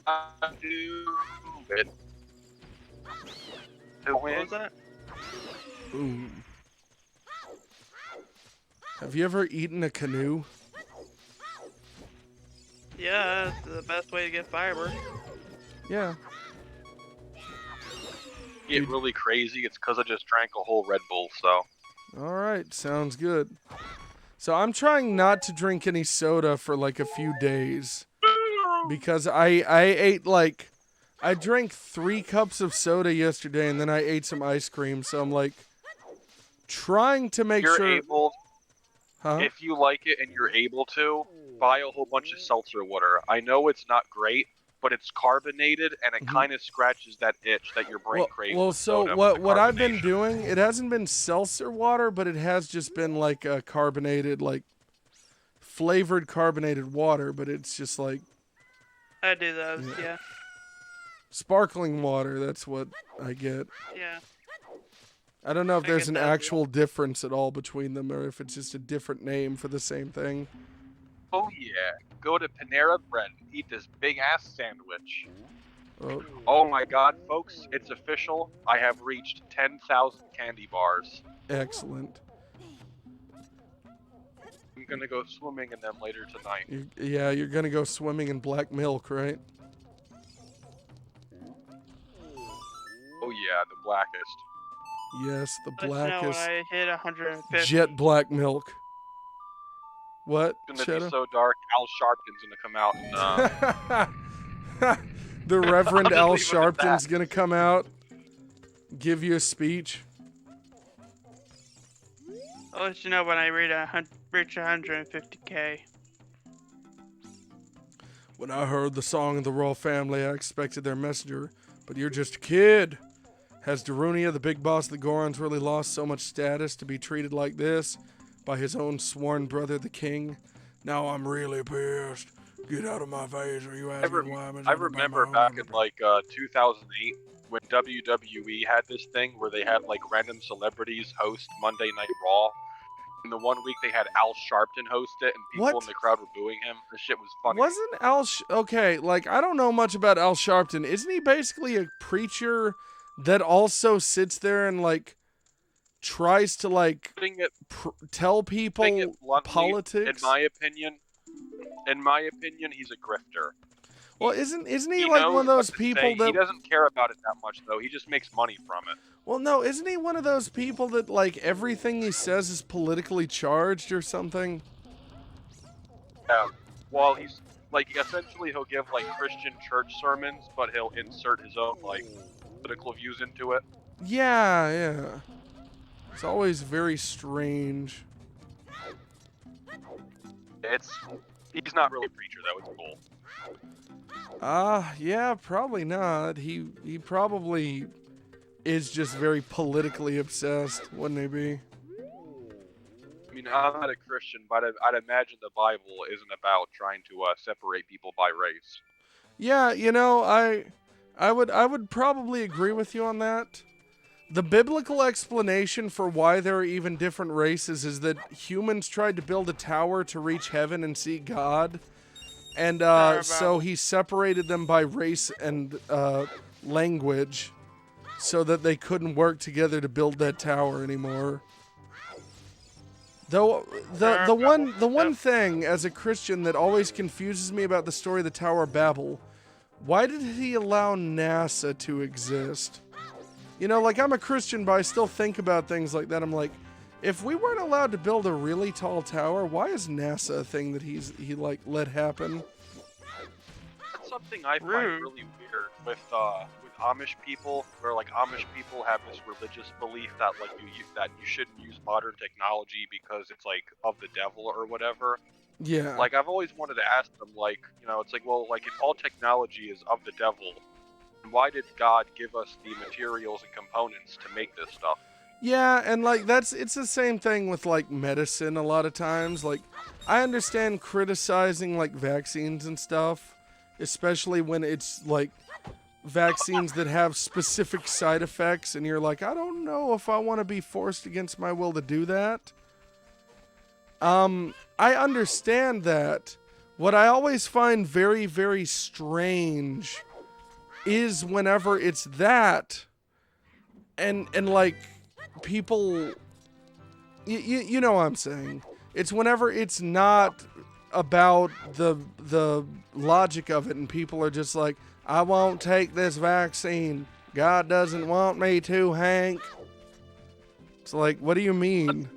I do it. What was that? Boom. Have you ever eaten a canoe? Yeah, that's the best way to get fiber. Yeah. Get really crazy, it's because I just drank a whole Red Bull, so. Alright, sounds good. So I'm trying not to drink any soda for like a few days. Because I ate like, I drank 3 cups of soda yesterday and then I ate some ice cream. So I'm like, trying to make You're sure. able, Huh? if you like it and you're able to, buy a whole bunch of seltzer water. I know it's not great, but it's carbonated and it kind of scratches that itch that your brain craves. Well, with so soda with the what I've been carbonation. doing, it hasn't been seltzer water, but it has just been like a carbonated, like flavored carbonated water, but it's just like I do those, yeah. sparkling water. That's what I get. Yeah. I don't know if I there's get an that. actual difference at all between them or if it's just a different name for the same thing. Oh yeah, go to Panera Bread and eat this big ass sandwich. Oh, Oh my god, folks, it's official. I have reached 10,000 candy bars. excellent. I'm gonna go swimming in them later tonight. Yeah, you're gonna go swimming in black milk, right? yeah, the blackest. Yes, the Let you know when blackest I hit 150. jet black milk. What? It's gonna Shadow? be so dark. Al Sharpton's gonna come out and The Reverend I'll Al just leave it at Sharpton's that. gonna come out, give you a speech. I'll let you know when I reach 150k. When I heard the song of the royal family, I expected their messenger, but you're just a kid. Has Darunia, the big boss of the Gorons, really lost so much status to be treated like this by his own sworn brother, the king? Now I'm really pissed. Get out of my face, or you asking why I'm I remember back in like 2008 when WWE had this thing where they had like random celebrities host Monday Night Raw. And the one week they had Al Sharpton host it, and people What? in the crowd were booing him. This shit was funny. Wasn't okay, like, I don't know much about Al Sharpton. Isn't he basically a preacher that also sits there and, like, tries to, like, tell people Putting it bluntly, politics? in my opinion, he's a grifter. Well, isn't he He like knows one of those what to people say. that... He doesn't care about it that much, though. He just makes money from it. Well, no, isn't he one of those people that, like, everything he says is politically charged or something? Yeah. Well, he's, like, essentially he'll give, like, Christian church sermons, but he'll insert his own, like, political views into it. Yeah. It's always very strange. He's not really a preacher, though. It's cool. Yeah, probably not. He probably is just very politically obsessed, wouldn't he be? I mean, I'm not a Christian, but I'd imagine the Bible isn't about trying to separate people by race. Yeah, you know, I would probably agree with you on that. The biblical explanation for why there are even different races is that humans tried to build a tower to reach heaven and see God. And so he separated them by race and language so that they couldn't work together to build that tower anymore. Though the one thing as a Christian that always confuses me about the story of the Tower of Babel, why did he allow NASA to exist? You know, like, I'm a Christian, but I still think about things like that. I'm like, if we weren't allowed to build a really tall tower, why is NASA a thing that he let happen? That's something I find really weird with Amish people, where like Amish people have this religious belief that like you shouldn't use modern technology because it's like of the devil or whatever. Yeah. Like, I've always wanted to ask them, like, you know, it's like, well, like, if all technology is of the devil, why did God give us the materials and components to make this stuff? Yeah, and like it's the same thing with like medicine a lot of times. Like, I understand criticizing like vaccines and stuff, especially when it's like vaccines that have specific side effects and you're like, I don't know if I want to be forced against my will to do that. I understand that. What I always find very, very strange is whenever it's that and like people you know what I'm saying. It's whenever it's not about the logic of it and people are just like, I won't take this vaccine. God doesn't want me to, Hank. It's like, what do you mean? I mean,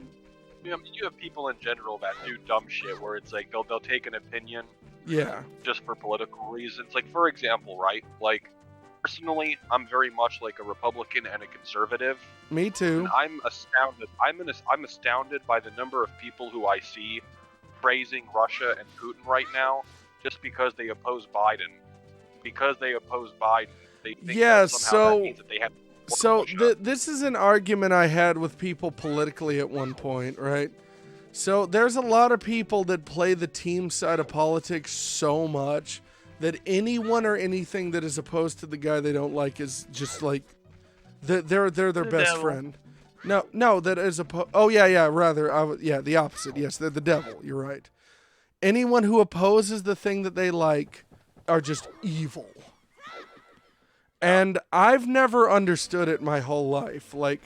you have people in general that do dumb shit where it's like they'll take an opinion just for political reasons. Like, for example, right? Like, personally, I'm very much like a Republican and a conservative. Me too. And I'm astounded. I'm astounded by the number of people who I see praising Russia and Putin right now just because they oppose Biden. Because they oppose Biden, they think that somehow that means that they have. So this is an argument I had with people politically at one point, right? So there's a lot of people that play the team side of politics so much that anyone or anything that is opposed to the guy they don't like is just like they're their best friend. No, that is the opposite. Yes, they're the devil. You're right. Anyone who opposes the thing that they like are just evil. And I've never understood it my whole life. Like,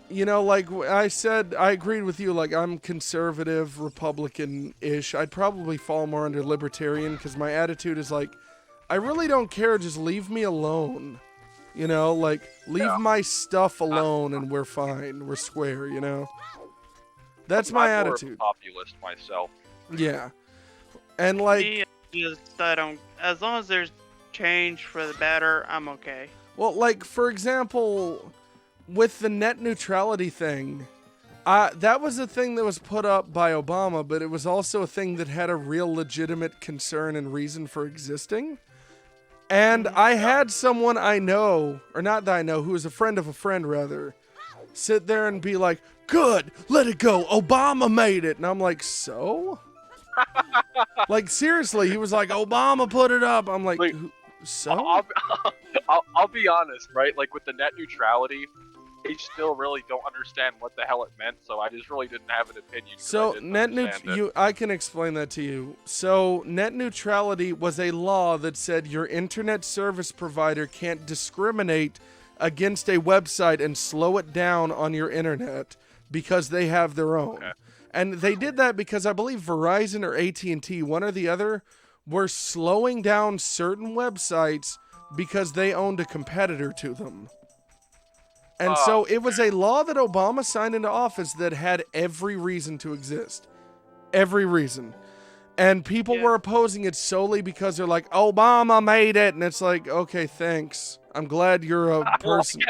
you know, like I said, I agreed with you. Like, I'm conservative, Republican-ish. I'd probably fall more under libertarian because my attitude is like, I really don't care. Just leave me alone. You know, like, leave Yeah. my stuff alone and we're fine. We're square, you know? That's my I'm more attitude. of a populist myself. Yeah. And, like, Me, just I don't. As long as there's change for the better, I'm okay. well, like, for example, with the net neutrality thing, that was a thing that was put up by Obama, but it was also a thing that had a real legitimate concern and reason for existing. And I had someone I know, or not that I know, who was a friend of a friend, rather, sit there and be like, good, let it go, Obama made it. And I'm like, so? Like, seriously, he was like, Obama put it up. I'm like, Wait, so? I'll be honest, right? Like with the net neutrality, I still really don't understand what the hell it meant, so I just really didn't have an opinion. 'Cause I So didn't I can explain that to you. So net neutrality was a law that said your internet service provider can't discriminate against a website and slow it down on your internet because they have their own. Okay. And they did that because I believe Verizon or AT&T, one or the other, were slowing down certain websites because they owned a competitor to them. And so it was a law that Obama signed into office that had every reason to exist. Every reason. And people were opposing it solely because they're like, Obama made it. And it's like, okay, thanks. I'm glad you're a person.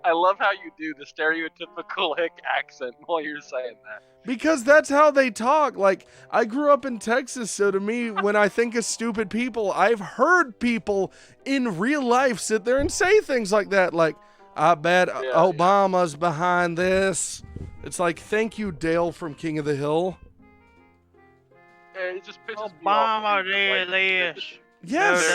I love how you do the stereotypical hick accent while you're saying that. Because that's how they talk. Like, I grew up in Texas, so to me, when I think of stupid people, I've heard people in real life sit there and say things like that. Like, I bet Obama's behind this. It's like, thank you, Dale from King of the Hill. It just pisses me Obama off. did this. Yes.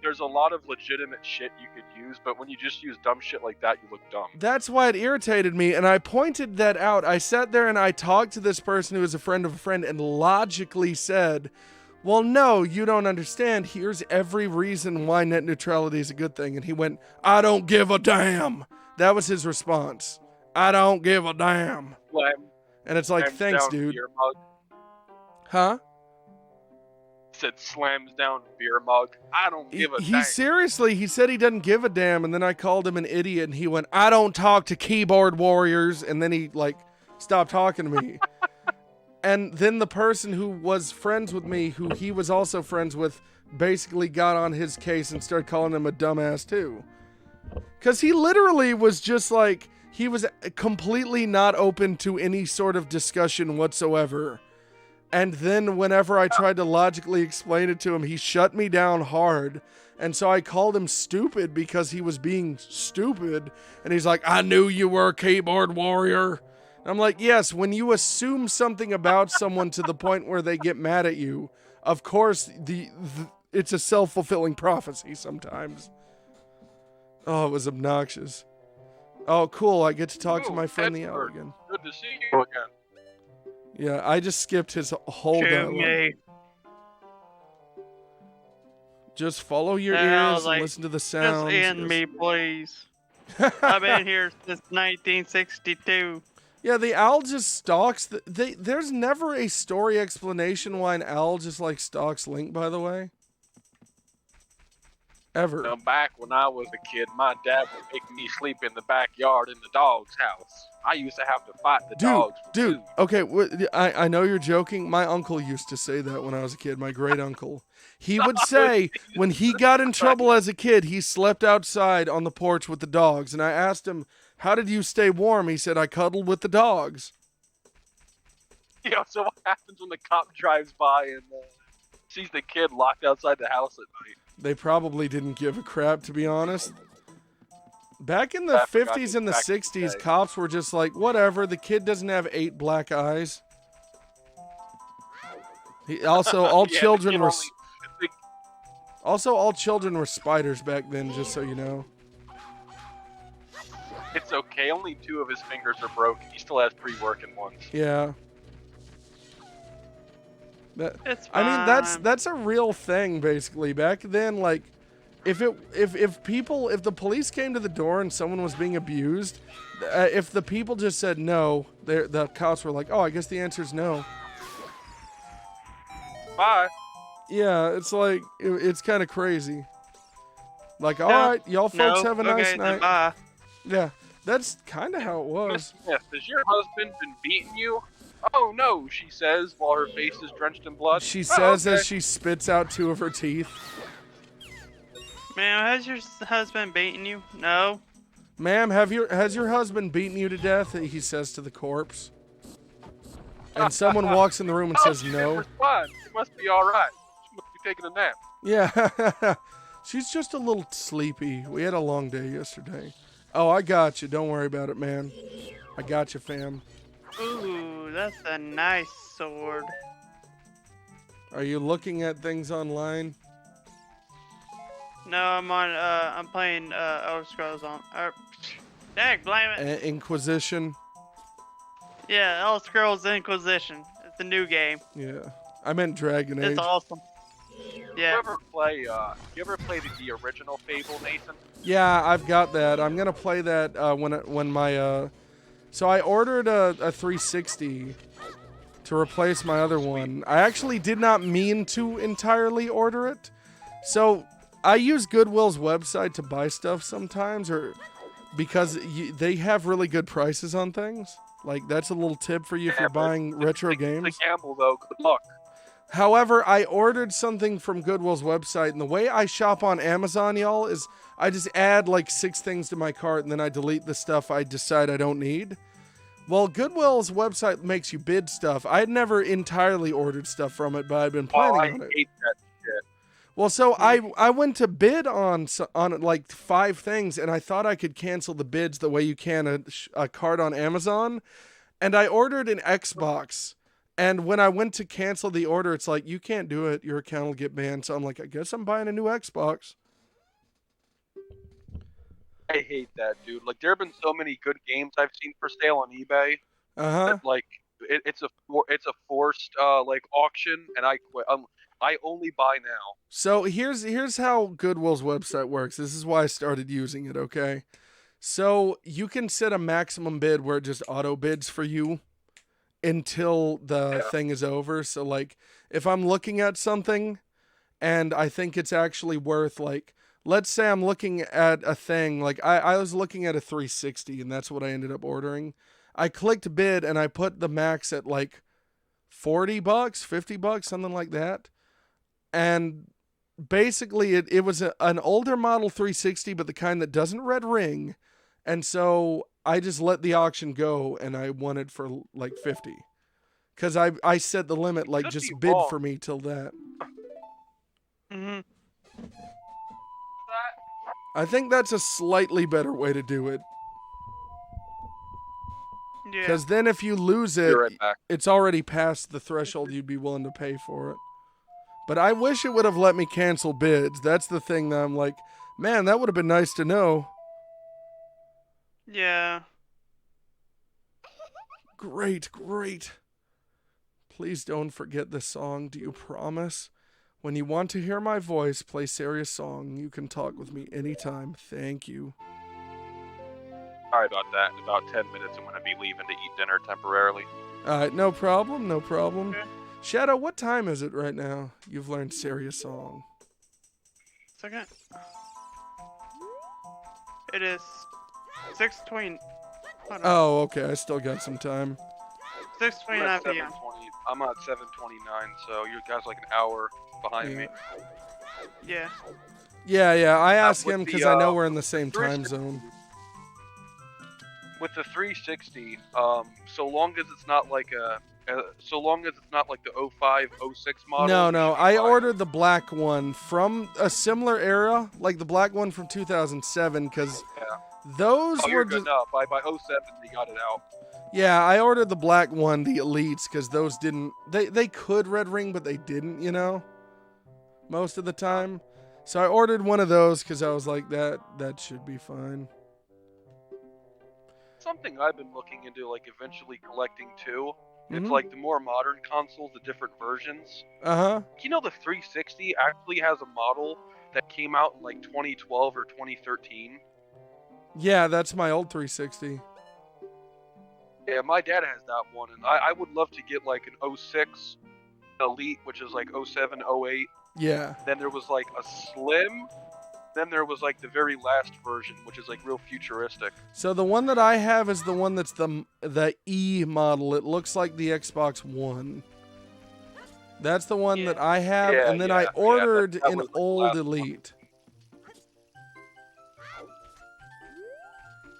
There's a lot of legitimate shit you could use, but when you just use dumb shit like that, you look dumb. That's why it irritated me, and I pointed that out. I sat there and I talked to this person who was a friend of a friend and logically said, well, no, you don't understand. Here's every reason why net neutrality is a good thing. And he went, I don't give a damn. That was his response. I don't give a damn. And it's like, thanks, dude. Beer mug. Huh? Said slams down beer mug. I don't give a damn. He said he doesn't give a damn. And then I called him an idiot and he went, I don't talk to keyboard warriors. And then he stopped talking to me. And then the person who was friends with me, who he was also friends with, basically got on his case and started calling him a dumbass too. Because he literally was just like, he was completely not open to any sort of discussion whatsoever. And then whenever I tried to logically explain it to him, he shut me down hard. And so I called him stupid because he was being stupid. And he's like, I knew you were a keyboard warrior. I'm like, yes, when you assume something about someone to the point where they get mad at you, of course, it's a self-fulfilling prophecy sometimes. Oh, it was obnoxious. Oh, cool, I get to talk to my friend the owl again. Good to see you again. Yeah, I just skipped his whole dialogue. Just follow your ears and listen to the sounds. Just end me, please. I've been here since 1962. Yeah, the owl just stalks. There's never a story explanation why an owl just stalks Link, by the way. Ever. Now, back when I was a kid, my dad would make me sleep in the backyard in the dog's house. I used to have to fight the dogs. Dude, okay, I know you're joking. My uncle used to say that when I was a kid, my great uncle. He would say when he got in trouble as a kid, he slept outside on the porch with the dogs. And I asked him, how did you stay warm? He said, I cuddled with the dogs. Yeah, so what happens when the cop drives by and sees the kid locked outside the house at night? They probably didn't give a crap, to be honest. Back in the 50s and the 60s, cops were just like, whatever, the kid doesn't have 8 black eyes. All children were... Also, all children were spiders back then, just so you know. It's okay, only 2 of his fingers are broken. He still has 3 working ones. Yeah. It's I mean, fine. that's a real thing, basically. Back then, if the police came to the door and someone was being abused, if the people just said no, the cops were like, oh, I guess the answer is no. Bye. Yeah, it's it's kind of crazy. Like, No. all right, y'all folks No. have a nice Okay, then night. bye. Yeah, that's kind of how it was. Miss Smith, has your husband been beating you? Oh no, she says while her face is drenched in blood. She Oh, says okay. as she spits out 2 of her teeth. Ma'am, has your husband beaten you? No. Ma'am, has your husband beaten you to death? He says to the corpse. And someone walks in the room and Oh, says she didn't no. respond. She must be all right. She must be taking a nap. Yeah, she's just a little sleepy. We had a long day yesterday. Oh, I got you. Don't worry about it, man. I got you, fam. Ooh, that's a nice sword. Are you looking at things online? No, I'm playing, Elder Scrolls on, dang, blame it. Inquisition. Yeah, Elder Scrolls Inquisition. It's a new game. Yeah, I meant Dragon Age. It's awesome. Yeah. You ever play the original Fable, Nathan? Yeah, I've got that. I'm gonna play that when my So I ordered a 360 to replace my other one. I actually did not mean to entirely order it. So I use Goodwill's website to buy stuff sometimes, or because they have really good prices on things. Like, that's a little tip for you if you're buying retro games. It's a gamble, though. Good luck. However, I ordered something from Goodwill's website, and the way I shop on Amazon, y'all, is I just add like 6 things to my cart, and then I delete the stuff I decide I don't need. Well, Goodwill's website makes you bid stuff. I had never entirely ordered stuff from it, but I'd been planning I on it. hate that shit. Well, so I went to bid on like 5 things, and I thought I could cancel the bids the way you can a card on Amazon, and I ordered an Xbox. And when I went to cancel the order, it's like, you can't do it. Your account will get banned. So I'm like, I guess I'm buying a new Xbox. I hate that, dude. Like, there have been so many good games I've seen for sale on eBay. Uh-huh. That, like, it's a forced like auction, and I quit. I only buy now. So here's how Goodwill's website works. This is why I started using it, okay? So you can set a maximum bid where it just auto bids for you until the thing is over. So like, if I'm looking at something and I think it's actually worth, like, let's say I'm looking at a thing, like I was looking at a 360 and that's what I ended up ordering. I clicked bid and I put the max at like $40, $50, something like that. And basically it was an older model 360, but the kind that doesn't red ring. And so I just let the auction go and I won it for like 50. Because I set the limit, like, just bid wrong. for me till that. Mm-hmm. I think that's a slightly better way to do it. Yeah. Because then if you lose it, Be right back. it's already past the threshold you'd be willing to pay for it. But I wish it would have let me cancel bids. That's the thing that I'm like, man, that would have been nice to know. Yeah. Great. Please don't forget this song. Do you promise? When you want to hear my voice play serious song, you can talk with me anytime. Thank you. Sorry about that. In about 10 minutes, I'm going to be leaving to eat dinner temporarily. All right, no problem. Okay. Shadow, what time is it right now? You've learned serious song. Second. It is 6:20. Oh, okay. I still got some time. 6:29 p.m. I'm at 7:29, so you guys like an hour behind me. Yeah. Yeah. I asked with him the, because I know we're in the same time zone. With the 360, so long as it's not like the 05, 06 model. No. I ordered the black one from a similar era, like the black one from 2007, because those Oh, were you're just... good enough. By 07, they got it out. Yeah, I ordered the black one, the Elites, because those didn't... They could red ring, but they didn't, you know? Most of the time. So I ordered one of those because I was like, that should be fine. Something I've been looking into, like, eventually collecting too. Mhm. It's like the more modern consoles, the different versions. Uh-huh. You know, the 360 actually has a model that came out in like 2012 or 2013. Yeah, that's my old 360. Yeah, my dad has that one, and I would love to get like an 06 Elite, which is like 07, 08. Yeah. Then there was like a Slim, Then there was like the very last version, which is like real futuristic. So the one that I have is the one that's the E model. It looks like the Xbox One. That's the one that I have, and then I ordered that an was the old last Elite.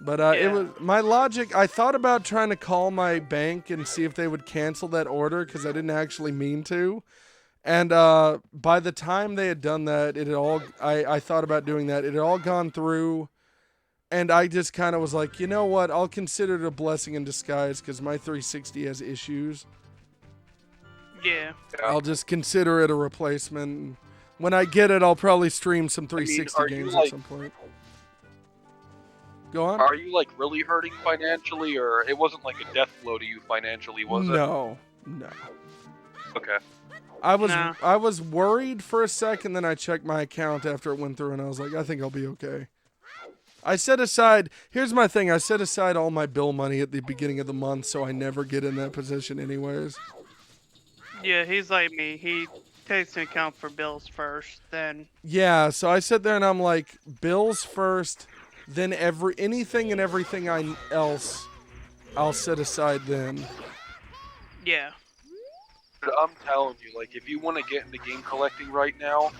But it was my logic. I thought about trying to call my bank and see if they would cancel that order because I didn't actually mean to. And by the time they had done that, it had all. I thought about doing that. It had all gone through, and I just kind of was like, you know what? I'll consider it a blessing in disguise because my 360 has issues. Yeah. I'll just consider it a replacement. When I get it, I'll probably stream some 360 games at some point. Go on. Are you like really hurting financially, or it wasn't like a death blow to you financially, was it? No. Okay. I was worried for a second, then I checked my account after it went through, and I was like, I think I'll be okay. I set aside. Here's my thing. I set aside all my bill money at the beginning of the month, so I never get in that position, anyways. Yeah, he's like me. He takes into account for bills first, then. Yeah, so I sit there and I'm like, bills first, then anything and everything else, I'll set aside then. Yeah. But I'm telling you, like, if you want to get into game collecting right now,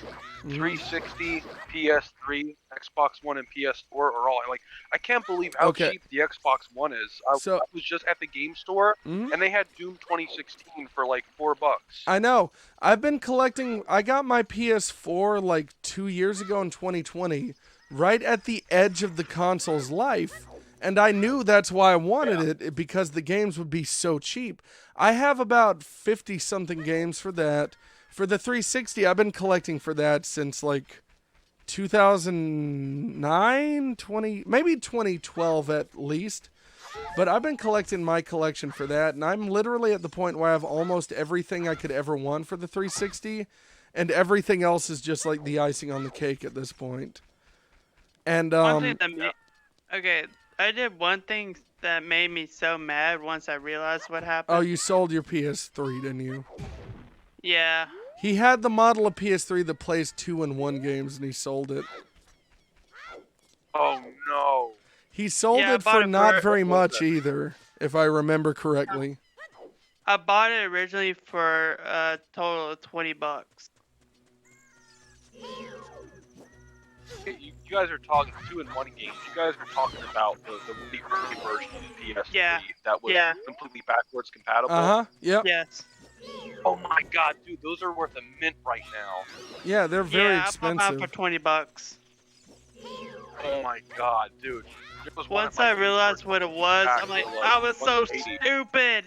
360, PS3, Xbox One, and PS4 are all like. I can't believe how cheap the Xbox One is. I was just at the game store, and they had Doom 2016 for like $4. I know. I've been collecting. I got my PS4 like 2 years ago in 2020, right at the edge of the console's life. And I knew that's why I wanted it, because the games would be so cheap. I have about 50-something games for that. For the 360, I've been collecting for that since like 2009, maybe 2012 at least. But I've been collecting my collection for that, and I'm literally at the point where I have almost everything I could ever want for the 360, and everything else is just like the icing on the cake at this point. And okay, I did one thing that made me so mad once I realized what happened. Oh, you sold your PS3, didn't you? Yeah. He had the model of PS3 that plays 2-in-1 games, and he sold it. Oh no. He sold it for not very much either, if I remember correctly. I bought it originally for a total of $20. You guys are talking 2-in-1 games. You guys are talking about the really early version of the PS3 that was completely backwards compatible. Yep. Yes. Oh my god, dude, those are worth a mint right now. Yeah, they're very expensive. I bought mine for $20. Oh my god, dude. Once I realized what it was, I'm like, I was so stupid.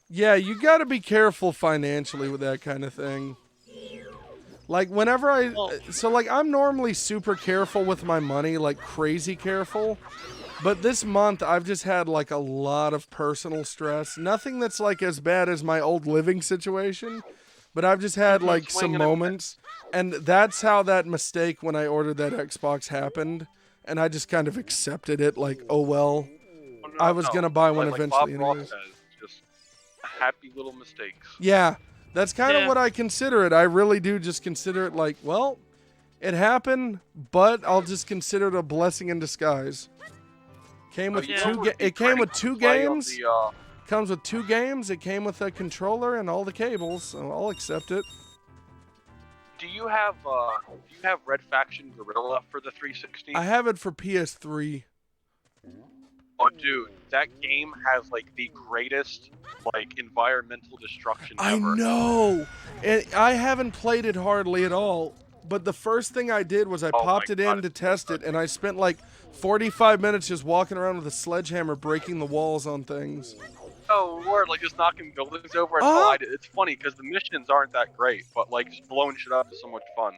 Yeah, you got to be careful financially with that kind of thing. Like, whenever I'm normally super careful with my money, like crazy careful. But this month, I've just had, like, a lot of personal stress. Nothing that's, like, as bad as my old living situation. But I've just had, like, some moments. And that's how that mistake when I ordered that Xbox happened. And I just kind of accepted it, like, oh, well. I was going to buy one eventually anyways. Just happy little mistakes. Yeah. That's kind of what I consider it. I really do just consider it like, well, it happened, but I'll just consider it a blessing in disguise. It came with two games. Comes with 2 games. It came with a controller and all the cables, so I'll accept it. Do you have Red Faction Guerrilla for the 360? I have it for PS3. Oh, dude, that game has like the greatest like environmental destruction ever. I know, and I haven't played it hardly at all. But the first thing I did was I popped it in to test it, and I spent like 45 minutes just walking around with a sledgehammer, breaking the walls on things. Oh Lord, like just knocking buildings over. I did. It's funny because the missions aren't that great, but like just blowing shit up is so much fun.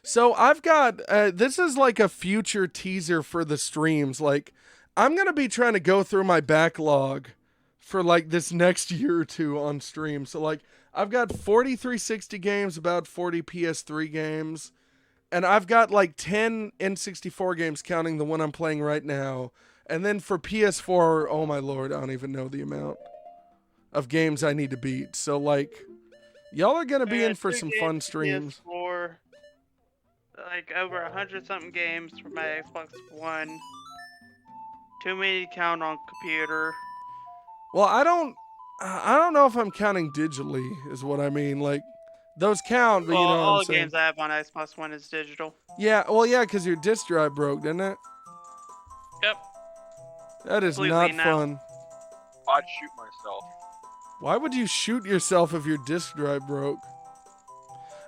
So I've got this is like a future teaser for the streams. Like, I'm going to be trying to go through my backlog for like this next year or 2 on stream. So like I've got 40 360 games, about 40 PS3 games, and I've got like 10 N64 games counting the one I'm playing right now. And then for PS4, oh my Lord, I don't even know the amount of games I need to beat. So like y'all are going to be in for some fun streams. PS4, like over 100-something games for my Xbox One. Too many to count on computer. Well, I don't know if I'm counting digitally, is what I mean. Like, those count, but Well, you know what all I'm the saying. games I have on Xbox One is digital. Yeah, well, yeah, because your disk drive broke, didn't it? Yep. That is Completely not now. fun. I'd shoot myself. Why would you shoot yourself if your disk drive broke?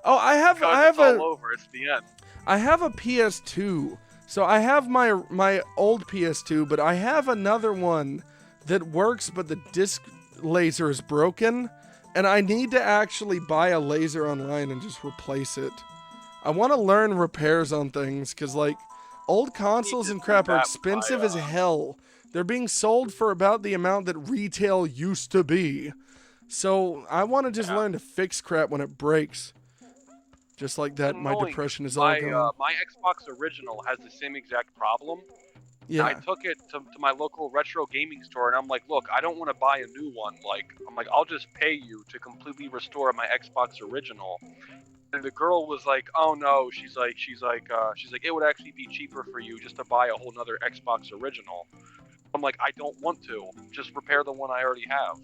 Oh, I have Because it's all over. It's the end. I have a PS2. So I have my old PS2, but I have another one that works, but the disc laser is broken, and I need to actually buy a laser online and just replace it. I want to learn repairs on things, because, like, old consoles and crap are expensive as hell. They're being sold for about the amount that retail used to be. So I want to just learn to fix crap when it breaks. Just like that, my Annoying. depression is all gone. My Xbox original has the same exact problem. Yeah. I took it to my local retro gaming store, and I'm like, look, I don't want to buy a new one. I'm like, I'll just pay you to completely restore my Xbox original. And the girl was like, oh no, she's like, it would actually be cheaper for you just to buy a whole nother Xbox original. I'm like, I don't want to. Just repair the one I already have.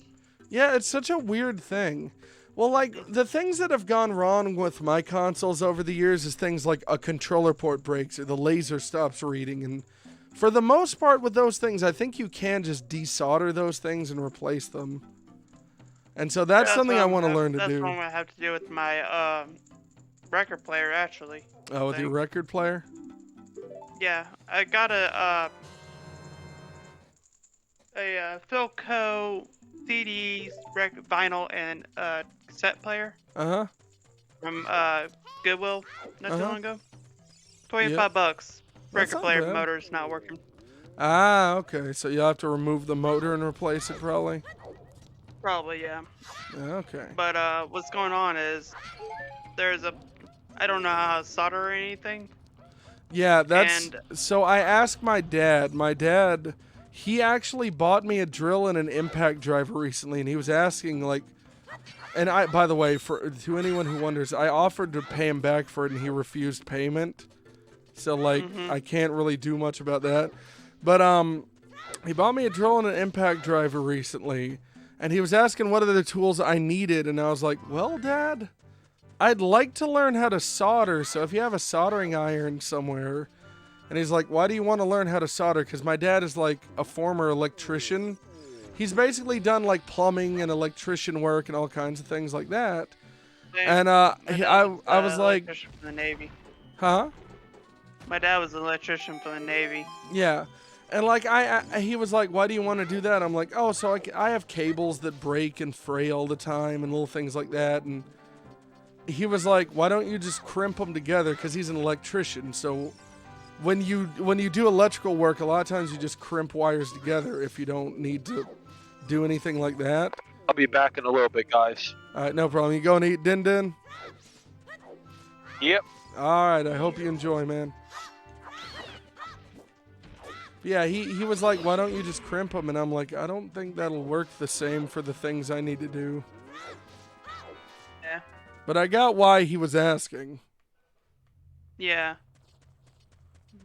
Yeah, it's such a weird thing. Well, like, the things that have gone wrong with my consoles over the years is things like a controller port breaks or the laser stops reading. And for the most part with those things, I think you can just desolder those things and replace them. And so that's something I want to learn to do. That's what I have to do with my record player, actually. Oh, with your record player? Yeah, I got a Philco CDs, vinyl, and cassette player from Goodwill not too long ago. $25. Record player motor's not working. Ah, okay. So you'll have to remove the motor and replace it, probably? Probably, yeah. Okay. But what's going on is I don't know how to solder or anything. Yeah, so I asked my dad. My dad, he actually bought me a drill and an impact driver recently, and he was asking, like, and by the way, to anyone who wonders, I offered to pay him back for it, and he refused payment. So, like, I can't really do much about that. But he bought me a drill and an impact driver recently, and he was asking what other tools I needed, and I was like, well, Dad, I'd like to learn how to solder, so if you have a soldering iron somewhere. And he's like, why do you want to learn how to solder? Because my dad is, like, a former electrician. He's basically done, like, plumbing and electrician work and all kinds of things like that. And I was like... Electrician for the Navy. Huh? My dad was an electrician for the Navy. Yeah. And, like, he was like, why do you want to do that? I'm like, oh, so I have cables that break and fray all the time and little things like that. And he was like, why don't you just crimp them together? Because he's an electrician, so... When you do electrical work, a lot of times you just crimp wires together if you don't need to do anything like that. I'll be back in a little bit, guys. All right, no problem. You going to eat din din? Yep. All right, I hope you enjoy, man. Yeah, he was like, why don't you just crimp them? And I'm like, I don't think that'll work the same for the things I need to do. Yeah. But I got why he was asking. Yeah.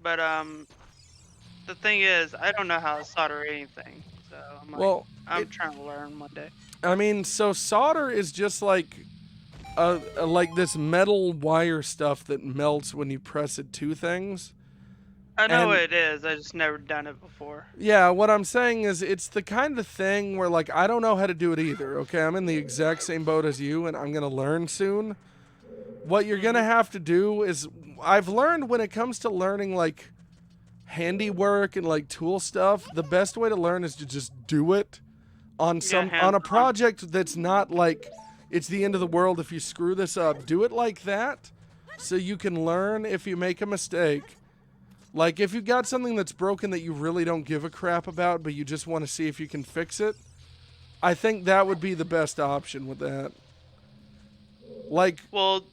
But the thing is, I don't know how to solder anything, so I'm trying to learn one day. I mean, so solder is just like like this metal wire stuff that melts when you press it to things. I know what it is. I just never done it before. Yeah, what I'm saying is it's the kind of thing where, like, I don't know how to do it either. Okay, I'm in the exact same boat as you, and I'm gonna learn soon. What you're gonna have to do is, I've learned when it comes to learning, like, handiwork and, like, tool stuff, the best way to learn is to just do it on a project that's not like it's the end of the world if you screw this up. Do it like that so you can learn if you make a mistake. Like, if you've got something that's broken that you really don't give a crap about, but you just want to see if you can fix it, I think that would be the best option with that. Like, well,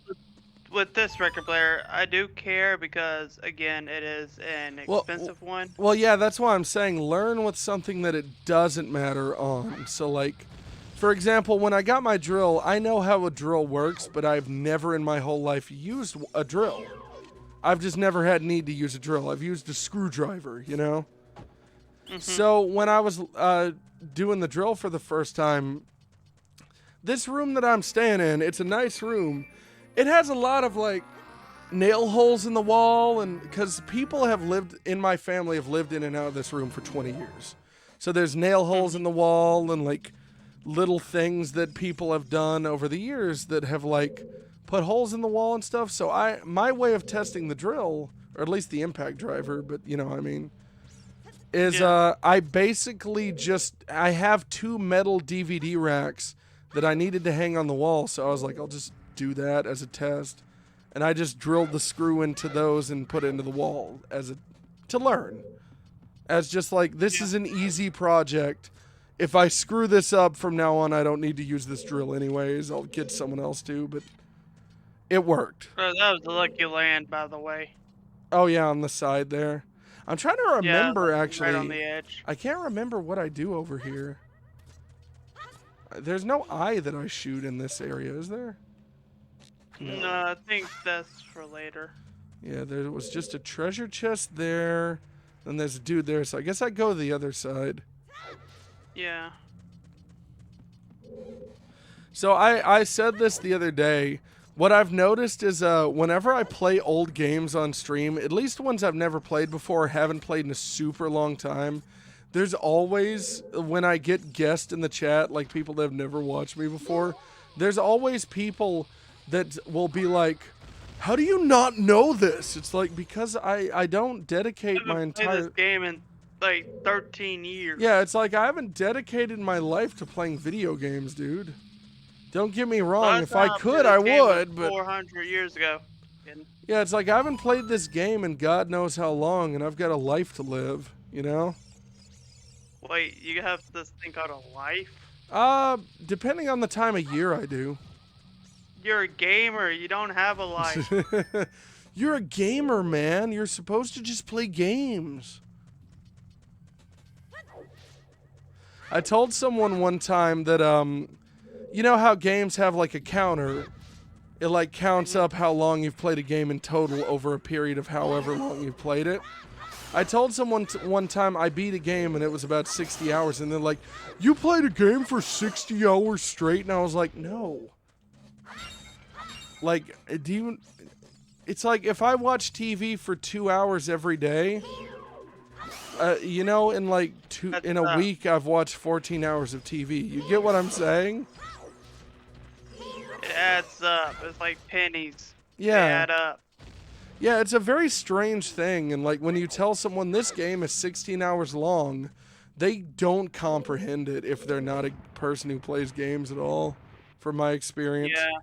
with this record player, I do care because, again, it is an expensive one. Well, yeah, that's why I'm saying learn with something that it doesn't matter on. So, like, for example, when I got my drill, I know how a drill works, but I've never in my whole life used a drill. I've just never had need to use a drill. I've used a screwdriver, you know? Mhm. So when I was doing the drill for the first time, this room that I'm staying in, it's a nice room. It has a lot of like nail holes in the wall, and because people have lived in my family have lived in and out of this room for 20 years. So there's nail holes in the wall and like little things that people have done over the years that have like put holes in the wall and stuff. So my way of testing the drill, or at least the impact driver, but you know what I mean, is I basically I have 2 metal DVD racks that I needed to hang on the wall. So I was like, I'll just do that as a test. And I just drilled the screw into those and put it into the wall to learn. As just like, this is an easy project. If I screw this up from now on, I don't need to use this drill anyways. I'll get someone else to, but it worked. Oh, that was the lucky land, by the way. Oh yeah, on the side there. I'm trying to remember actually. Right on the edge. I can't remember what I do over here. There's no eye that I shoot in this area, is there? No, I think that's for later. Yeah, there was just a treasure chest there. Then there's a dude there, so I guess I go the other side. Yeah. So I said this the other day. What I've noticed is whenever I play old games on stream, at least ones I've never played before or haven't played in a super long time, there's always, when I get guests in the chat, like people that have never watched me before, there's always people that will be like, how do you not know this? It's like, because I don't dedicate my I've played entire... this game in like 13 years. Yeah, it's like I haven't dedicated my life to playing video games, dude. Don't get me wrong, if I could, I would, but... 400 years ago. Yeah, it's like I haven't played this game in God knows how long, and I've got a life to live, you know? Wait, you have this thing called a life? Depending on the time of year, I do. You're a gamer, you don't have a life. You're a gamer, man. You're supposed to just play games. I told someone one time that, you know how games have like a counter? It like counts up how long you've played a game in total over a period of however long you've played it. I told someone one time I beat a game and it was about 60 hours, and they're like, you played a game for 60 hours straight? And I was like, no. Like, it's like if I watch TV for 2 hours every day, you know, in like in a week I've watched 14 hours of TV. You get what I'm saying? It adds up. It's like pennies. Yeah. They add up. Yeah, it's a very strange thing, and like when you tell someone this game is 16 hours long, they don't comprehend it if they're not a person who plays games at all, from my experience. Yeah.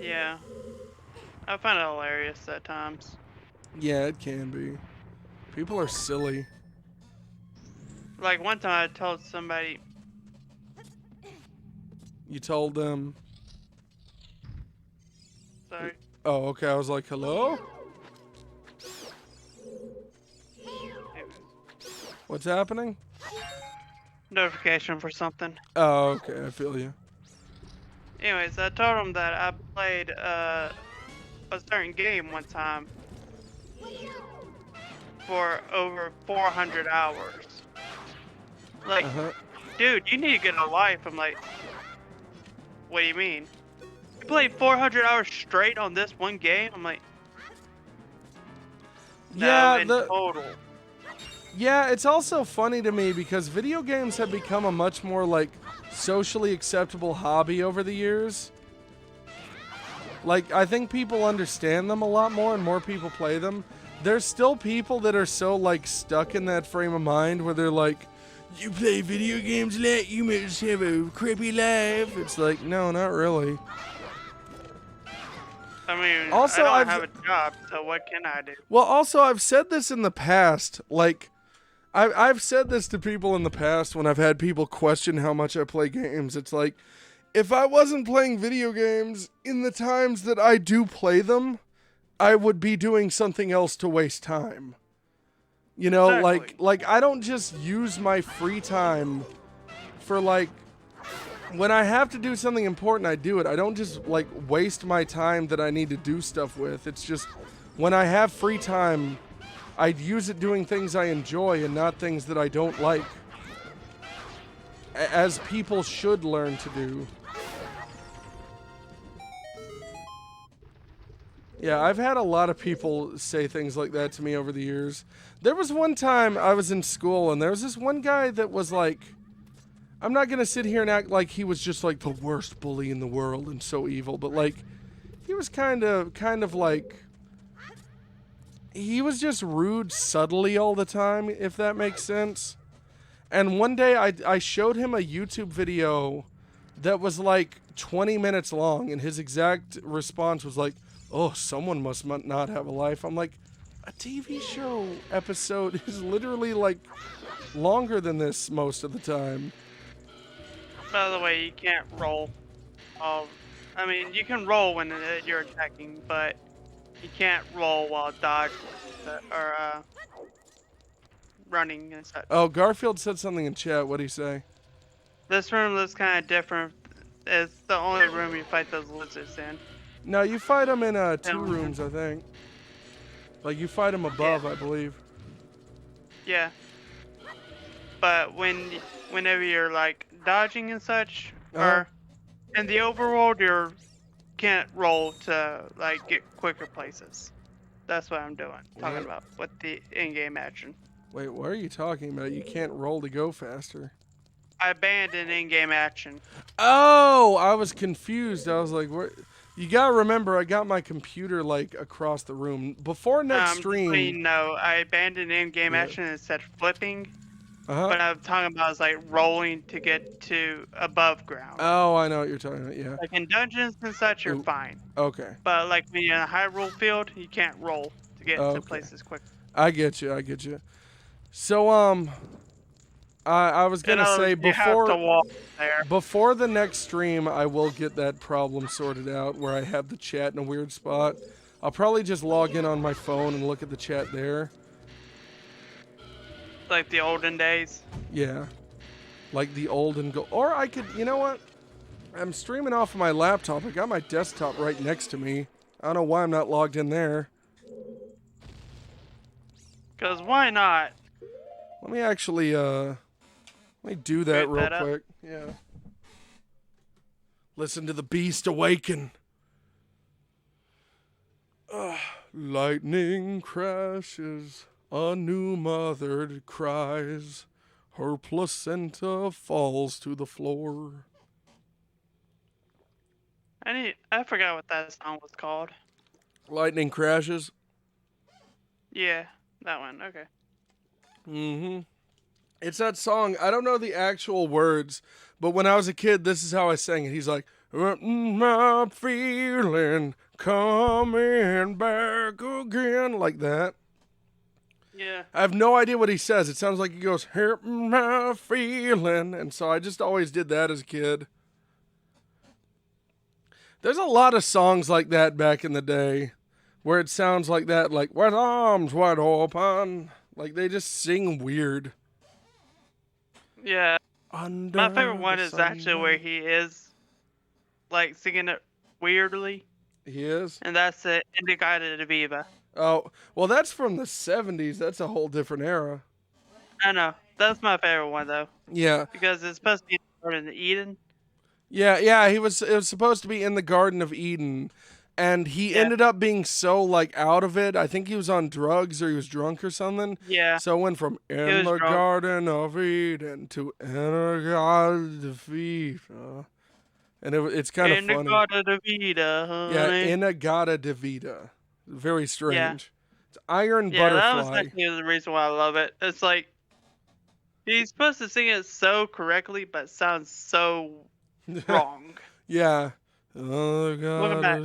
Yeah. I find it hilarious at times. Yeah, it can be. People are silly. Like one time I told somebody, You told them... sorry. Oh, okay, I was like, hello? What's happening? Notification for something. Oh, okay, I feel you. Anyways, I told him that I played a certain game one time for over 400 hours. Like, dude, you need to get a life. I'm like, what do you mean? You played 400 hours straight on this one game? I'm like, no, Yeah, in total. Yeah, it's also funny to me because video games have become a much more, like, socially acceptable hobby over the years. Like, I think people understand them a lot more and more people play them. There's still people that are so, like, stuck in that frame of mind where they're like, you play video games a lot, you must have a crappy life. It's like, no, not really. I mean, Also, I don't have a job, so what can I do? Well, also, I've said this in the past. Like, I've said this to people in the past when I've had people question how much I play games. It's like, if I wasn't playing video games in the times that I do play them, I would be doing something else to waste time. You know, Exactly. like I don't just use my free time for, like, when I have to do something important, I do it. I don't just like waste my time that I need to do stuff with. It's just when I have free time, I'd use it doing things I enjoy and not things that I don't like. As people should learn to do. Yeah, I've had a lot of people say things like that to me over the years. There was one time I was in school and there was this one guy that was like, I'm not gonna sit here and act like he was just like the worst bully in the world and so evil, but like, he was kind of like, he was just rude subtly all the time, if that makes sense. And one day I showed him a YouTube video that was like 20 minutes long, and his exact response was like, oh, someone must not have a life. I'm like, a TV show episode is literally like longer than this most of the time. By the way, you can't roll. I mean, you can roll when you're attacking, but you can't roll while dodging or running and such. Oh, Garfield said something in chat. What'd he say? This room looks kind of different. It's the only room you fight those lizards in. No, you fight them in 2 rooms, I think. Like, you fight them above, I believe. Yeah. But whenever you're like dodging and such, or in the overworld, you can't roll to like get quicker places. That's what I'm doing. Talking about with the in-game action. Wait, what are you talking about? You can't roll to go faster. I banned an in-game action. Oh, I was confused. I was like, what? You gotta remember, I got my computer like across the room. Before next stream. No, I banned an in-game action and said flipping. But I'm talking about is like rolling to get to above ground. Oh, I know what you're talking about. Yeah. Like in dungeons and such, you're fine. Okay. But like when you're in a Hyrule field, you can't roll to get to places quick. I get you. I get you. So I was gonna say before the next stream, I will get that problem sorted out where I have the chat in a weird spot. I'll probably just log in on my phone and look at the chat there. Like the olden days. Yeah, like the olden or I could, you know what? I'm streaming off of my laptop. I got my desktop right next to me. I don't know why I'm not logged in there. Cause why not? Let me actually let me do that real quick. Yeah. Listen to the beast awaken. Lightning crashes, a new mother cries, her placenta falls to the floor. I forgot what that song was called. Lightning crashes? Yeah, that one. Okay. Mm-hmm. It's that song. I don't know the actual words, but when I was a kid, this is how I sang it. He's like, my feeling coming back again, like that. Yeah. I have no idea what he says. It sounds like he goes, hurt my feeling. And so I just always did that as a kid. There's a lot of songs like that back in the day where it sounds like that, like, with arms wide open. Like, they just sing weird. Yeah. My favorite one is actually where he is, like, singing it weirdly. He is? And that's it, Indigada de Viva. Oh, well, that's from the 70s. That's a whole different era. I know. That's my favorite one, though. Yeah. Because it's supposed to be in the Garden of Eden. Yeah, it was supposed to be in the Garden of Eden. And he ended up being so, like, out of it. I think he was on drugs or he was drunk or something. Yeah. So it went from in the Garden of Eden to in the Garden of Vida. And it's kind of funny. Inagata de Vida, honey. Yeah, Inagata de Vida. Very strange. Yeah. It's Iron Butterfly. Yeah, that was actually the reason why I love it. It's like, he's supposed to sing it so correctly, but sounds so wrong. Yeah. Welcome back.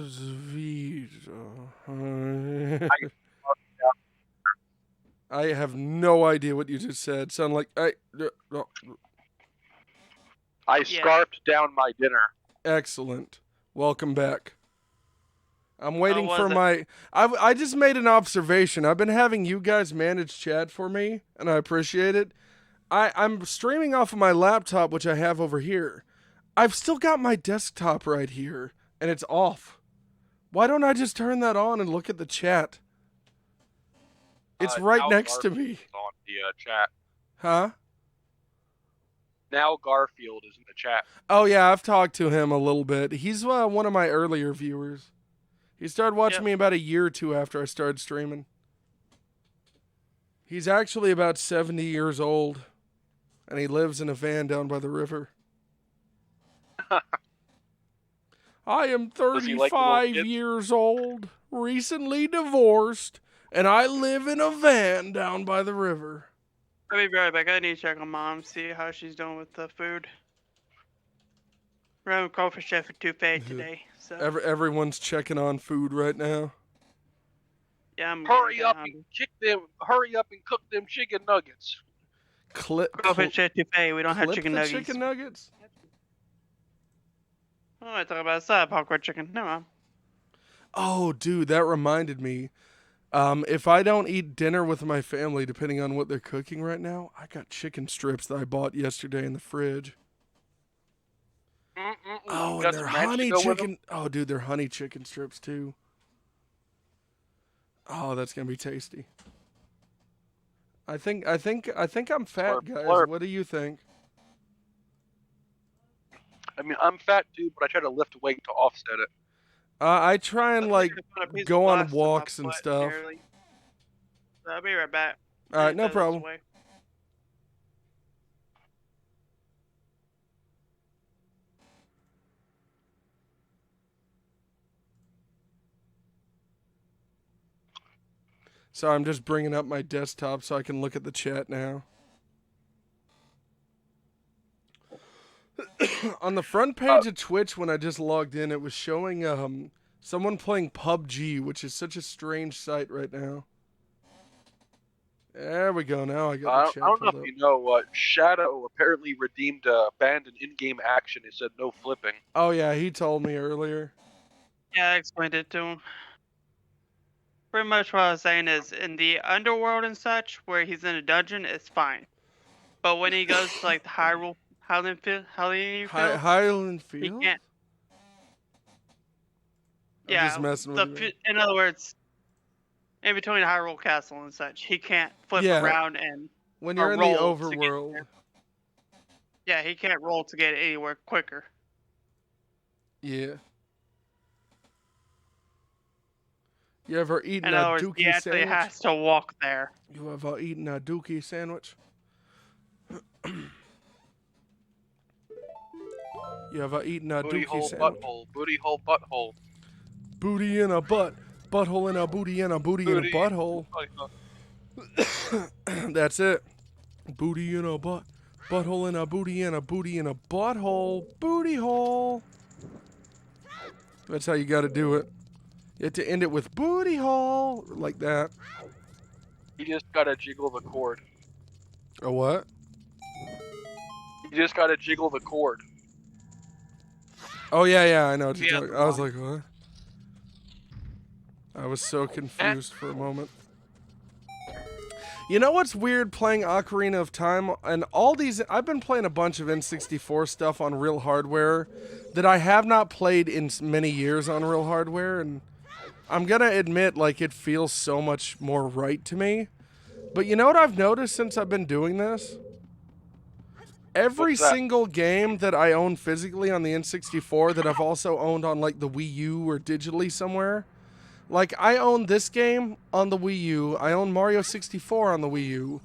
I have no idea what you just said. Sound like I scarfed down my dinner. Excellent. Welcome back. I'm waiting for it? my... I just made an observation. I've been having you guys manage chat for me, and I appreciate it. I'm streaming off of my laptop, which I have over here. I've still got my desktop right here, and it's off. Why don't I just turn that on and look at the chat? It's right now next to Garfield me. is on the chat. Huh? Now Garfield is in the chat. Oh, yeah, I've talked to him a little bit. He's one of my earlier viewers. He started watching me about a year or two after I started streaming. He's actually about 70 years old, and he lives in a van down by the river. I am 35 years old, recently divorced, and I live in a van down by the river. I'll be right back. I need to check on Mom, see how she's doing with the food. We're having crawfish chef at Touffet today, so Everyone's checking on food right now. yeah, I'm Hurry up and cook them chicken nuggets. Crawfish chef Touffet. We don't have chicken nuggets. Chicken nuggets? Oh, I thought about that popcorn chicken. No, Mom. Oh, dude, that reminded me. If I don't eat dinner with my family, depending on what they're cooking right now, I got chicken strips that I bought yesterday in the fridge. Oh, and they're honey chicken. Oh, dude, they're honey chicken strips too. Oh, that's gonna be tasty. I think I'm fat, guys. What do you think? I mean, I'm fat too, but I try to lift weight to offset it. I try and like go on walks and stuff. So I'll be right back. All right, no problem. So I'm just bringing up my desktop so I can look at the chat now. On the front page of Twitch, when I just logged in, it was showing someone playing PUBG, which is such a strange sight right now. There we go. Now I got the chat. I don't know if you know, Shadow apparently redeemed abandoned in-game action. It said no flipping. Oh yeah, he told me earlier. Yeah, I explained it to him. Pretty much what I was saying is, in the underworld and such, where he's in a dungeon, it's fine. But when he goes to like the Highland Field, he can't. Yeah, just messing with you. In other words, in between Hyrule Castle and such, he can't flip around and. When you're in the overworld. Yeah, he can't roll to get anywhere quicker. Yeah. You ever eaten a Dookie sandwich? He actually has to walk there. You ever eaten a Dookie sandwich? You ever eaten a booty Dookie hole, sandwich? Butthole, booty hole, butthole. Booty in a butt. Butthole in a booty in a booty in a butthole. That's it. Booty in a butt. Butthole in a booty in a booty in a butthole. Booty hole. That's how you gotta do it. You have to end it with booty hole, like that. You just gotta jiggle the cord. A what? You just gotta jiggle the cord. Oh yeah, I know what you're talking. I was like, what? I was so confused for a moment. You know what's weird playing Ocarina of Time? And all these, I've been playing a bunch of N64 stuff on real hardware that I have not played in many years on real hardware, and I'm gonna admit, like, it feels so much more right to me. But you know what I've noticed since I've been doing this? Every single game that I own physically on the N64 that I've also owned on, like, the Wii U or digitally somewhere. Like, I own this game on the Wii U. I own Mario 64 on the Wii U.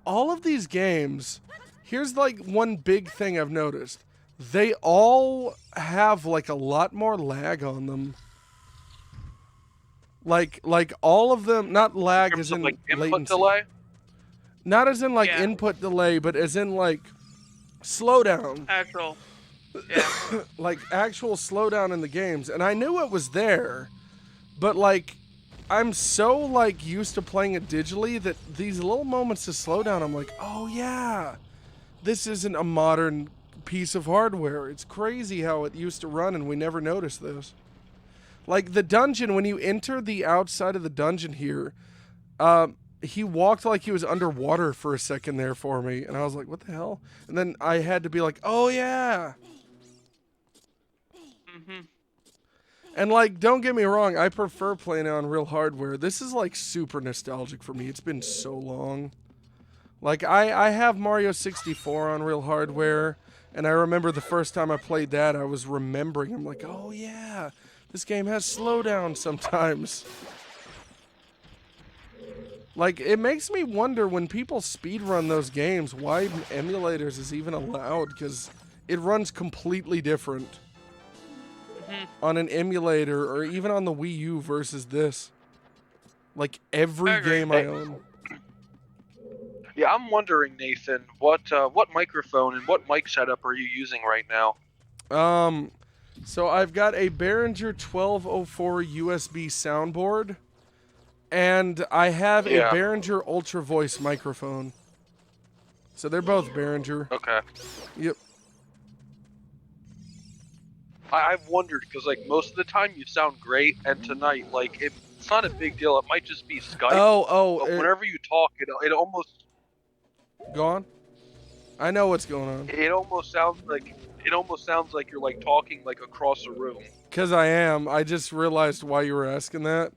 All of these games, here's, like, one big thing I've noticed. They all have, like, a lot more lag on them. Like all of them, not lag as in like input latency. delay? Not as in, like, input delay, but as in, like, slowdown. Actual. Yeah. Like, actual slowdown in the games. And I knew it was there. But, like, I'm so, like, used to playing it digitally that these little moments of slowdown, I'm like, oh, yeah. This isn't a modern piece of hardware. It's crazy how it used to run, and we never noticed this. Like, the dungeon, when you enter the outside of the dungeon here, he walked like he was underwater for a second there for me. And I was like, what the hell? And then I had to be like, oh, yeah. Mm-hmm. And like, don't get me wrong, I prefer playing it on real hardware. This is like super nostalgic for me. It's been so long. Like, I have Mario 64 on real hardware, and I remember the first time I played that, I was remembering, I'm like, oh yeah, this game has slowdown sometimes. Like, it makes me wonder when people speedrun those games, why emulators is even allowed, because it runs completely different on an emulator or even on the Wii U versus this. Like, every game I own. Yeah, I'm wondering, Nathan, what microphone and what mic setup are you using right now? So I've got a Behringer 1204 USB soundboard, and I have a Behringer Ultra Voice microphone. So they're both Behringer. Okay. Yep. I've wondered because like most of the time you sound great, and tonight like it's not a big deal. It might just be Skype. But whenever you talk, it almost Go on. I know what's going on. it almost sounds like you're like talking like across a room. Cause I am. I just realized why you were asking that.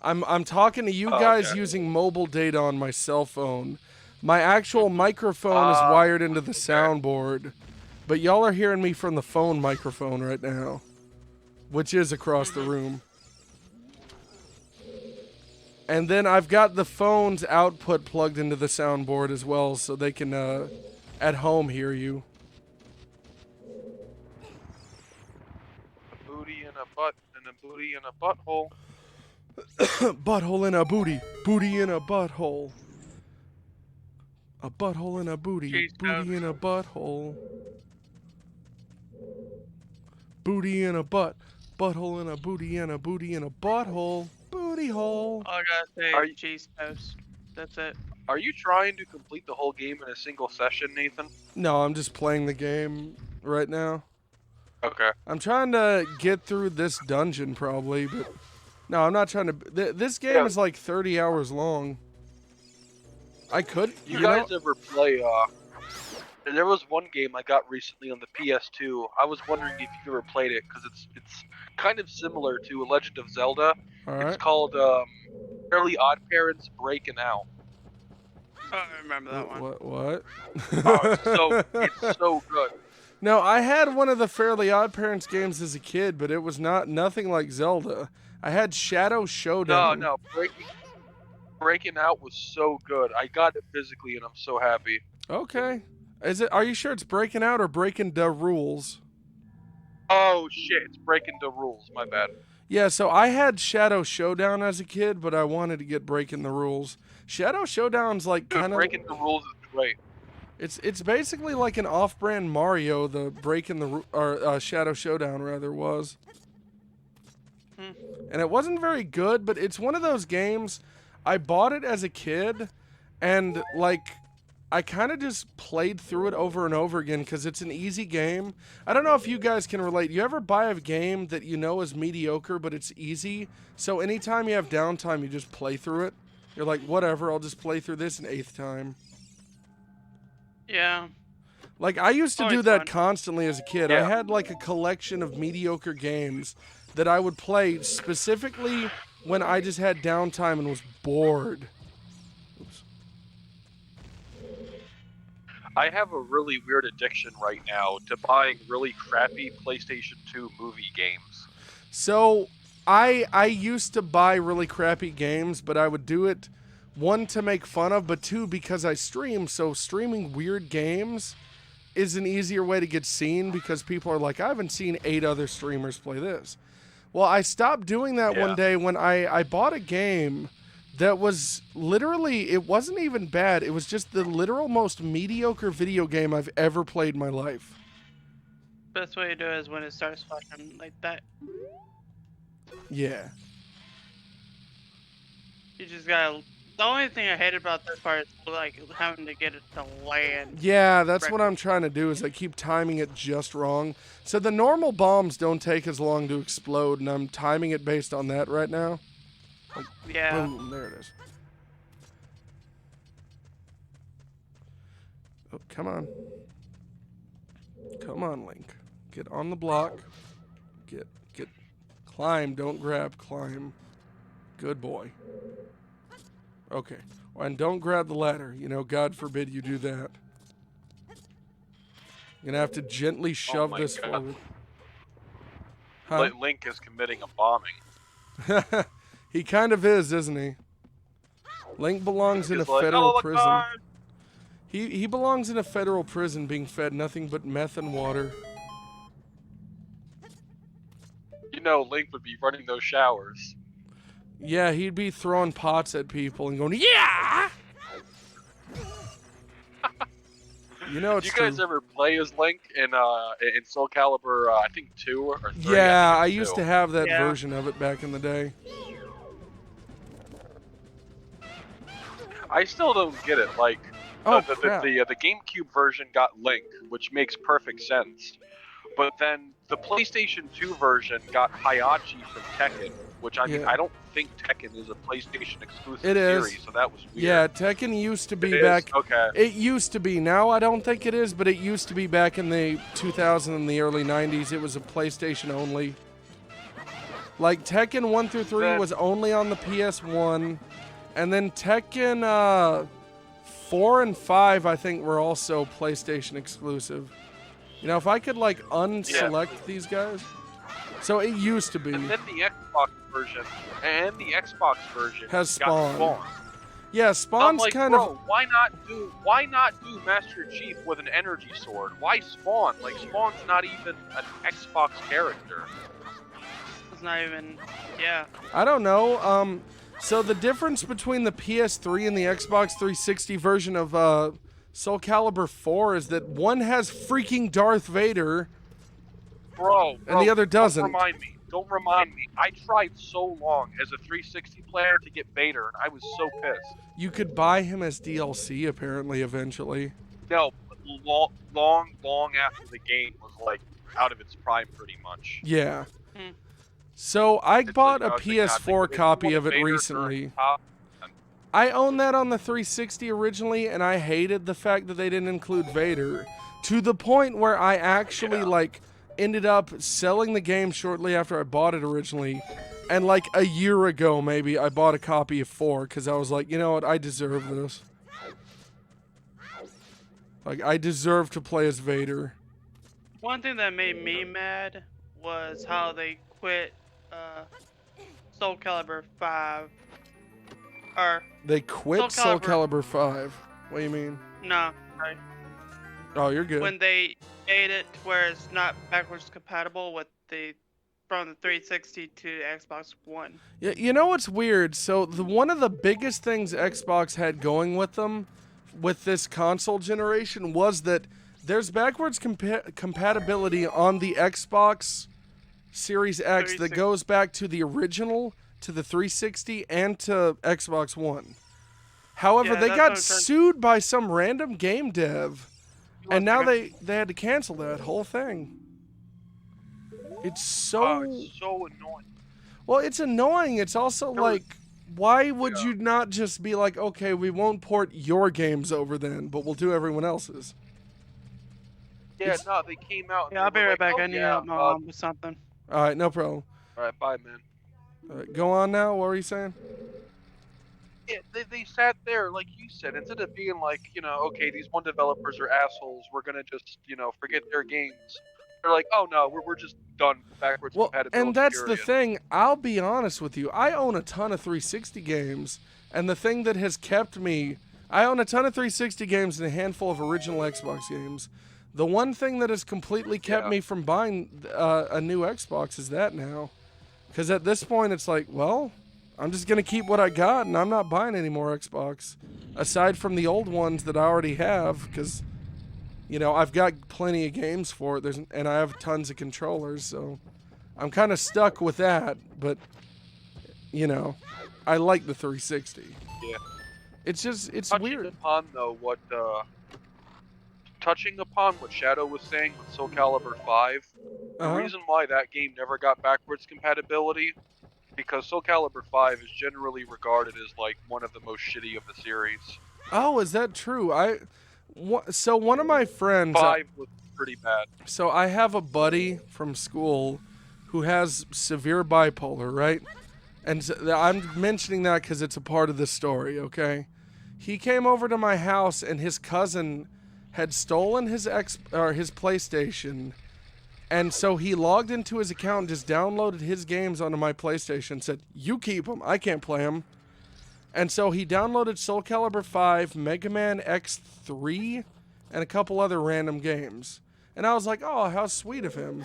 I'm talking to you guys using mobile data on my cell phone. My actual microphone is wired into the soundboard, but y'all are hearing me from the phone microphone right now, which is across the room. And then I've got the phone's output plugged into the soundboard as well, so they can at home hear you. A booty and a butt and a booty and a butthole. Butthole in a booty, booty in a butthole. A butthole in a booty, Jeez, booty in a butthole. Booty in a butt, butthole in a booty and a booty in a butthole. Booty hole. All I gotta say Are is you- cheese toast. That's it. Are you trying to complete the whole game in a single session, Nathan? No, I'm just playing the game right now. Okay. I'm trying to get through this dungeon probably, but no, I'm not trying to. This game is like 30 hours long. I could. You guys ever play? There was one game I got recently on the PS2. I was wondering if you ever played it because it's kind of similar to A Legend of Zelda. All It's right. called Fairly Odd Parents Breaking Out. Oh, I remember that one. What? It's so good. No, I had one of the Fairly Odd Parents games as a kid, but it was nothing like Zelda. I had Shadow Showdown. No, Breaking Out was so good. I got it physically, and I'm so happy. Okay. Are you sure it's Breaking Out or Breaking the Rules? Oh shit! It's Breaking the Rules. My bad. Yeah, so I had Shadow Showdown as a kid, but I wanted to get Breaking the Rules. Shadow Showdown's like Dude, kind of Breaking the Rules is great. It's basically like an off-brand Mario. The Breaking the or Shadow Showdown rather was, and it wasn't very good. But it's one of those games. I bought it as a kid, and like I kind of just played through it over and over again because it's an easy game. I don't know if you guys can relate. You ever buy a game that you know is mediocre, but it's easy? So anytime you have downtime, you just play through it. You're like, whatever, I'll just play through this an 8th time. Yeah. Like, I used to do Always that fun. constantly as a kid. I had, like, a collection of mediocre games that I would play specifically when I just had downtime and was bored. Oops. I have a really weird addiction right now to buying really crappy PlayStation 2 movie games. So, I used to buy really crappy games, but I would do it, one, to make fun of, but two, because I stream. So, streaming weird games is an easier way to get seen because people are like, I haven't seen 8 other streamers play this. Well, I stopped doing that one day when I bought a game that was literally, it wasn't even bad. It was just the literal most mediocre video game I've ever played in my life. Best way to do it is when it starts fucking like that. Yeah. You just gotta. The only thing I hate about this part is like having to get it to land. Yeah, that's what I'm trying to do is I keep timing it just wrong. So the normal bombs don't take as long to explode, and I'm timing it based on that right now. Like, Yeah. boom, there it is. Oh, come on. Come on, Link. Get on the block. Get. Climb, don't grab, climb. Good boy. Okay. And don't grab the ladder. You know, God forbid you do that. You're gonna have to gently shove my this God. forward. Huh? Link is committing a bombing. He kind of is, isn't he? Link belongs in a He's like, federal "Oh, prison. God." He belongs in a federal prison being fed nothing but meth and water. You know, Link would be running those showers. Yeah, he'd be throwing pots at people and going, yeah! You know it's Did you guys true. ever play as Link in Soul Calibur, I think 2 or 3? Yeah, I think it's used 2. to have that Yeah. version of it back in the day. I still don't get it. Like, Oh, the crap. GameCube version got Link, which makes perfect sense. But then the PlayStation 2 version got Hayachi from Tekken, which I mean, Yeah. I don't think Tekken is a PlayStation exclusive It is. series, so that was weird. Yeah, Tekken used to be It is? back. Okay. It used to be. Now I don't think it is, but it used to be back in the 2000s and the early 90s. It was a PlayStation only. Like Tekken 1 through 3 Then- was only on the PS1, and then Tekken 4 and 5 I think were also PlayStation exclusive. You know, if I could like unselect these guys. So it used to be. And then the Xbox version Has got Spawn. Spawn. Yeah, I'm Spawn's like, kind bro, of. why not do Master Chief with an energy sword? Why Spawn? Like, Spawn's not even an Xbox character. It's not even. Yeah. I don't know. So the difference between the PS3 and the Xbox 360 version of Soul Calibur 4 is that one has freaking Darth Vader. Bro, And the other doesn't. Don't remind me. I tried so long as a 360 player to get Vader, and I was so pissed. You could buy him as DLC apparently eventually. No, long after the game was like out of its prime, pretty much. Yeah. Hmm. So I It's bought like, a I was thinking, PS4 if you copy want of it Vader recently. during top, I own that on the 360 originally, and I hated the fact that they didn't include Vader, to the point where I actually Yeah. ended up selling the game shortly after I bought it originally, and like a year ago maybe I bought a copy of 4 because I was like, you know what, I deserve this. Like I deserve to play as Vader. One thing that made me mad was how they quit Soul Calibur 5. Or, They quit Soul Calibur 5. What do you mean? no, sorry. Oh, you're good. When they made it to where it's not backwards compatible with from the 360 to Xbox One. Yeah, you know what's weird? So one of the biggest things Xbox had going with them, with this console generation, was that there's backwards compatibility on the Xbox Series X that 360. goes back to the original, to the 360, and to Xbox One. However, Yeah, they that's got what I'm trying- sued by some random game dev, and now second. they had to cancel that whole thing. It's oh, it's so annoying. well, it's annoying. It's also There was- like, why would Yeah. you not just be like, okay, we won't port your games over then, but we'll do everyone else's? Yeah, It's- no, they came out. And Yeah, I'll they be were right like, back. "Oh, I need to yeah, help my mom with something. All right, no problem. All right, bye, man. All right, go on now. What were you saying? Yeah, they sat there, like you said, instead of being like, okay, these one developers are assholes, we're gonna just, forget their games. They're like, oh no, we're just done backwards Well, compatibility. and that's the period. thing. I'll be honest with you. I own a ton of 360 games, and the thing that has kept me, I own a ton of 360 games and a handful of original Xbox games. The one thing that has completely kept Yeah. me from buying a new Xbox is that now. Because at this point, it's like, well, I'm just going to keep what I got, and I'm not buying any more Xbox. Aside from the old ones that I already have, because, I've got plenty of games for it, and I have tons of controllers, so I'm kind of stuck with that, but, I like the 360. Yeah. It's just, it's Touching weird. upon though touching upon what Shadow was saying with Soul Calibur 5, the Uh-huh. reason why that game never got backwards compatibility, because Soul Calibur 5 is generally regarded as like one of the most shitty of the series. Oh, is that true? So one of my friends, 5 was pretty bad. so I have a buddy from school who has severe bipolar, right? And I'm mentioning that because it's a part of the story, okay? He came over to my house and his cousin had stolen his PlayStation, and so he logged into his account and just downloaded his games onto my PlayStation, said, "You keep them, I can't play them." And so he downloaded Soul Calibur 5, Mega Man X3, and a couple other random games. And I was like, oh, how sweet of him,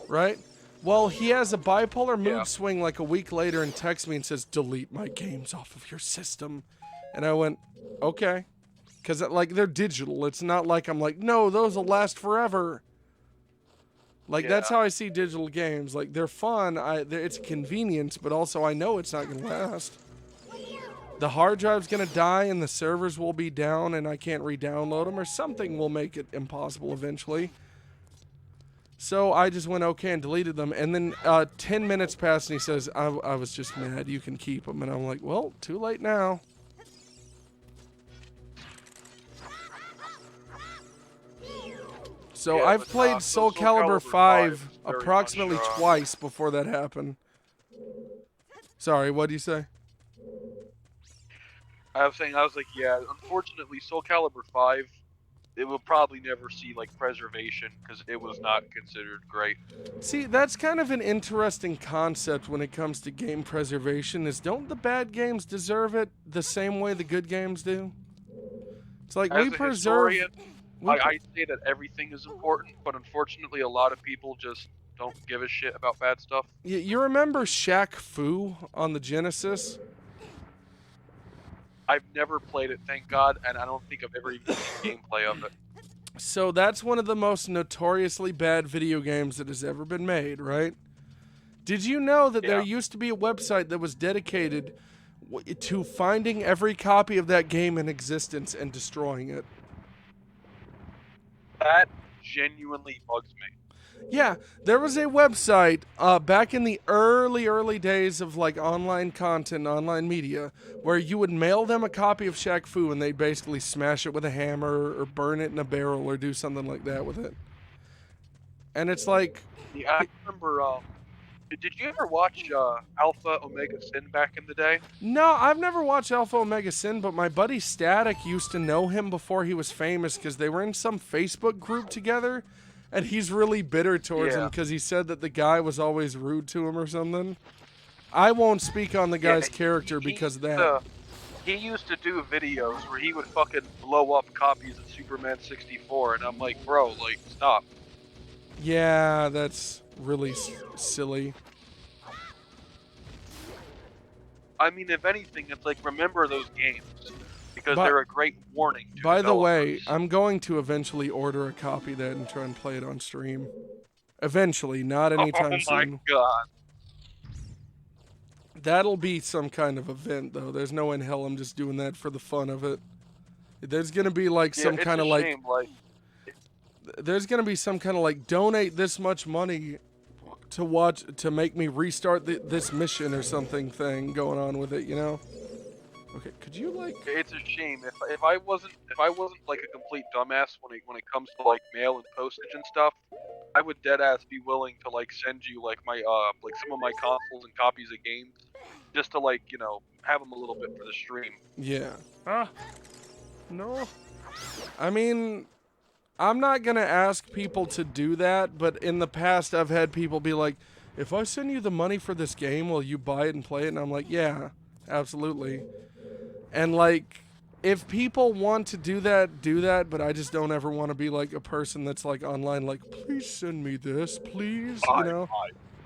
right? Well, he has a bipolar mood swing like a week later and texts me and says, "Delete my games off of your system." And I went, okay. Because, like, they're digital. It's not like I'm like, no, those will last forever. Like, that's how I see digital games. Like, they're fun. It's a convenience, but also I know it's not going to last. The hard drive's going to die and the servers will be down and I can't re-download them, or something will make it impossible eventually. So I just went okay and deleted them. And then 10 minutes passed and he says, I was just mad. You can keep them. And I'm like, well, too late now. So I've played Soul Calibur 5 approximately twice before that happened. Sorry, what do you say? I was like, yeah, unfortunately, Soul Calibur 5, it will probably never see, like, preservation, because it was not considered great. See, that's kind of an interesting concept when it comes to game preservation, is don't the bad games deserve it the same way the good games do? It's like, As we a preserve... historian, I say that everything is important, but unfortunately, a lot of people just don't give a shit about bad stuff. You remember Shaq Fu on the Genesis? I've never played it, thank God, and I don't think I've ever even seen gameplay of it. So that's one of the most notoriously bad video games that has ever been made, right? Did you know that there used to be a website that was dedicated to finding every copy of that game in existence and destroying it? That genuinely bugs me. Yeah, there was a website back in the early days of like online content, online media, where you would mail them a copy of Shaq Fu and they'd basically smash it with a hammer or burn it in a barrel or do something like that with it. And it's like... Yeah, I remember, did you ever watch Alpha Omega Sin back in the day? No, I've never watched Alpha Omega Sin, but my buddy Static used to know him before he was famous because they were in some Facebook group together. And he's really bitter towards him because he said that the guy was always rude to him or something. I won't speak on the guy's character because of that. He used to do videos where he would fucking blow up copies of Superman 64, and I'm like, bro, like, stop. Yeah, that's really silly. I mean, if anything, it's like, remember those games. Because they're a great warning to By the developers. way, I'm going to eventually order a copy of that and try and play it on stream. Eventually, not anytime soon. Oh my god. That'll be some kind of event, though. There's no in hell I'm just doing that for the fun of it. There's gonna be like some kind of like... There's gonna be some kind of like, donate this much money to make me restart this mission or something thing going on with it, you know? Okay, could you like... It's a shame. If I wasn't like a complete dumbass when it comes to like mail and postage and stuff, I would deadass be willing to like send you like my like some of my consoles and copies of games, just to like, you know, have them a little bit for the stream. Yeah. No. I mean, I'm not gonna ask people to do that, but in the past I've had people be like, if I send you the money for this game, will you buy it and play it? And I'm like, yeah, absolutely. And like, if people want to do that, but I just don't ever want to be like a person that's like online, like, please send me this, please, you know?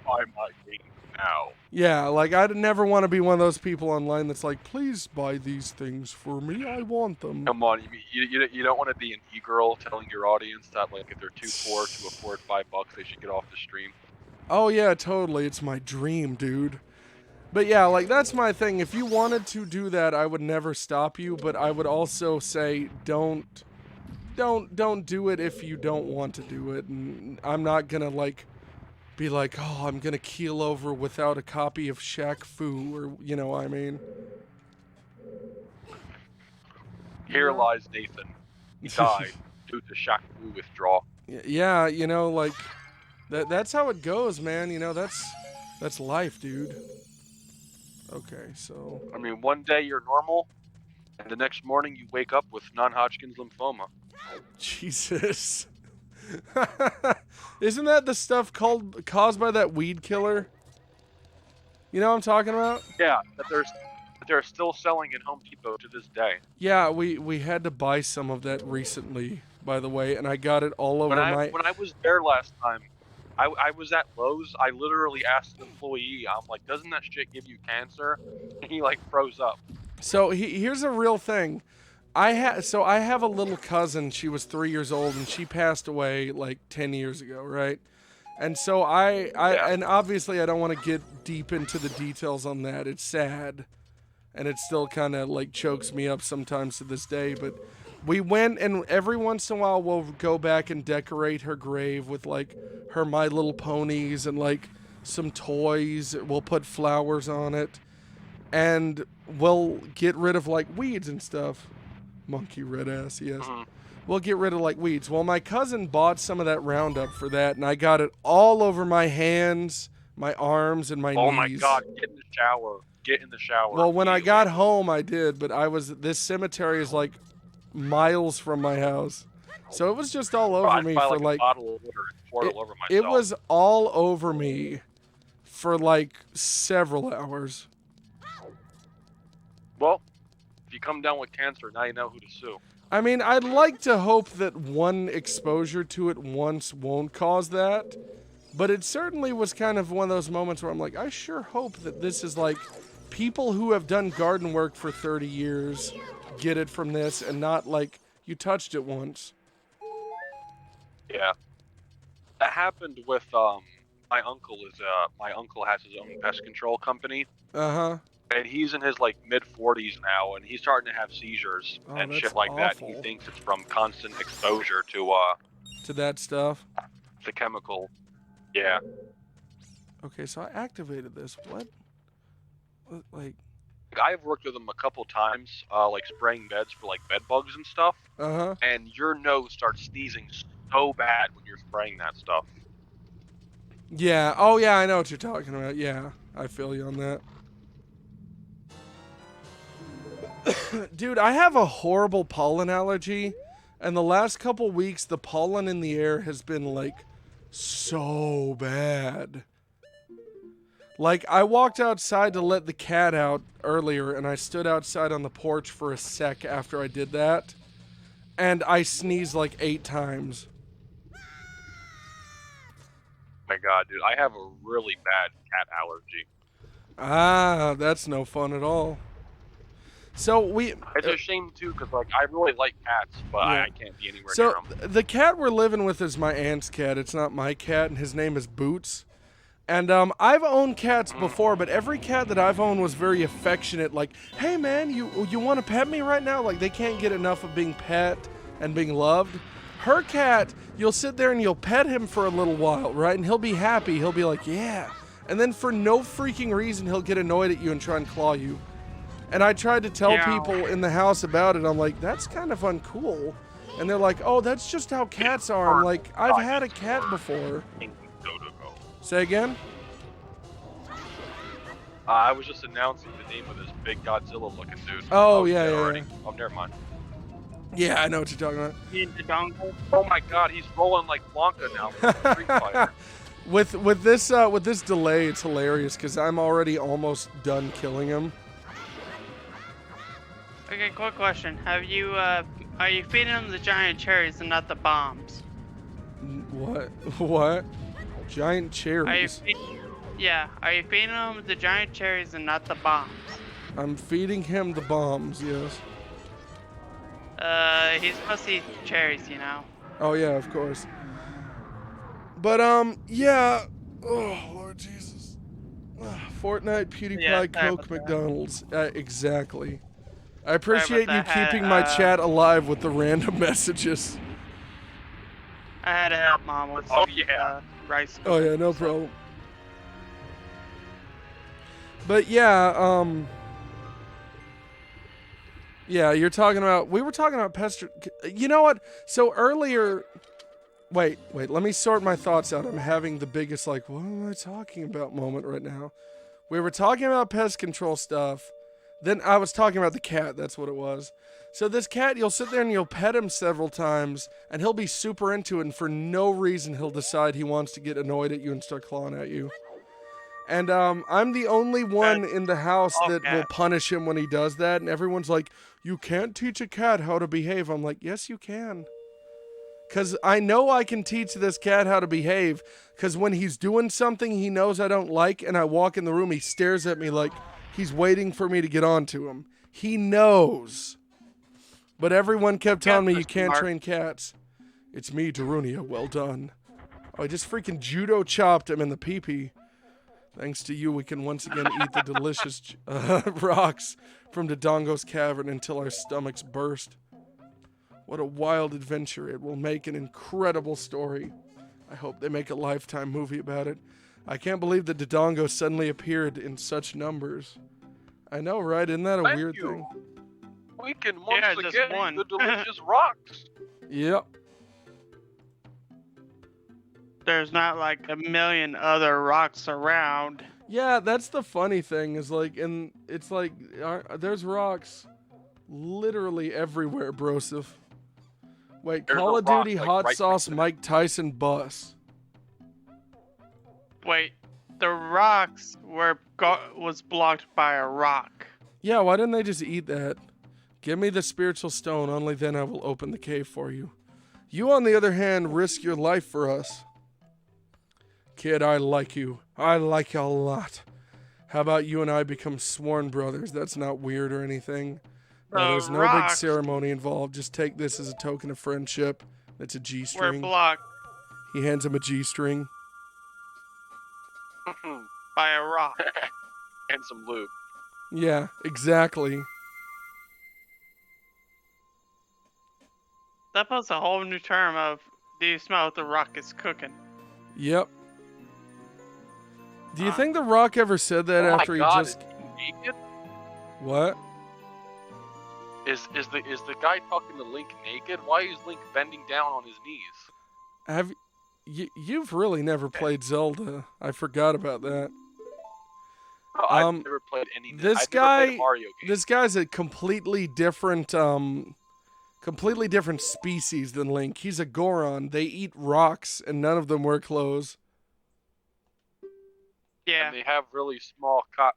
Buy my game now. Yeah, like, I'd never want to be one of those people online that's like, please buy these things for me, I want them. Come on, you don't want to be an e-girl telling your audience that like if they're too poor to afford $5, they should get off the stream. Oh yeah, totally, it's my dream, dude. But yeah, like, that's my thing. If you wanted to do that, I would never stop you, but I would also say don't do it if you don't want to do it. And I'm not gonna like be like, oh, I'm gonna keel over without a copy of Shaq Fu, or you know what I mean. Here lies Nathan. He died due to Shaq Fu withdrawal. Yeah, you know, like, That's how it goes, man. You know, that's life, dude. Okay, so I mean, one day you're normal, and the next morning you wake up with non-Hodgkin's lymphoma. Jesus. Isn't that the stuff caused by that weed killer? You know what I'm talking about? Yeah, that they're still selling in Home Depot to this day. Yeah, we had to buy some of that recently, by the way, and I got it all over When I was there last time, I was at Lowe's. I literally asked an employee, I'm like, doesn't that shit give you cancer? And he like froze up. So here's a real thing. I have a little cousin. She was 3 years old, and she passed away like 10 years ago, right? And so and obviously I don't want to get deep into the details on that. It's sad, and it still kind of like chokes me up sometimes to this day. But we went, and every once in a while we'll go back and decorate her grave with like her My Little Ponies and like some toys. We'll put flowers on it, and we'll get rid of like weeds and stuff. Monkey red ass, yes. We'll get rid of like weeds. Well, my cousin bought some of that Roundup for that, and I got it all over my hands, my arms, and my knees. Oh my god, get in the shower. Get in the shower. Well, when I got home, I did, but this cemetery is like miles from my house. So it was just all over me for like a bottle of water and pour it all over myself. it was all over me for like several hours. Well, if you come down with cancer, now you know who to sue. I mean, I'd like to hope that one exposure to it once won't cause that, but it certainly was kind of one of those moments where I'm like, I sure hope that this is like people who have done garden work for 30 years get it from this and not like you touched it once. Yeah. That happened with my uncle has his own pest control company. Uh-huh. And he's in his like mid 40s now, and he's starting to have seizures and shit like that. He thinks it's from constant exposure to that stuff. The chemical. Yeah. Okay, so I activated this. What like I've worked with him a couple times, like spraying beds for like bed bugs and stuff. Uh-huh. And your nose starts sneezing so bad when you're spraying that stuff. Yeah. Oh yeah, I know what you're talking about. Yeah, I feel you on that. Dude, I have a horrible pollen allergy, and the last couple weeks the pollen in the air has been like so bad. Like, I walked outside to let the cat out earlier, and I stood outside on the porch for a sec after I did that, and I sneezed like 8 times. My god, dude, I have a really bad cat allergy. Ah, that's no fun at all. So it's a shame too, because like I really like cats, but yeah. I can't be anywhere near them. So the cat we're living with is my aunt's cat. It's not my cat, and his name is Boots. And I've owned cats before, but every cat that I've owned was very affectionate. Like, hey man, you want to pet me right now? Like, they can't get enough of being pet and being loved. Her cat, you'll sit there and you'll pet him for a little while, right? And he'll be happy. He'll be like, yeah. And then for no freaking reason, he'll get annoyed at you and try and claw you. And I tried to tell people in the house about it. I'm like, that's kind of uncool. And they're like, oh, that's just how cats are. I'm like, I've had a cat before. Say again? I was just announcing the name of this big Godzilla-looking dude. Oh, yeah. Oh, never mind. Yeah, I know what you're talking about. Oh my god, he's rolling like Blanca now from Street Fighter. With this delay, it's hilarious because I'm already almost done killing him. Okay, quick question. Are you feeding them the giant cherries and not the bombs? What? Giant cherries? Are you feeding them the giant cherries and not the bombs? I'm feeding him the bombs, yes. He's supposed to eat cherries, you know. Oh yeah, of course. But yeah. Oh Lord Jesus. Fortnite, PewDiePie, Coke, McDonald's. Exactly. I appreciate you keeping my chat alive with the random messages. I had to help Mom with rice. Oh yeah, no problem. But yeah, yeah, we were talking about pester. You know what? So earlier, Wait, let me sort my thoughts out. I'm having the biggest, like, what am I talking about moment right now. We were talking about pest control stuff. Then I was talking about the cat. That's what it was. So this cat, you'll sit there and you'll pet him several times, and he'll be super into it, and for no reason he'll decide he wants to get annoyed at you and start clawing at you. And I'm the only one in the house that will punish him when he does that, and everyone's like, you can't teach a cat how to behave. I'm like, yes, you can. Because I know I can teach this cat how to behave, because when he's doing something he knows I don't like, and I walk in the room, he stares at me like he's waiting for me to get on to him. He knows. But everyone kept telling me you can't train cats. It's me, Darunia. Well done. Oh, I just freaking judo chopped him in the pee-pee. Thanks to you, we can once again eat the delicious rocks from Dodongo's cavern until our stomachs burst. What a wild adventure. It will make an incredible story. I hope they make a Lifetime movie about it. I can't believe that Dodongo suddenly appeared in such numbers. I know, right? Isn't that a weird thing? We can once again eat the delicious rocks. Yep. There's not like a million other rocks around. Yeah, that's the funny thing is like, and it's like, there's rocks literally everywhere, Broseph. Wait, There's Call a of rock, Duty like, Hot right Sauce next to Mike Tyson bus. Wait, the rocks was blocked by a rock. Yeah, why didn't they just eat that? Give me the spiritual stone, only then I will open the cave for you. You, on the other hand, risk your life for us. Kid, I like you. I like you a lot. How about you and I become sworn brothers? That's not weird or anything. No, there's no big ceremony involved. Just take this as a token of friendship. It's a G-string. We're blocked He hands him a G-string. by a rock. And some lube. Yeah, exactly. That puts a whole new term of, do you smell what the rock is cooking? Yep. Do you think The Rock ever said that after he just... Is he naked? What? Is the guy talking to Link naked? Why is Link bending down on his knees? You've really never played Zelda. I forgot about that. Oh, I've never played any. This I've never played a guy, Mario game. this guy's a completely different species than Link. He's a Goron. They eat rocks, and none of them wear clothes. Yeah. And they have really small cock.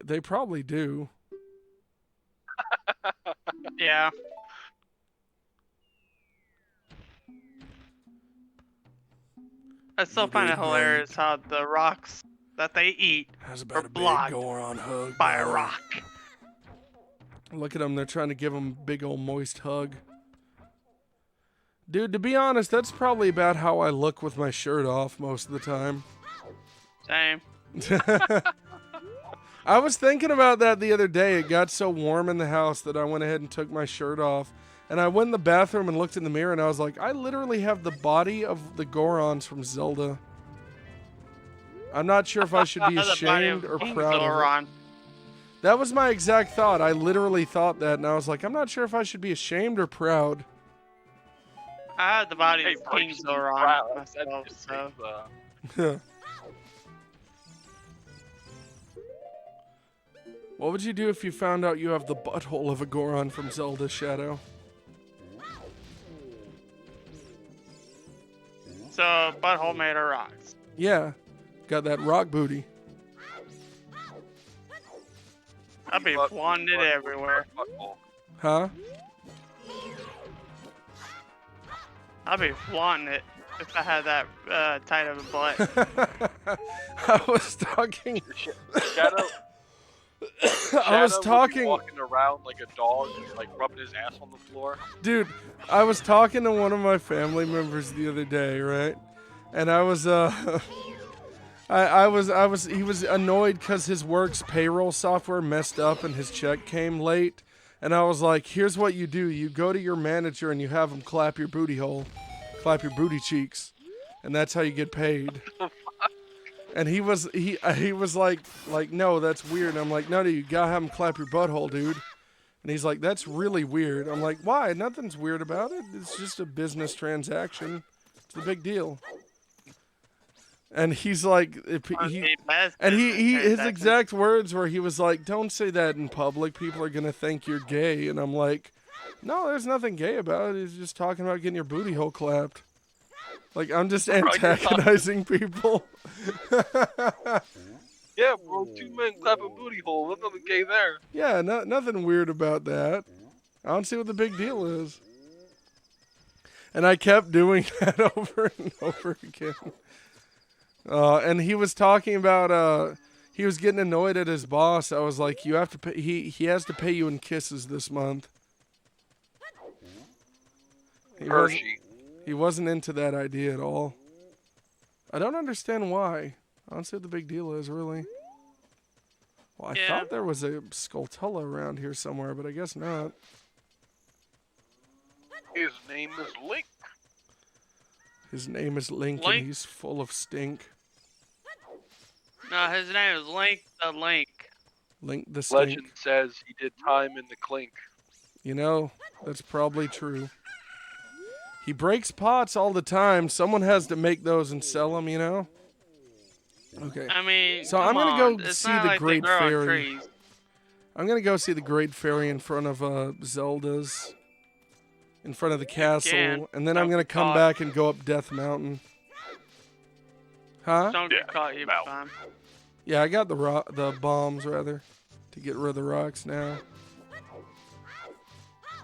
They probably do. Yeah. I still find it hilarious how the rocks that they eat are blocked by a rock. Look at them. They're trying to give him a big old moist hug. Dude, to be honest, that's probably about how I look with my shirt off most of the time. Same. I was thinking about that the other day. It got so warm in the house that I went ahead and took my shirt off. And I went in the bathroom and looked in the mirror and I was like, I literally have the body of the Gorons from Zelda. I'm not sure if I should be ashamed or proud of it. That was my exact thought. I literally thought that and I was like, I'm not sure if I should be ashamed or proud. I had the body of King Zoran myself, so. What would you do if you found out you have the butthole of a Goron from Zelda, Shadow? So, butthole made of rocks. Yeah. Got that rock booty. I'd be flaunting it everywhere. Huh? I'd be flaunting it if I had that tight of a butt. I was talking... Shadow... I was talking... walking around like a dog, like rubbing his ass on the floor. Dude, I was talking to one of my family members the other day, right? And I was, he was annoyed because his work's payroll software messed up and his check came late. And I was like, here's what you do. You go to your manager and you have him clap your booty hole. Clap your booty cheeks. And that's how you get paid. And he was like, no, that's weird. And I'm like, no, you gotta have him clap your butthole, dude. And he's like, that's really weird. I'm like, why? Nothing's weird about it. It's just a business transaction. It's the big deal. And he's like, Unpaid mess and business his transactions. exact words were, he was like, "Don't say that in public. People are gonna think you're gay." And I'm like, "No, there's nothing gay about it. He's just talking about getting your booty hole clapped." Like, I'm just antagonizing people. Yeah, bro, 2 men clapping booty hole. There's nothing gay there. Yeah, nothing weird about that. I don't see what the big deal is. And I kept doing that over and over again. And he was talking about, he was getting annoyed at his boss. I was like, you have to pay, he has to pay you in kisses this month. He wasn't into that idea at all. I don't understand why. I don't see what the big deal is, really. Well, I thought there was a Skulltula around here somewhere, but I guess not. His name is Link. His name is Link, and he's full of stink. No, his name is Link the Link. Link the Stink. Legend says he did time in the clink. You know, that's probably true. He breaks pots all the time. Someone has to make those and sell them, you know? Okay. I mean, so I'm going to go it's see not the like Great they grow on Fairy. trees. I'm going to go see the Great Fairy in front of Zelda's. In front of the castle. And then I'm going to come back and go up Death Mountain. Huh? Don't get caught, you'll be fine. Yeah, I got the bombs, rather, to get rid of the rocks now.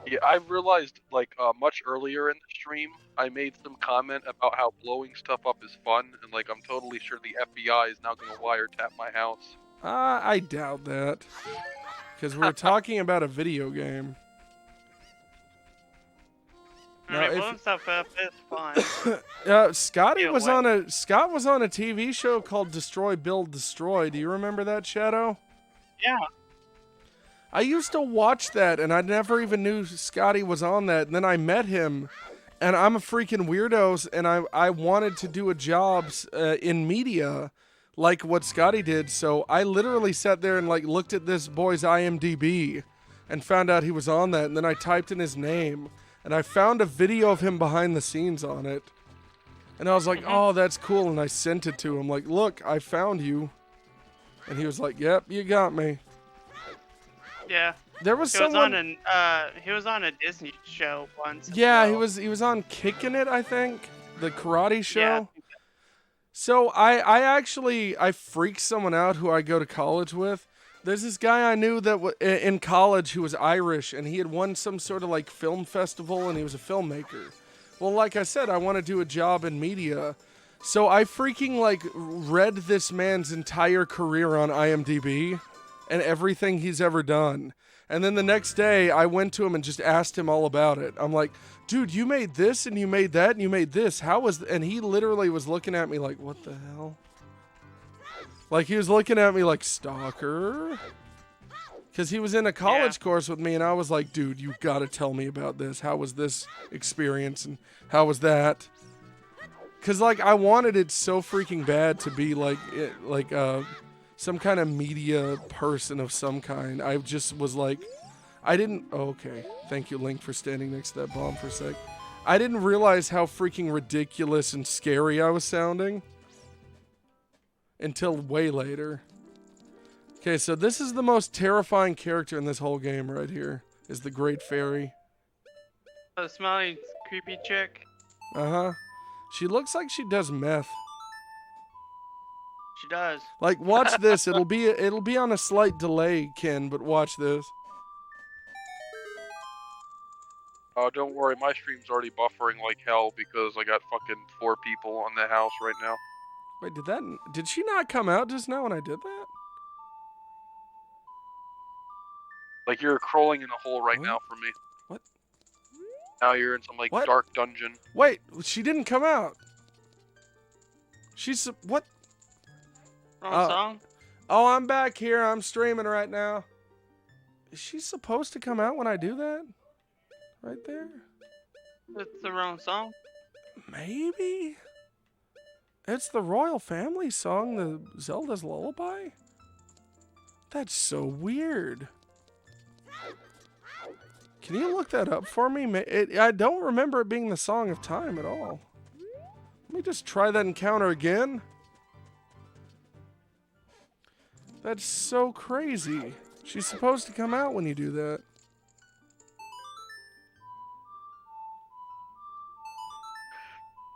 Yeah, I realized, like, much earlier in the stream, I made some comment about how blowing stuff up is fun, and, like, I'm totally sure the FBI is now going to wiretap my house. I doubt that. Because we're talking about a video game. I mean, blowing stuff up is fun. Scott Yeah, was on a TV show called Destroy, Build, Destroy. Do you remember that, Shadow? Yeah. I used to watch that, and I never even knew Scotty was on that. And then I met him, and I'm a freaking weirdo, and I wanted to do a job in media like what Scotty did. So I literally sat there and like looked at this boy's IMDb and found out he was on that. And then I typed in his name, and I found a video of him behind the scenes on it. And I was like, oh, that's cool. And I sent it to him like, look, I found you. And he was like, yep, you got me. Yeah. There was someone. He was on a Disney show once. Yeah, he was on Kickin' It, I think, the karate show. Yeah. So I freaked someone out who I go to college with. There's this guy I knew that in college who was Irish, and he had won some sort of like film festival, and he was a filmmaker. Well, like I said, I want to do a job in media. So I freaking like read this man's entire career on IMDb and everything he's ever done. And then the next day I went to him and just asked him all about it. I'm like, dude, you made this and you made that and you made this. How was, and he literally was looking at me like, what the hell? Like he was looking at me like, stalker? Because he was in a college course with me, and I was like, dude, you gotta tell me about this. How was this experience and how was that? Because like I wanted it so freaking bad to be like some kind of media person of some kind. I just was like, I didn't, oh, okay. Thank you, Link, for standing next to that bomb for a sec. I didn't realize how freaking ridiculous and scary I was sounding until way later. Okay, so this is the most terrifying character in this whole game right here, is the Great Fairy. The smelly, creepy chick. Uh-huh. She looks like she does meth. She does. Like, watch this. It'll be on a slight delay, Ken, but watch this. Oh, don't worry, my stream's already buffering like hell because I got fucking 4 people on the house right now. Wait, did she not come out just now when I did that? Like, you're crawling in a hole right now for me. What? Now you're in some, like, What? dark dungeon. Wait, she didn't come out. She's, what? Wrong song? Oh, I'm back here. I'm streaming right now. Is she supposed to come out when I do that? Right there? It's the wrong song. Maybe? It's the Royal Family song, the Zelda's Lullaby? That's so weird. Can you look that up for me? I don't remember it being the Song of Time at all. Let me just try that encounter again. That's so crazy. She's supposed to come out when you do that.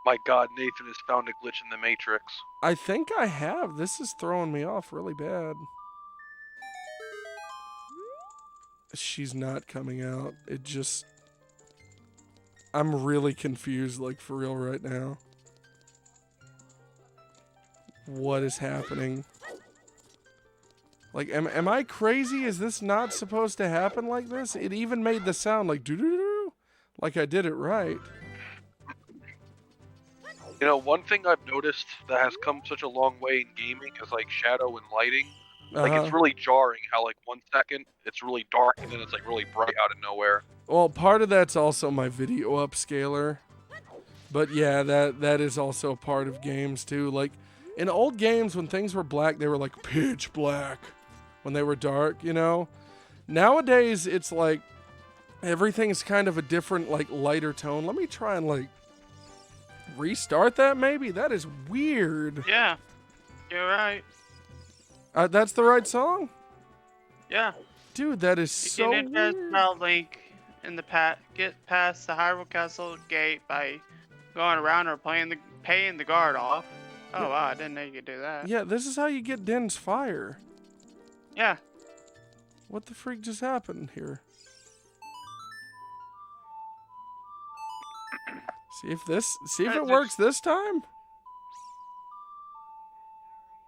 My God, Nathan has found a glitch in the Matrix. I think I have. This is throwing me off really bad. She's not coming out. It just... I'm really confused, like, for real right now. What is happening? Like, am I crazy? Is this not supposed to happen like this? It even made the sound like doo-doo-doo. Like I did it right. You know, one thing I've noticed that has come such a long way in gaming is like shadow and lighting. Like it's really jarring how like 1 second it's really dark and then it's like really bright out of nowhere. Well, part of that's also my video upscaler. But yeah, that is also a part of games too. Like in old games when things were black, they were like pitch black. When they were dark, you know? Nowadays it's like everything's kind of a different like lighter tone. Let me try and like restart that maybe? That is weird. Yeah, you're right. That's the right song? Yeah. Dude, that is You so can enter weird. the link in the get past the Hyrule Castle gate by going around or paying the guard off. Oh wow, I didn't know you could do that. Yeah, this is how you get Din's fire. Yeah. What the freak just happened here? See if it works this time?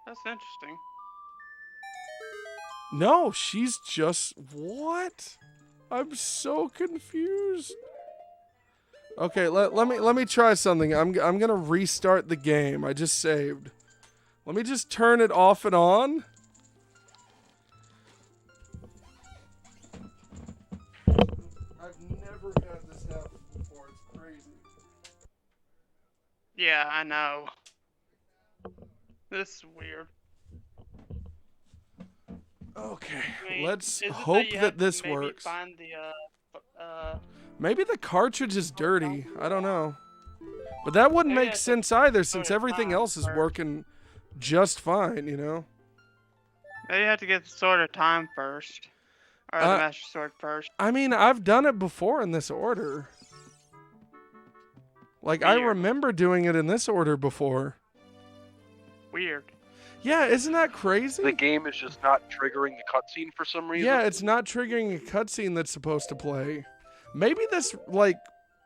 That's interesting. No, she's just what? I'm so confused. Okay, let me try something. I'm gonna restart the game. I just saved. Let me just turn it off and on. I've never had this happen before. It's crazy. Yeah, I know. This is weird. Okay, I mean, let's is it hope you that have to this maybe works. Find the Maybe the cartridge is dirty. I don't know. But that wouldn't Maybe make that's sense either since Sword of everything Time else is first. working just fine, you know? maybe you have to get the Sword of Time first, or the Master Sword first. I mean, I've done it before in this order. Like, I Weird. remember doing it in this order before. Weird. Yeah, isn't that crazy? The game is just not triggering the cutscene for some reason. Yeah, it's not triggering a cutscene that's supposed to play. Maybe this, like,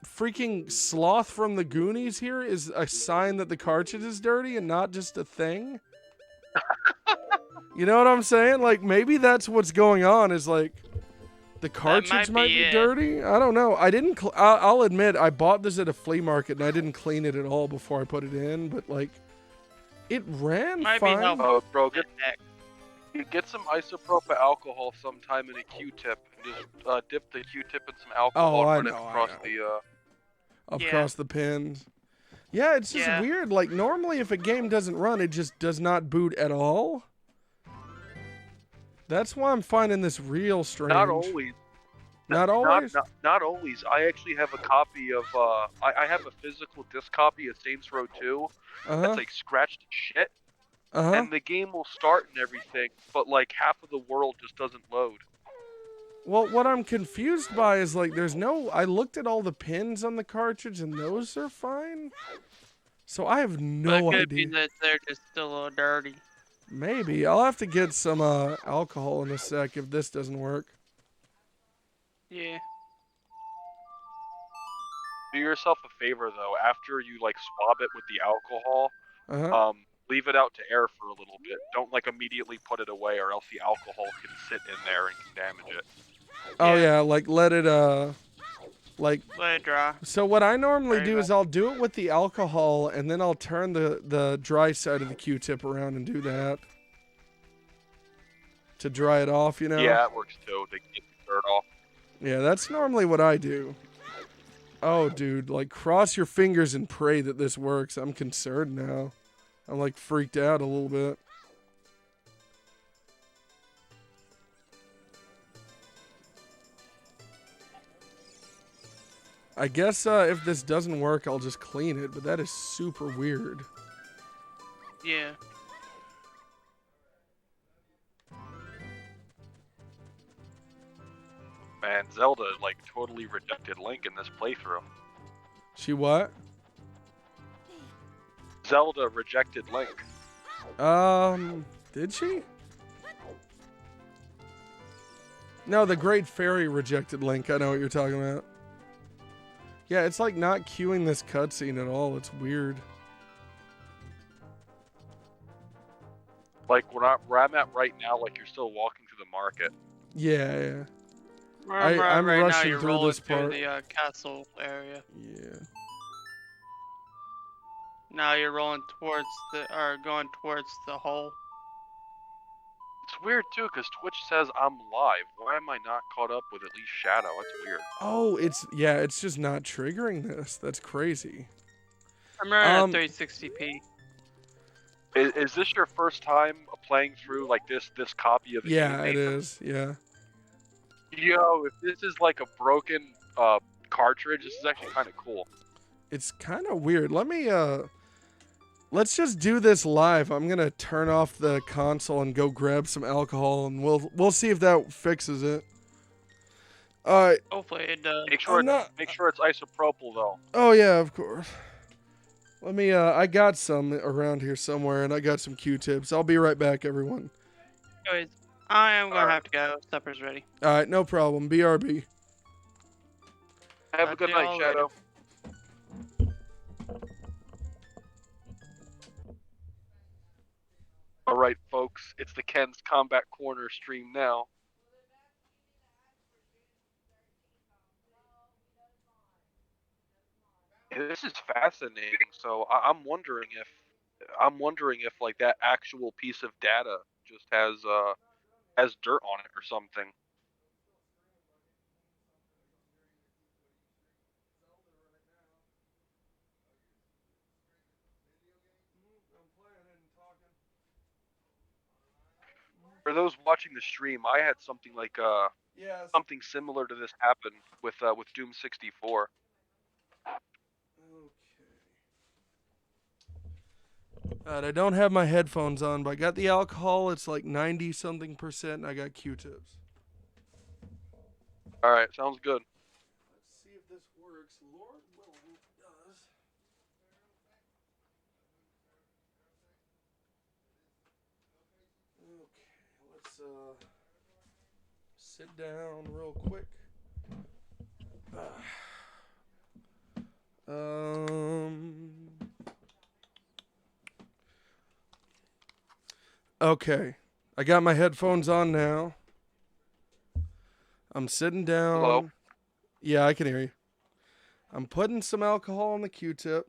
freaking sloth from the Goonies here is a sign that the cartridge is dirty and not just a thing. You know what I'm saying? Like, maybe that's what's going on is, like, the cartridge might be it. dirty. I don't know. I didn't, I'll admit, I bought this at a flea market and I didn't clean it at all before I put it in, but, like, it ran Might be fine. helpful. Oh, bro, get some isopropyl alcohol sometime in a Q-tip and just dip the Q-tip in some alcohol Oh, I and run know, it I across know. the. Across the pins. Yeah, it's just Yeah. weird. Like, normally if a game doesn't run, it just does not boot at all. That's why I'm finding this real strange. Not always. Not always? Not always. I actually have a copy of. I have a physical disc copy of Saints Row 2 Uh-huh. that's like scratched to shit, Uh-huh. and the game will start and everything, but like half of the world just doesn't load. Well, what I'm confused by is, like, there's no... I looked at all the pins on the cartridge, and those are fine. So I have But no it could be idea. that they're just still a little dirty. Maybe. I'll have to get some alcohol in a sec if this doesn't work. Yeah. Do yourself a favor though. After you like swab it with the alcohol, Uh-huh. leave it out to air for a little bit. Don't like immediately put it away, or else the alcohol can sit in there and can damage it. Oh, yeah, like, let it, like... Let it dry. So what I normally Very do nice. is I'll do it with the alcohol, and then I'll turn the dry side of the Q-tip around and do that. To dry it off, you know? Yeah, it works too. To get the dirt off. Yeah, that's normally what I do. Oh, dude, like, cross your fingers and pray that this works. I'm concerned now. I'm, like, freaked out a little bit. I guess if this doesn't work, I'll just clean it, but that is super weird. Yeah. Man, Zelda like totally rejected Link in this playthrough. She what? Zelda rejected Link. Did she? No, the Great Fairy rejected Link. I know what you're talking about. Yeah, it's like not queuing this cutscene at all. It's weird. Like where I'm at right now, like you're still walking to the market. Yeah. I'm right now rushing you're through rolling this part. through the castle area. Yeah. Now you're rolling towards going towards the hole. It's weird too, because Twitch says I'm live. Why am I not caught up with at least Shadow? That's weird. Oh, it's just not triggering this. That's crazy. I'm running at 360p. Is this your first time playing through like this copy of the game? Yeah, it is. Yeah. Yo, if this is like a broken cartridge, this is actually kind of cool. It's kind of weird. Let's just do this live. I'm gonna turn off the console and go grab some alcohol, and we'll see if that fixes it. All right. Hopefully it does. Make sure it's isopropyl though. Oh yeah, of course. Let me. I got some around here somewhere, and I got some Q-tips. I'll be right back, everyone. Anyways, I am gonna have to go. Supper's ready. All right, no problem. BRB. Have a good night, Shadow. Alright, folks, it's the Ken's Combat Corner stream now. This is fascinating. So I'm wondering if like that actual piece of data just has dirt on it or something. For those watching the stream, I had something like something similar to this happen with Doom 64. I don't have my headphones on, but I got the alcohol. It's like 90-something%, and I got Q-tips. All right, sounds good. Let's see if this works. Lord willing, it does. Okay, let's sit down real quick. Okay, I got my headphones on now. I'm sitting down. Hello? Yeah, I can hear you. I'm putting some alcohol on the Q-tip.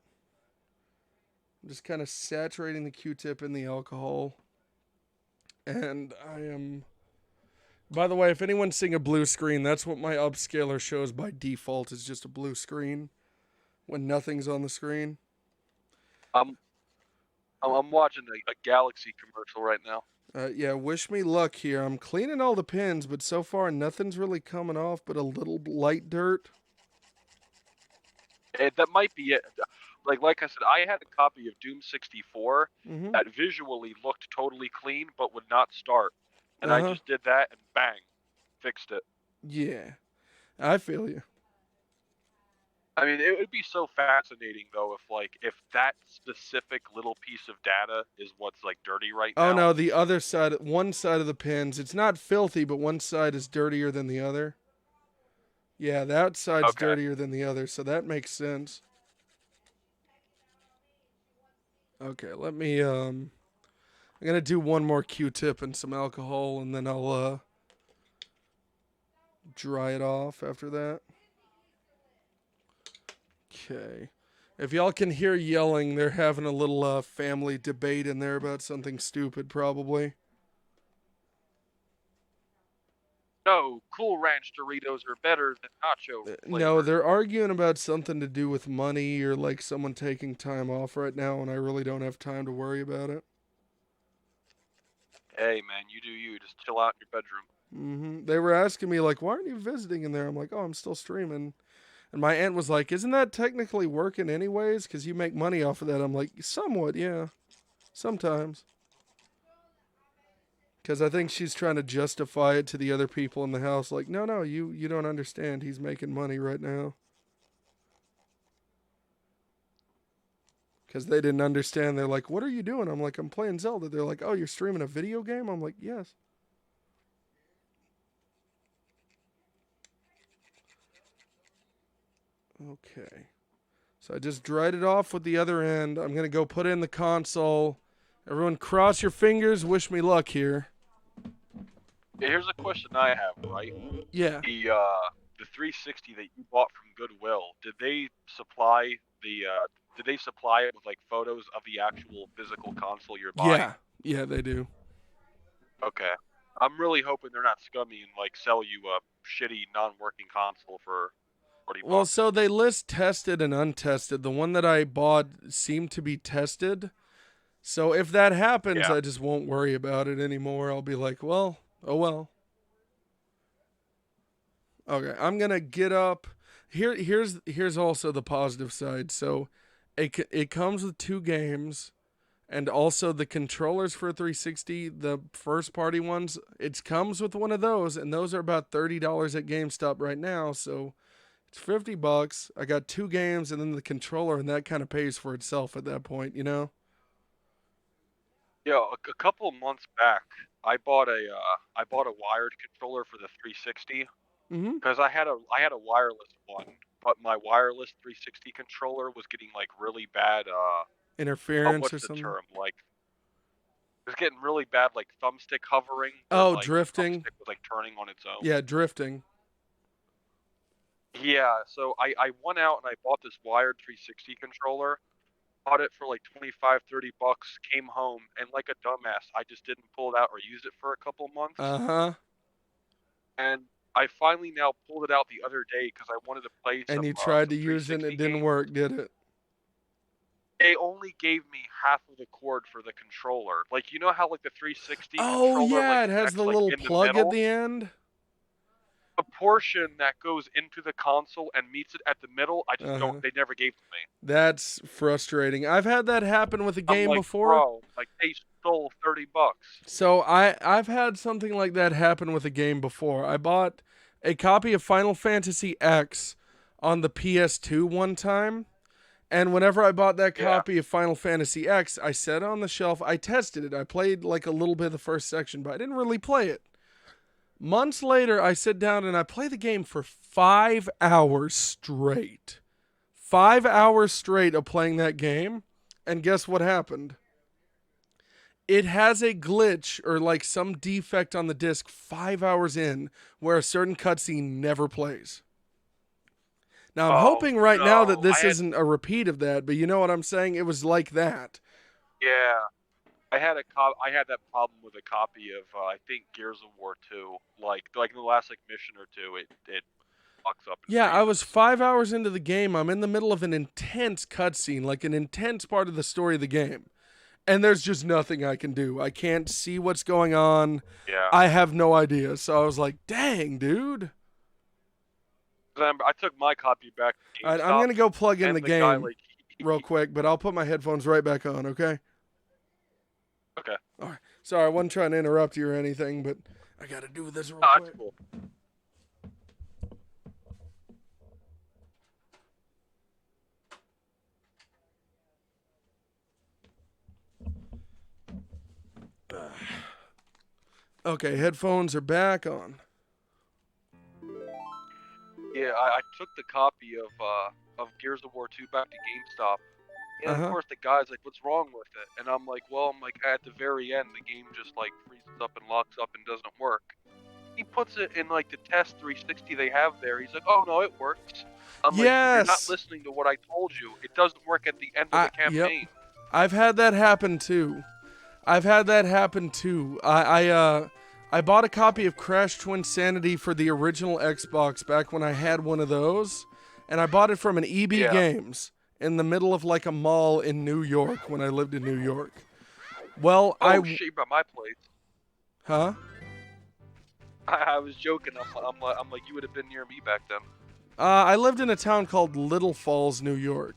I'm just kind of saturating the Q-tip in the alcohol. And I am... By the way, if anyone's seeing a blue screen, that's what my upscaler shows by default, is just a blue screen when nothing's on the screen. I'm watching a Galaxy commercial right now. Yeah, wish me luck here. I'm cleaning all the pins, but so far nothing's really coming off but a little light dirt. That might be it. Like I said, I had a copy of Doom 64 that visually looked totally clean but would not start. And I just did that and bang, fixed it. Yeah, I feel you. I mean, it would be so fascinating though if that specific little piece of data is what's like dirty right now. Oh no, the other side, one side of the pins, it's not filthy, but one side is dirtier than the other. Yeah, that side's dirtier than the other, so that makes sense. Okay, let me I'm gonna do one more Q-tip and some alcohol, and then I'll dry it off after that. Okay. If y'all can hear yelling, they're having a little family debate in there about something stupid, probably. No, Cool Ranch Doritos are better than nacho flavor. No, they're arguing about something to do with money or like someone taking time off right now, and I really don't have time to worry about it. Hey man, you do you. Just chill out in your bedroom. They were asking me like, why aren't you visiting in there? I'm like, oh, I'm still streaming. And my aunt was like, isn't that technically working anyways? Because you make money off of that. I'm like, somewhat, yeah. Sometimes. Because I think she's trying to justify it to the other people in the house. Like, no, you don't understand. He's making money right now. Because they didn't understand. They're like, what are you doing? I'm like, I'm playing Zelda. They're like, oh, you're streaming a video game? I'm like, yes. Okay. So I just dried it off with the other end. I'm going to go put it in the console. Everyone cross your fingers. Wish me luck here. Yeah, here's a question I have, right? Yeah. The 360 that you bought from Goodwill, did they supply it with like photos of the actual physical console you're buying? Yeah, they do. Okay. I'm really hoping they're not scummy and like sell you a shitty non-working console for 40 Well, bucks. so they list tested and untested. The one that I bought seemed to be tested. So if that happens, Yeah. I just won't worry about it anymore. I'll be like, well, oh well. Okay, I'm going to get up. Here's also the positive side. So it comes with 2 games and also the controllers for 360, the first party ones. It comes with one of those, and those are about $30 at GameStop right now. So it's $50. I got 2 games and then the controller, and that kind of pays for itself at that point, you know? Yeah, a couple of months back, I bought a wired controller for the 360 Mm-hmm. because I had a wireless one, but my wireless 360 controller was getting like really bad. Interference What's or the something? term? Like, it was getting really bad, like thumbstick hovering. Oh, like, drifting. The thumbstick was like turning on its own. Yeah, drifting. Yeah, so I went out and I bought this wired 360 controller. Bought it for like 25, 30 bucks, came home, and like a dumbass, I just didn't pull it out or use it for a couple months. Uh-huh. And I finally now pulled it out the other day because I wanted to play some. And you tried to some use it and it 360 didn't games. work, did it? They only gave me half of the cord for the controller. Like, you know how like the 360 Oh, controller, yeah, like, it has connects, the like, little in plug middle? at the end. The portion that goes into the console and meets it at the middle, I just Uh-huh. don't. They never gave to me. That's frustrating. I've had that happen with a I'm game like, before. bro, like they stole 30 bucks. So I've had something like that happen with a game before. I bought a copy of Final Fantasy X on the PS2 one time. And whenever I bought that copy of Final Fantasy X, I set it on the shelf. I tested it. I played like a little bit of the first section, but I didn't really play it. Months later, I sit down and I play the game for 5 hours straight. 5 hours straight of playing that game. And guess what happened? It has a glitch or like some defect on the disc 5 hours in where a certain cutscene never plays. Now, I'm hoping right now that this isn't a repeat of that, but you know what I'm saying? It was like that. Yeah. I had that problem with a copy of I think Gears of War 2. Like in the last like mission or two, it fucks up. Yeah, I was 5 hours into the game. I'm in the middle of an intense cutscene, like an intense part of the story of the game. And there's just nothing I can do. I can't see what's going on. Yeah. I have no idea. So I was like, dang, dude. I took my copy back to All right, GameStop, I'm going to go plug in and the the guy, game like, real quick, but I'll put my headphones right back on, okay? Okay. All right. Sorry, I wasn't trying to interrupt you or anything, but I got to do this real quick. That's cool. Okay, headphones are back on. Yeah, I took the copy of Gears of War 2 back to GameStop, and of course the guy's like, "What's wrong with it?" And I'm like, at the very end, the game just like freezes up and locks up and doesn't work." He puts it in like the test 360 they have there. He's like, "Oh no, it works." I'm like, "You're not listening to what I told you. It doesn't work at the end of the campaign." Yep. I've had that happen too. I bought a copy of Crash Twinsanity for the original Xbox back when I had one of those, and I bought it from an EB Games in the middle of like a mall in New York when I lived in New York. Well, shit, by my place. Huh? I was joking. I'm like, you would have been near me back then. I lived in a town called Little Falls, New York.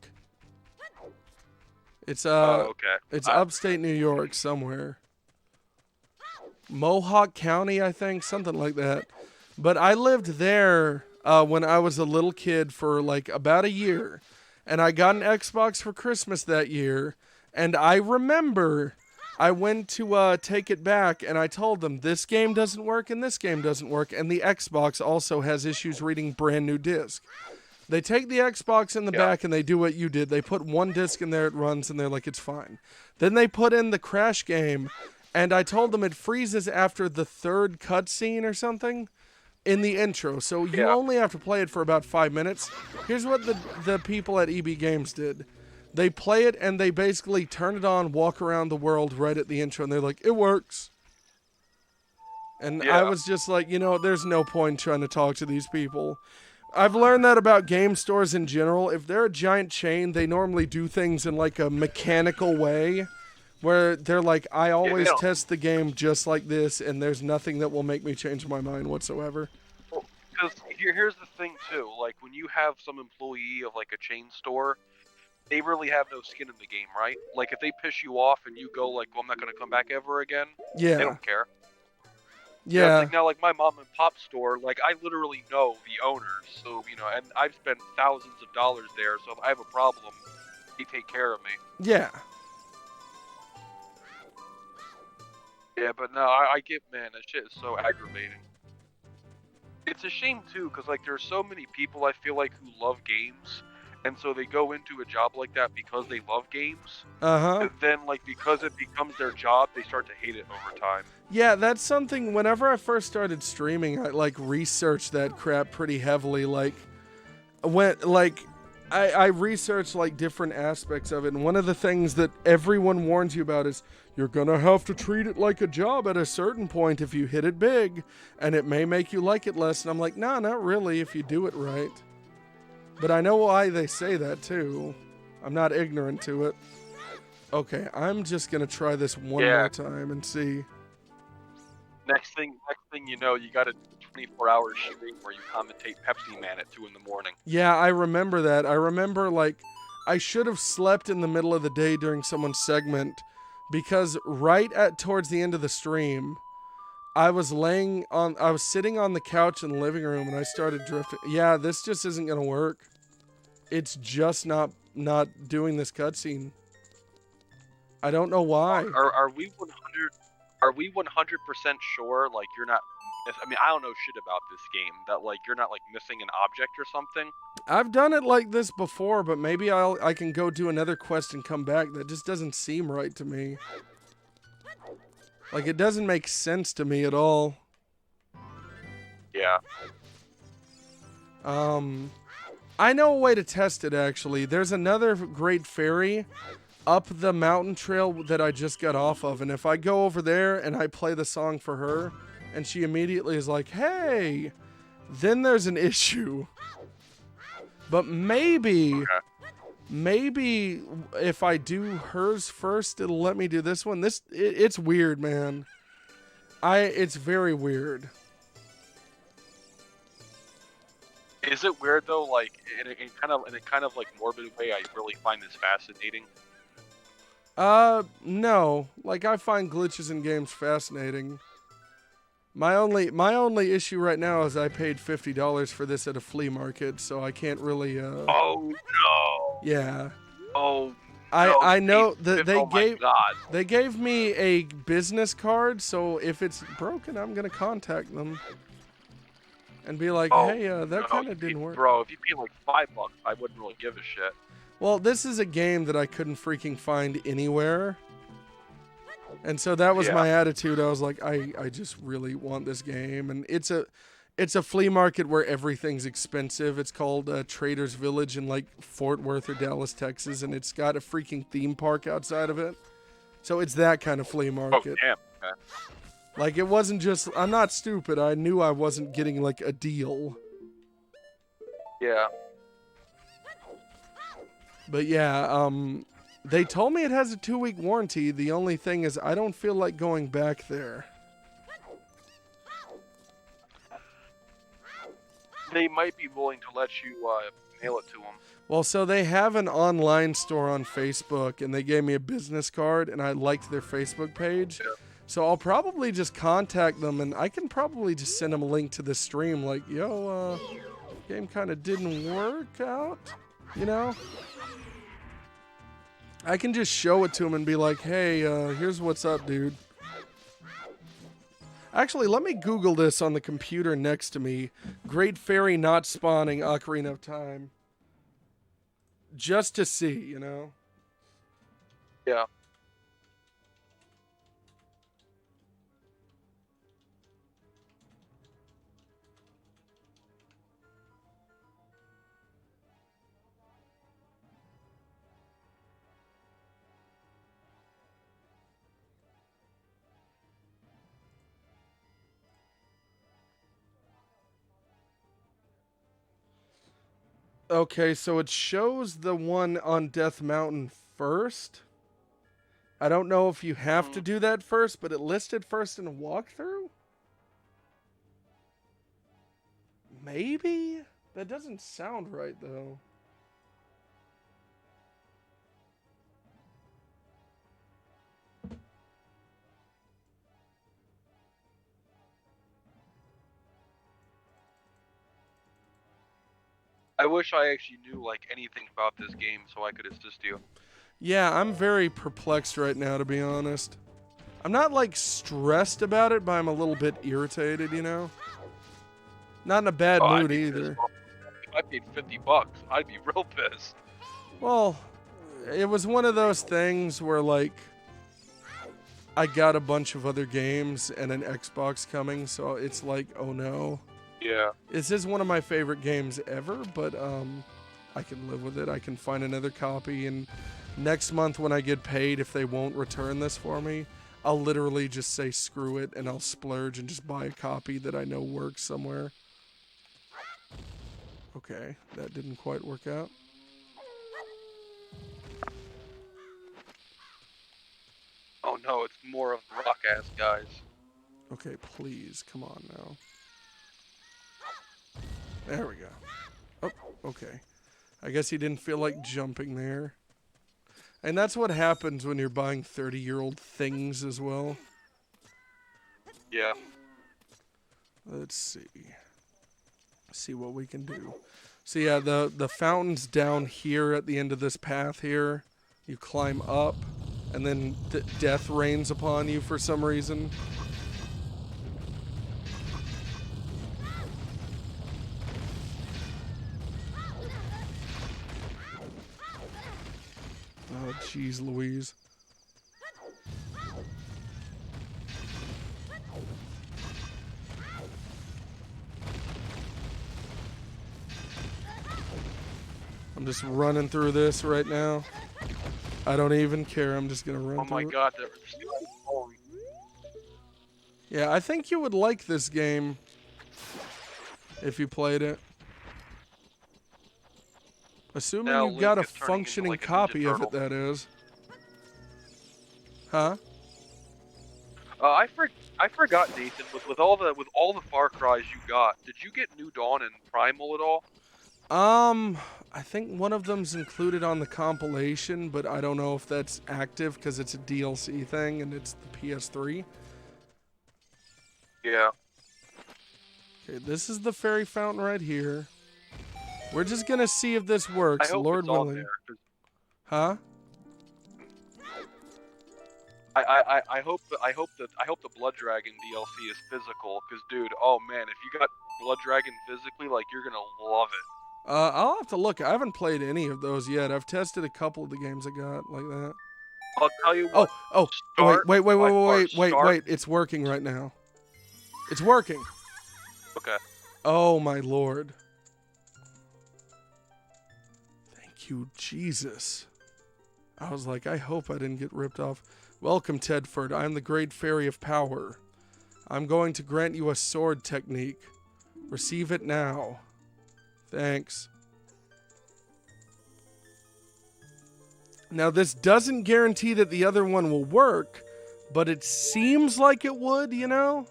It's okay. it's upstate New York somewhere. Mohawk County, I think, something like that. But I lived there when I was a little kid for like about a year, and I got an Xbox for Christmas that year. And I remember I went to take it back, and I told them this game doesn't work and this game doesn't work, and the Xbox also has issues reading brand new disc. They take the Xbox in the back and they do what you did. They put one disc in there, it runs, and they're like, it's fine. Then they put in the Crash game, and I told them it freezes after the third cutscene or something in the intro. So you only have to play it for about 5 minutes. Here's what the people at EB Games did. They play it, and they basically turn it on, walk around the world right at the intro, and they're like, it works. And I was just like, you know, there's no point trying to talk to these people. I've learned that about game stores in general. If they're a giant chain, they normally do things in like a mechanical way, where they're like, I always test the game just like this, and there's nothing that will make me change my mind whatsoever. Well, because here's the thing, too. Like, when you have some employee of, like, a chain store, they really have no skin in the game, right? Like, if they piss you off and you go, like, well, I'm not going to come back ever again, they don't care. Yeah. Like, now, like, my mom and pop store, like, I literally know the owners, so, you know, and I've spent thousands of dollars there, so if I have a problem, they take care of me. Yeah. Yeah, but no, I get, man, that shit is so aggravating. It's a shame, too, because, like, there's so many people, I feel like, who love games, and so they go into a job like that because they love games. And then, like, because it becomes their job, they start to hate it over time. Yeah, that's something, whenever I first started streaming, I, like, researched that crap pretty heavily. Like, I researched, like, different aspects of it, and one of the things that everyone warns you about is you're gonna have to treat it like a job at a certain point if you hit it big, and it may make you like it less. And I'm like, nah, not really if you do it right. But I know why they say that, too. I'm not ignorant to it. Okay, I'm just gonna try this one more time and see. Next thing you know, you got a 24-hour stream where you commentate Pepsi Man at 2 in the morning. Yeah, I remember that. I remember, like, I should have slept in the middle of the day during someone's segment, because towards the end of the stream, I was sitting on the couch in the living room, and I started drifting. Yeah, this just isn't gonna work. It's just not doing this cutscene. I don't know why. Are we 100% sure, like, you're not, I mean, I don't know shit about this game, that, like, you're not, like, missing an object or something? I've done it like this before, but maybe I can go do another quest and come back. That just doesn't seem right to me. Like, it doesn't make sense to me at all. Yeah. I know a way to test it, actually. There's another great fairy up the mountain trail that I just got off of, and if I go over there and I play the song for her, and she immediately is like, hey, then there's an issue. But maybe if I do hers first, it'll let me do this one. It's weird, man. It's very weird. Is it weird though? Like, in a kind of like morbid way, I really find this fascinating. No. Like, I find glitches in games fascinating. My only issue right now is I paid $50 for this at a flea market, so I can't really, Oh, no! Yeah. Oh, I know that they gave me a business card, so if it's broken, I'm gonna contact them. And be like, hey, that kind of didn't work. Bro, if you paid like $5, I wouldn't really give a shit. Well, this is a game that I couldn't freaking find anywhere. And so that was my attitude. I was like, I just really want this game. And it's a flea market where everything's expensive. It's called Trader's Village in like Fort Worth or Dallas, Texas. And it's got a freaking theme park outside of it. So it's that kind of flea market. Oh, damn. Okay. Like, it wasn't just, I'm not stupid. I knew I wasn't getting like a deal. Yeah. But yeah, they told me it has a 2-week warranty. The only thing is I don't feel like going back there. they might be willing to let you mail it to them. Well, so they have an online store on Facebook, and they gave me a business card, and I liked their Facebook page. Yeah. So I'll probably just contact them, and I can probably just send them a link to the stream, like, yo, game kind of didn't work out, you know? I can just show it to them and be like, hey, here's what's up, dude. Actually, let me Google this on the computer next to me. Great Fairy not spawning Ocarina of Time. Just to see, you know? Yeah. Okay, so it shows the one on Death Mountain first. I don't know if you have to do that first, but it listed first in a walkthrough? Maybe? That doesn't sound right, though. I wish I actually knew like anything about this game so I could assist you. Yeah, I'm very perplexed right now, to be honest. I'm not, like, stressed about it, but I'm a little bit irritated, you know? Not in a bad mood either. If I paid $50, I'd be real pissed. Well, it was one of those things where, like, I got a bunch of other games and an Xbox coming, so it's like, oh no. Yeah. This is one of my favorite games ever, but I can live with it. I can find another copy, and next month when I get paid, if they won't return this for me, I'll literally just say screw it, and I'll splurge and just buy a copy that I know works somewhere. Okay, that didn't quite work out. Oh no, it's more of the rock-ass guys. Okay, please, come on now. There we go. Oh, okay. I guess he didn't feel like jumping there. And that's what happens when you're buying 30-year-old things as well. Yeah. Let's see. See what we can do. So yeah, the fountain's down here at the end of this path here. You climb up, and then death rains upon you for some reason. Oh, jeez Louise. I'm just running through this right now. I don't even care. I'm just going to run through it. Oh my god, that was... Yeah, I think you would like this game if you played it. Assuming Now you've got a Link is turning into, functioning like, a Ninja copy of it, Turtle. that is. Huh? I forgot, Nathan. With all the Far Cries you got, did you get New Dawn and Primal at all? I think one of them's included on the compilation, but I don't know if that's active because it's a DLC thing and it's the PS3. Yeah. Okay, this is the fairy fountain right here. We're just gonna see if this works, I hope Lord it's on willing. there, 'cause Huh? I hope the Blood Dragon DLC is physical, because dude, oh man, if you got Blood Dragon physically, like you're gonna love it. I'll have to look. I haven't played any of those yet. I've tested a couple of the games I got like that. I'll tell you what. Oh, start wait, by far, start- it's working right now. It's working. Okay. Oh my lord. Thank you, Jesus. I was like, I hope I didn't get ripped off. Welcome, Tedford. I am the Great Fairy of Power. I'm going to grant you a sword technique. Receive it now. Thanks. Now, this doesn't guarantee that the other one will work, but it seems like it would, you know?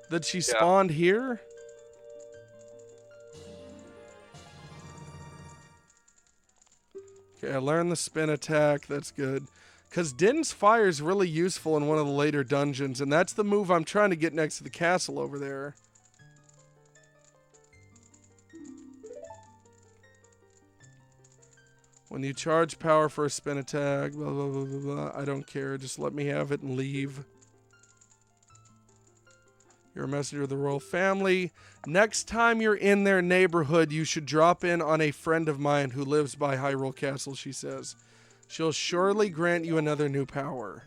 That she spawned here. Okay, I learned the spin attack. That's good. Because Din's Fire is really useful in one of the later dungeons, and that's the move I'm trying to get next to the castle over there. When you charge power for a spin attack, blah, blah, blah, blah, blah. I don't care. Just let me have it and leave. You're a messenger of the royal family. Next time you're in their neighborhood, you should drop in on a friend of mine who lives by Hyrule Castle, she says. She'll surely grant you another new power.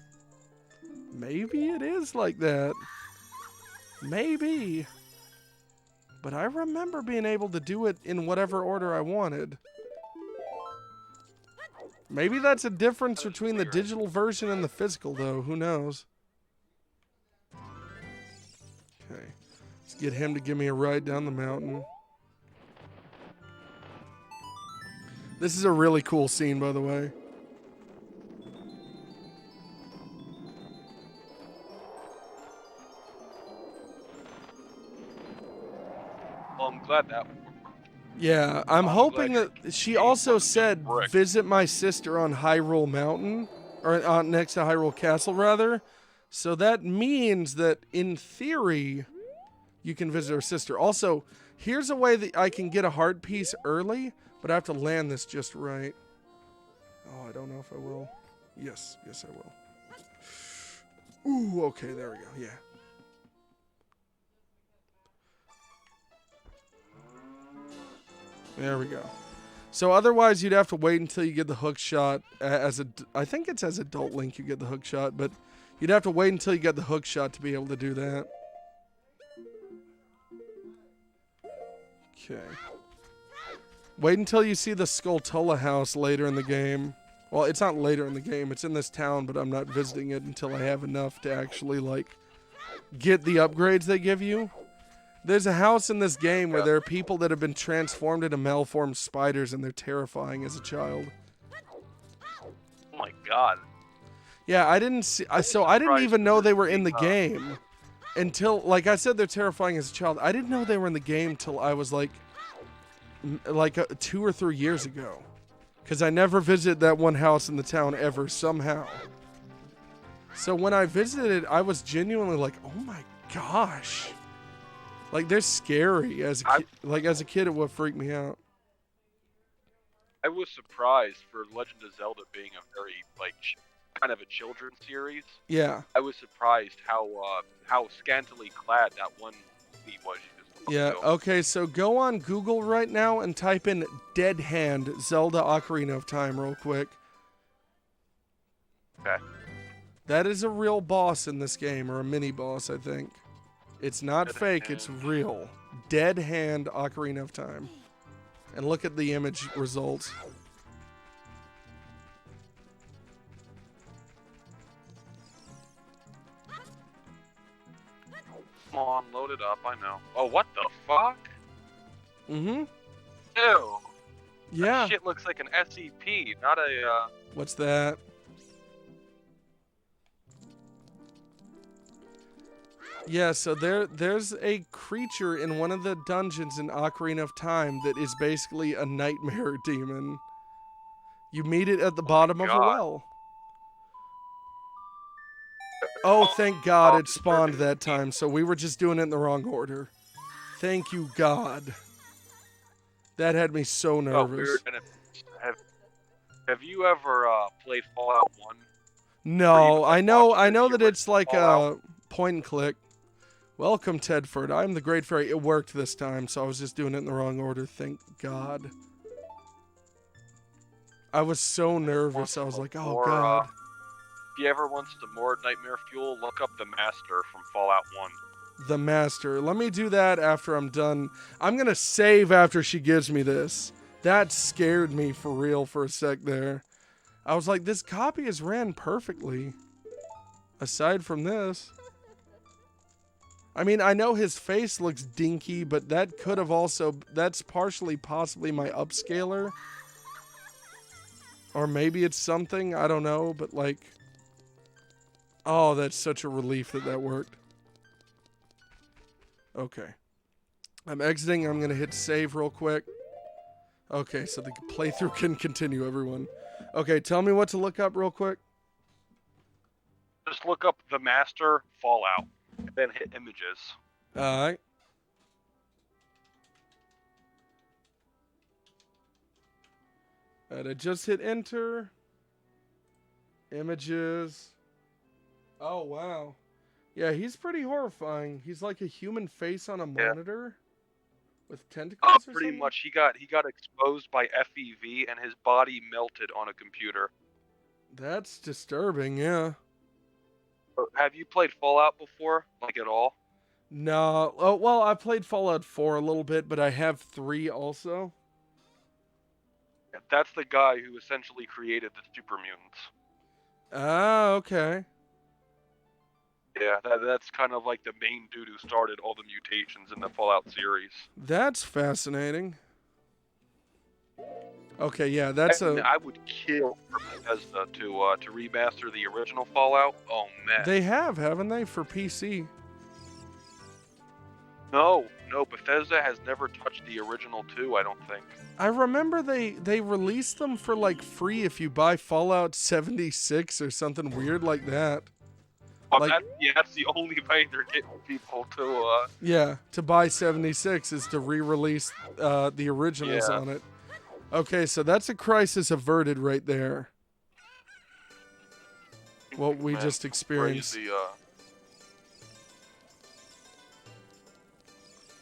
Maybe it is like that. Maybe. But I remember being able to do it in whatever order I wanted. Maybe that's a difference between the digital version and the physical, though. Who knows? Okay. Let's get him to give me a ride down the mountain. This is a really cool scene, by the way. Well, I'm glad that. Yeah, I'm hoping that she also said visit my sister on Hyrule Mountain, or next to Hyrule Castle, rather. So that means that, in theory, you can visit her sister. Also, here's a way that I can get a heart piece early, but I have to land this just right. Oh, I don't know if I will. Yes, I will. Ooh, okay, there we go, yeah. There we go. So otherwise, you'd have to wait until you get the hook shot. I think it's as adult Link you get the hook shot, but you'd have to wait until you get the hook shot to be able to do that. Okay. Wait until you see the Skulltula house later in the game. Well, it's not later in the game. It's in this town, but I'm not visiting it until I have enough to actually, like, get the upgrades they give you. There's a house in this game where there are people that have been transformed into malformed spiders, and they're terrifying as a child. Oh my god. Yeah, I didn't see. So I didn't even know they were in the game until, like I said, they're terrifying as a child. I didn't know they were in the game till I was like 2 or 3 years ago, because I never visited that one house in the town ever somehow. So when I visited it, I was genuinely like, oh my gosh. Like, they're scary. As a kid, it would freak me out. I was surprised for Legend of Zelda being a very, like, kind of a children's series. Yeah. I was surprised how scantily clad that one lady was. Yeah, okay, so go on Google right now and type in Dead Hand Zelda Ocarina of Time real quick. Okay. That is a real boss in this game, or a mini-boss, I think. It's not Dead fake, Hand. it's real. Dead Hand Ocarina of Time. And look at the image results. Come on, load it up, I know. Oh, what the fuck? Mm-hmm. Ew. Yeah. That shit looks like an SCP, not a, What's that? Yeah, so there's a creature in one of the dungeons in Ocarina of Time that is basically a nightmare demon. You meet it at the bottom of a well. Oh, thank God it spawned that time, so we were just doing it in the wrong order. Thank you, God. That had me so nervous. Have you ever played Fallout 1? No, I know that it's like a point and click. Welcome, Tedford. I'm the Great Fairy. It worked this time, so I was just doing it in the wrong order. Thank God. I was so nervous. I was like, oh, God. If you ever want some more nightmare fuel, look up the Master from Fallout 1. The Master. Let me do that after I'm done. I'm going to save after she gives me this. That scared me for real for a sec there. I was like, this copy is ran perfectly. Aside from this. I mean, I know his face looks dinky, but that could have also... That's partially possibly my upscaler. Or maybe it's something. I don't know, but like... Oh, that's such a relief that that worked. Okay. I'm exiting. I'm going to hit save real quick. Okay, so the playthrough can continue, everyone. Okay, tell me what to look up real quick. Just look up the Master Fallout, and then hit images. Alright. And I just hit enter. Images. Oh, wow. Yeah, he's pretty horrifying. He's like a human face on a monitor with tentacles or Pretty something? much. He got exposed by FEV, and his body melted on a computer. That's disturbing, yeah. Have you played Fallout before? Like, at all? No. Oh, well, I played Fallout 4 a little bit, but I have 3 also. That's the guy who essentially created the super mutants. Ah, okay. Yeah, that's kind of like the main dude who started all the mutations in the Fallout series. That's fascinating. Okay, yeah, that's And a... I would kill for Bethesda to remaster the original Fallout. Oh man. They have, haven't they, for PC? No, Bethesda has never touched the original 2, I don't think. I remember they released them for like free if you buy Fallout 76 or something weird like that. Well, Like- that's the only way they're getting people to Yeah, to buy 76 is to re-release the originals Yeah. on it. Okay, so that's a crisis averted right there. What we Man, just experienced. crazy,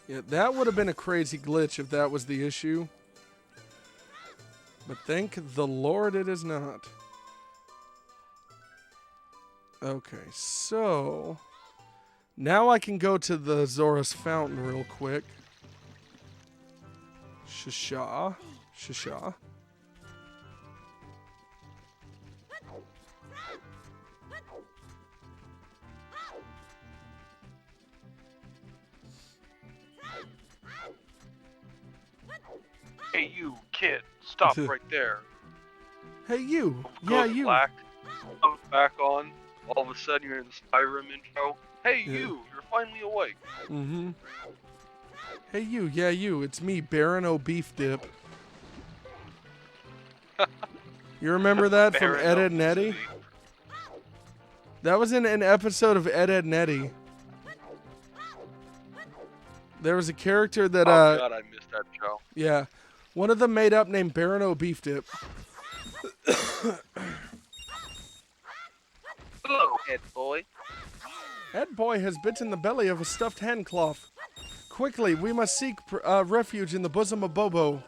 Yeah, that would have been a crazy glitch if that was the issue. But thank the Lord it is not. Okay, so... Now I can go to the Zora's Fountain real quick. Shasha. Shasha. Hey, you kid, stop right there. Hey, you. Goes Yeah, you. Black, comes back on. All of a sudden, you're in the Skyrim intro. Hey, Yeah. you're finally awake. Mm-hmm. Hey, you. Yeah, you. It's me, Baron O'Beef Dip. You remember that from Baron Ed, Ed, and Eddie? Obesity. That was in an episode of Ed, Ed, and Eddie. There was a character that, Oh god, I missed that show. yeah, one of them made up named Baron O'Beef Dip. Hello, head boy. Ed Boy has bitten the belly of a stuffed hen cloth. Quickly, we must seek refuge in the bosom of Bobo.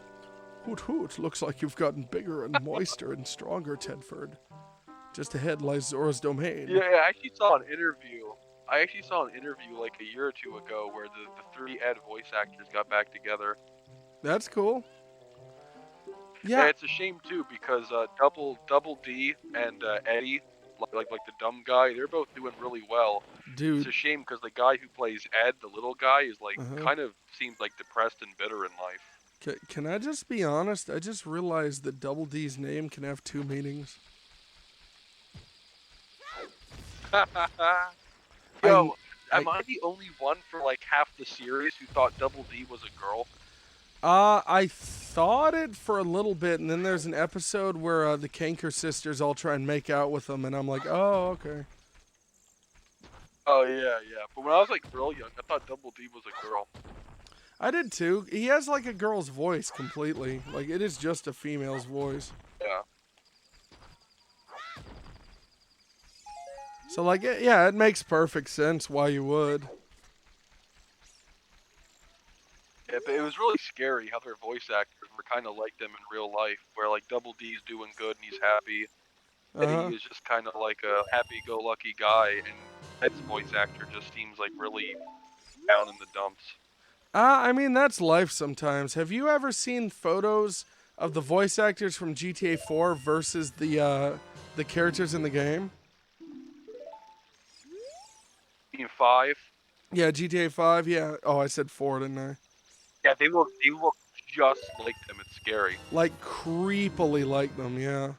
Hoot hoot, looks like you've gotten bigger and moister and stronger, Tedford. Just ahead lies Zora's domain. Yeah, I actually saw an interview. Like a year or two ago where the 3 Ed voice actors got back together. That's cool. Yeah, Yeah, it's a shame too because Double D and Eddie, like the dumb guy, they're both doing really well. It's dude. a shame because the guy who plays Ed, the little guy, is like Uh-huh. kind of seems like depressed and bitter in life. Can I just be honest? I just realized that Double D's name can have 2 meanings. Yo, am I- I the only one for like half the series who thought Double D was a girl? I thought it for a little bit, and then there's an episode where the Kanker sisters all try and make out with him, and I'm like, oh, okay. Oh yeah. But when I was like real young, I thought Double D was a girl. I did too. He has like a girl's voice completely. Like, it is just a female's voice. Yeah. So, like, yeah, it makes perfect sense why you would. Yeah, but it was really scary how their voice actors were kind of like them in real life, where like Double D's doing good and he's happy. Uh-huh. Eddie is just kind of like a happy-go-lucky guy, and Ed's voice actor just seems like really down in the dumps. I mean, that's life sometimes. Have you ever seen photos of the voice actors from GTA 4 versus the characters in the game? Team 5, Yeah, GTA 5, yeah. Oh, I said 4, didn't I? yeah, they look just like them. It's scary. Like, creepily like them, yeah.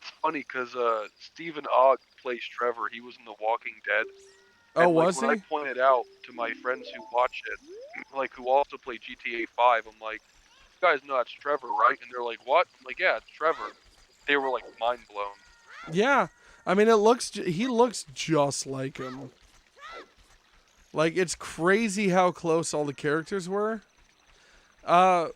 It's funny because Stephen Ogg plays Trevor. He was in The Walking Dead. Oh, And, like, was when he? I pointed out to my friends who watch it, like who also play GTA 5, I'm like, You guys know it's Trevor, right? And they're like, what? I'm like, yeah, it's Trevor. They were like mind blown. Yeah, I mean, he looks just like him. Like, it's crazy how close all the characters were. The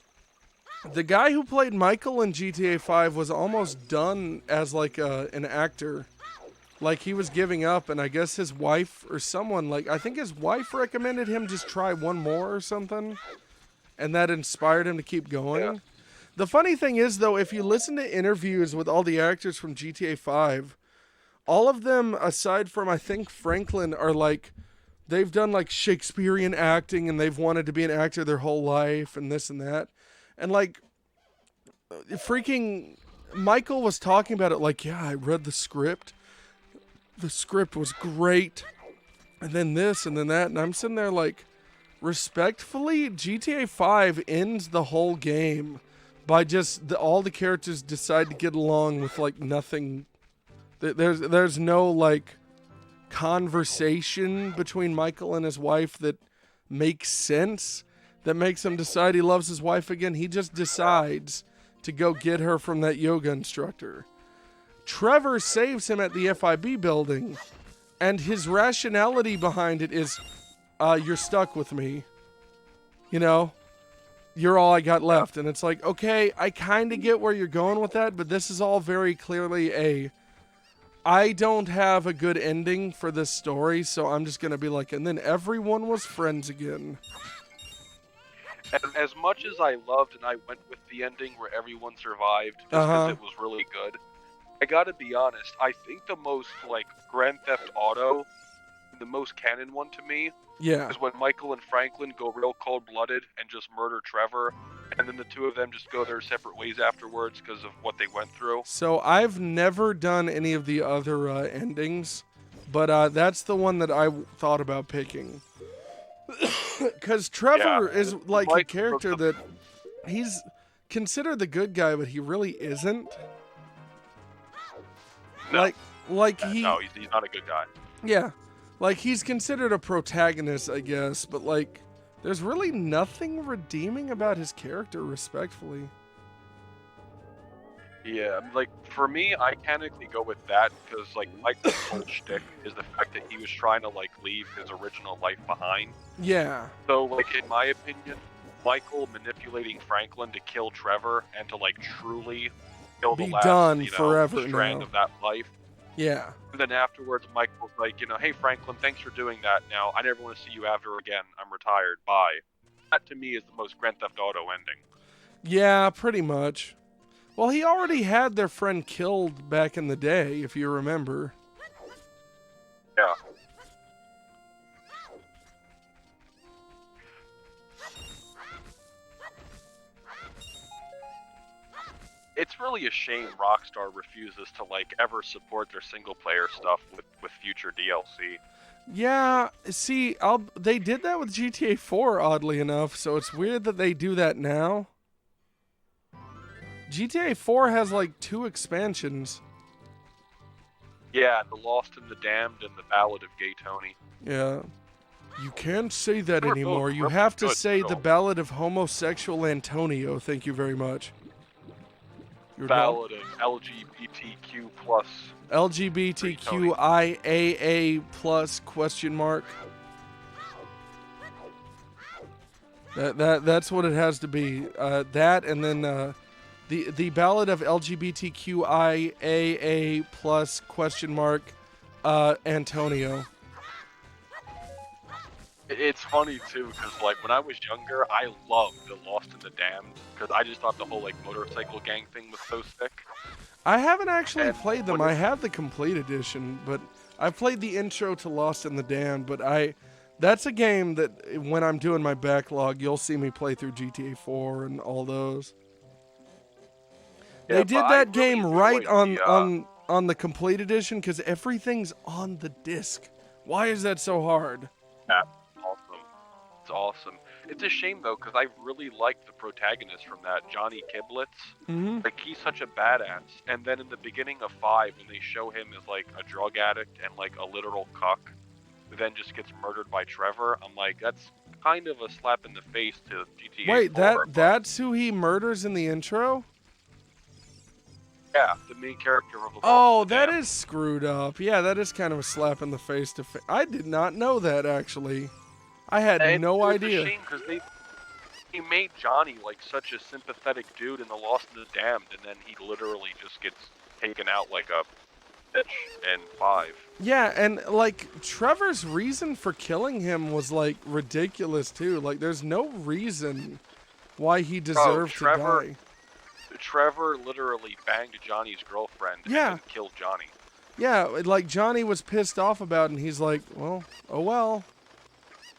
guy who played Michael in GTA 5 was almost done as like an actor. Like, he was giving up, and I guess his wife or someone, like, I think his wife recommended him just try one more or something, and that inspired him to keep going. Yeah. The funny thing is, though, if you listen to interviews with all the actors from GTA 5, all of them, aside from, I think, Franklin, are like, they've done like Shakespearean acting, and they've wanted to be an actor their whole life, and this and that. And like, freaking Michael was talking about it like, yeah, I read the script. The script was great. And then this and then that. And I'm sitting there like, respectfully, GTA 5 ends the whole game by just all the characters decide to get along with like nothing. There's no like conversation between Michael and his wife that makes sense, that makes him decide he loves his wife again. He just decides to go get her from that yoga instructor. Trevor saves him at the FIB building, and his rationality behind it is, you're stuck with me. You know? You're all I got left. And it's like, okay, I kind of get where you're going with that, but this is all very clearly I don't have a good ending for this story, so I'm just going to be like, and then everyone was friends again. And as much as I loved and I went with the ending where everyone survived just because it was really good, I gotta be honest, I think the most, like, Grand Theft Auto, the most canon one to me, is when Michael and Franklin go real cold-blooded and just murder Trevor, and then the two of them just go their separate ways afterwards because of what they went through. So I've never done any of the other endings, but that's the one that I thought about picking. Because Trevor is like a character that he's considered the good guy, but he really isn't. No. No, he's not a good guy. Yeah. Like, he's considered a protagonist, I guess, but, like, there's really nothing redeeming about his character, respectfully. Yeah, like, for me, I technically go with that, because, like, Michael's whole shtick is the fact that he was trying to, like, leave his original life behind. Yeah. So, like, in my opinion, Michael manipulating Franklin to kill Trevor and to, like, truly kill the last, strand of that life. Yeah. And then afterwards, Michael's like, hey, Franklin, thanks for doing that. Now, I never want to see you ever again. I'm retired. Bye. That, to me, is the most Grand Theft Auto ending. Yeah, pretty much. Well, he already had their friend killed back in the day, if you remember. Yeah. It's really a shame Rockstar refuses to, like, ever support their single-player stuff with future DLC. Yeah, see, they did that with GTA 4, oddly enough, so it's weird that they do that now. GTA 4 has, like, 2 expansions. Yeah, The Lost and the Damned and The Ballad of Gay Tony. Yeah. You can't say that They were anymore. both You really have to good say The films. Ballad of Homosexual Antonio. Thank you very much. Ballad of LGBTQ plus. LGBTQIAA plus question mark. That's what it has to be. That and then the Ballad of LGBTQIAA plus question mark Antonio. It's funny too, because like when I was younger, I loved The Lost and the Damned because I just thought the whole like motorcycle gang thing was so sick. I haven't actually played them. what I is- have the complete edition, but I've played the intro to Lost in the Damned. But that's a game that when I'm doing my backlog, you'll see me play through GTA 4 and all those. Yeah, They did but I that really game do right like on the complete edition because everything's on the disc. Why is that so hard? Yeah, awesome. It's awesome. It's a shame though, because I really liked the protagonist from that, Johnny Kiblitz. Mm-hmm. Like he's such a badass. And then in the beginning of 5, when they show him as like a drug addict and like a literal cuck, who then just gets murdered by Trevor, I'm like, that's kind of a slap in the face to GTA Wait, 4, but that's who he murders in the intro? yeah, the main character of the Oh, that is screwed up. Yeah, that is kind of a slap in the face to I did not know that, actually. I had no idea. It's a shame because he made Johnny like such a sympathetic dude in The Lost and the Damned, and then he literally just gets taken out like a bitch in 5. Yeah, and like Trevor's reason for killing him was like ridiculous too. Like there's no reason why he deserved to die. Trevor literally banged Johnny's girlfriend and then killed Johnny. Yeah, like Johnny was pissed off about it, and he's like, well, oh well.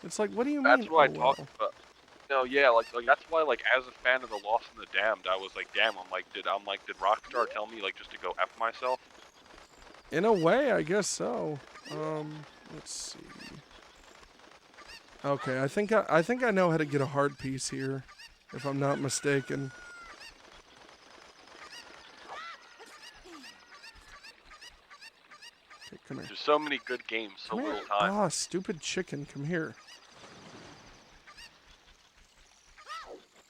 It's like, what do you mean? That's what I talked about. No, yeah, like that's why, like, as a fan of The Lost and the Damned, I was like, damn, did Rockstar tell me like just to go F myself? In a way, I guess so. Let's see. Okay, I think I know how to get a heart piece here, if I'm not mistaken. Okay, come here. There's so many good games, so little time. Ah, stupid chicken, come here.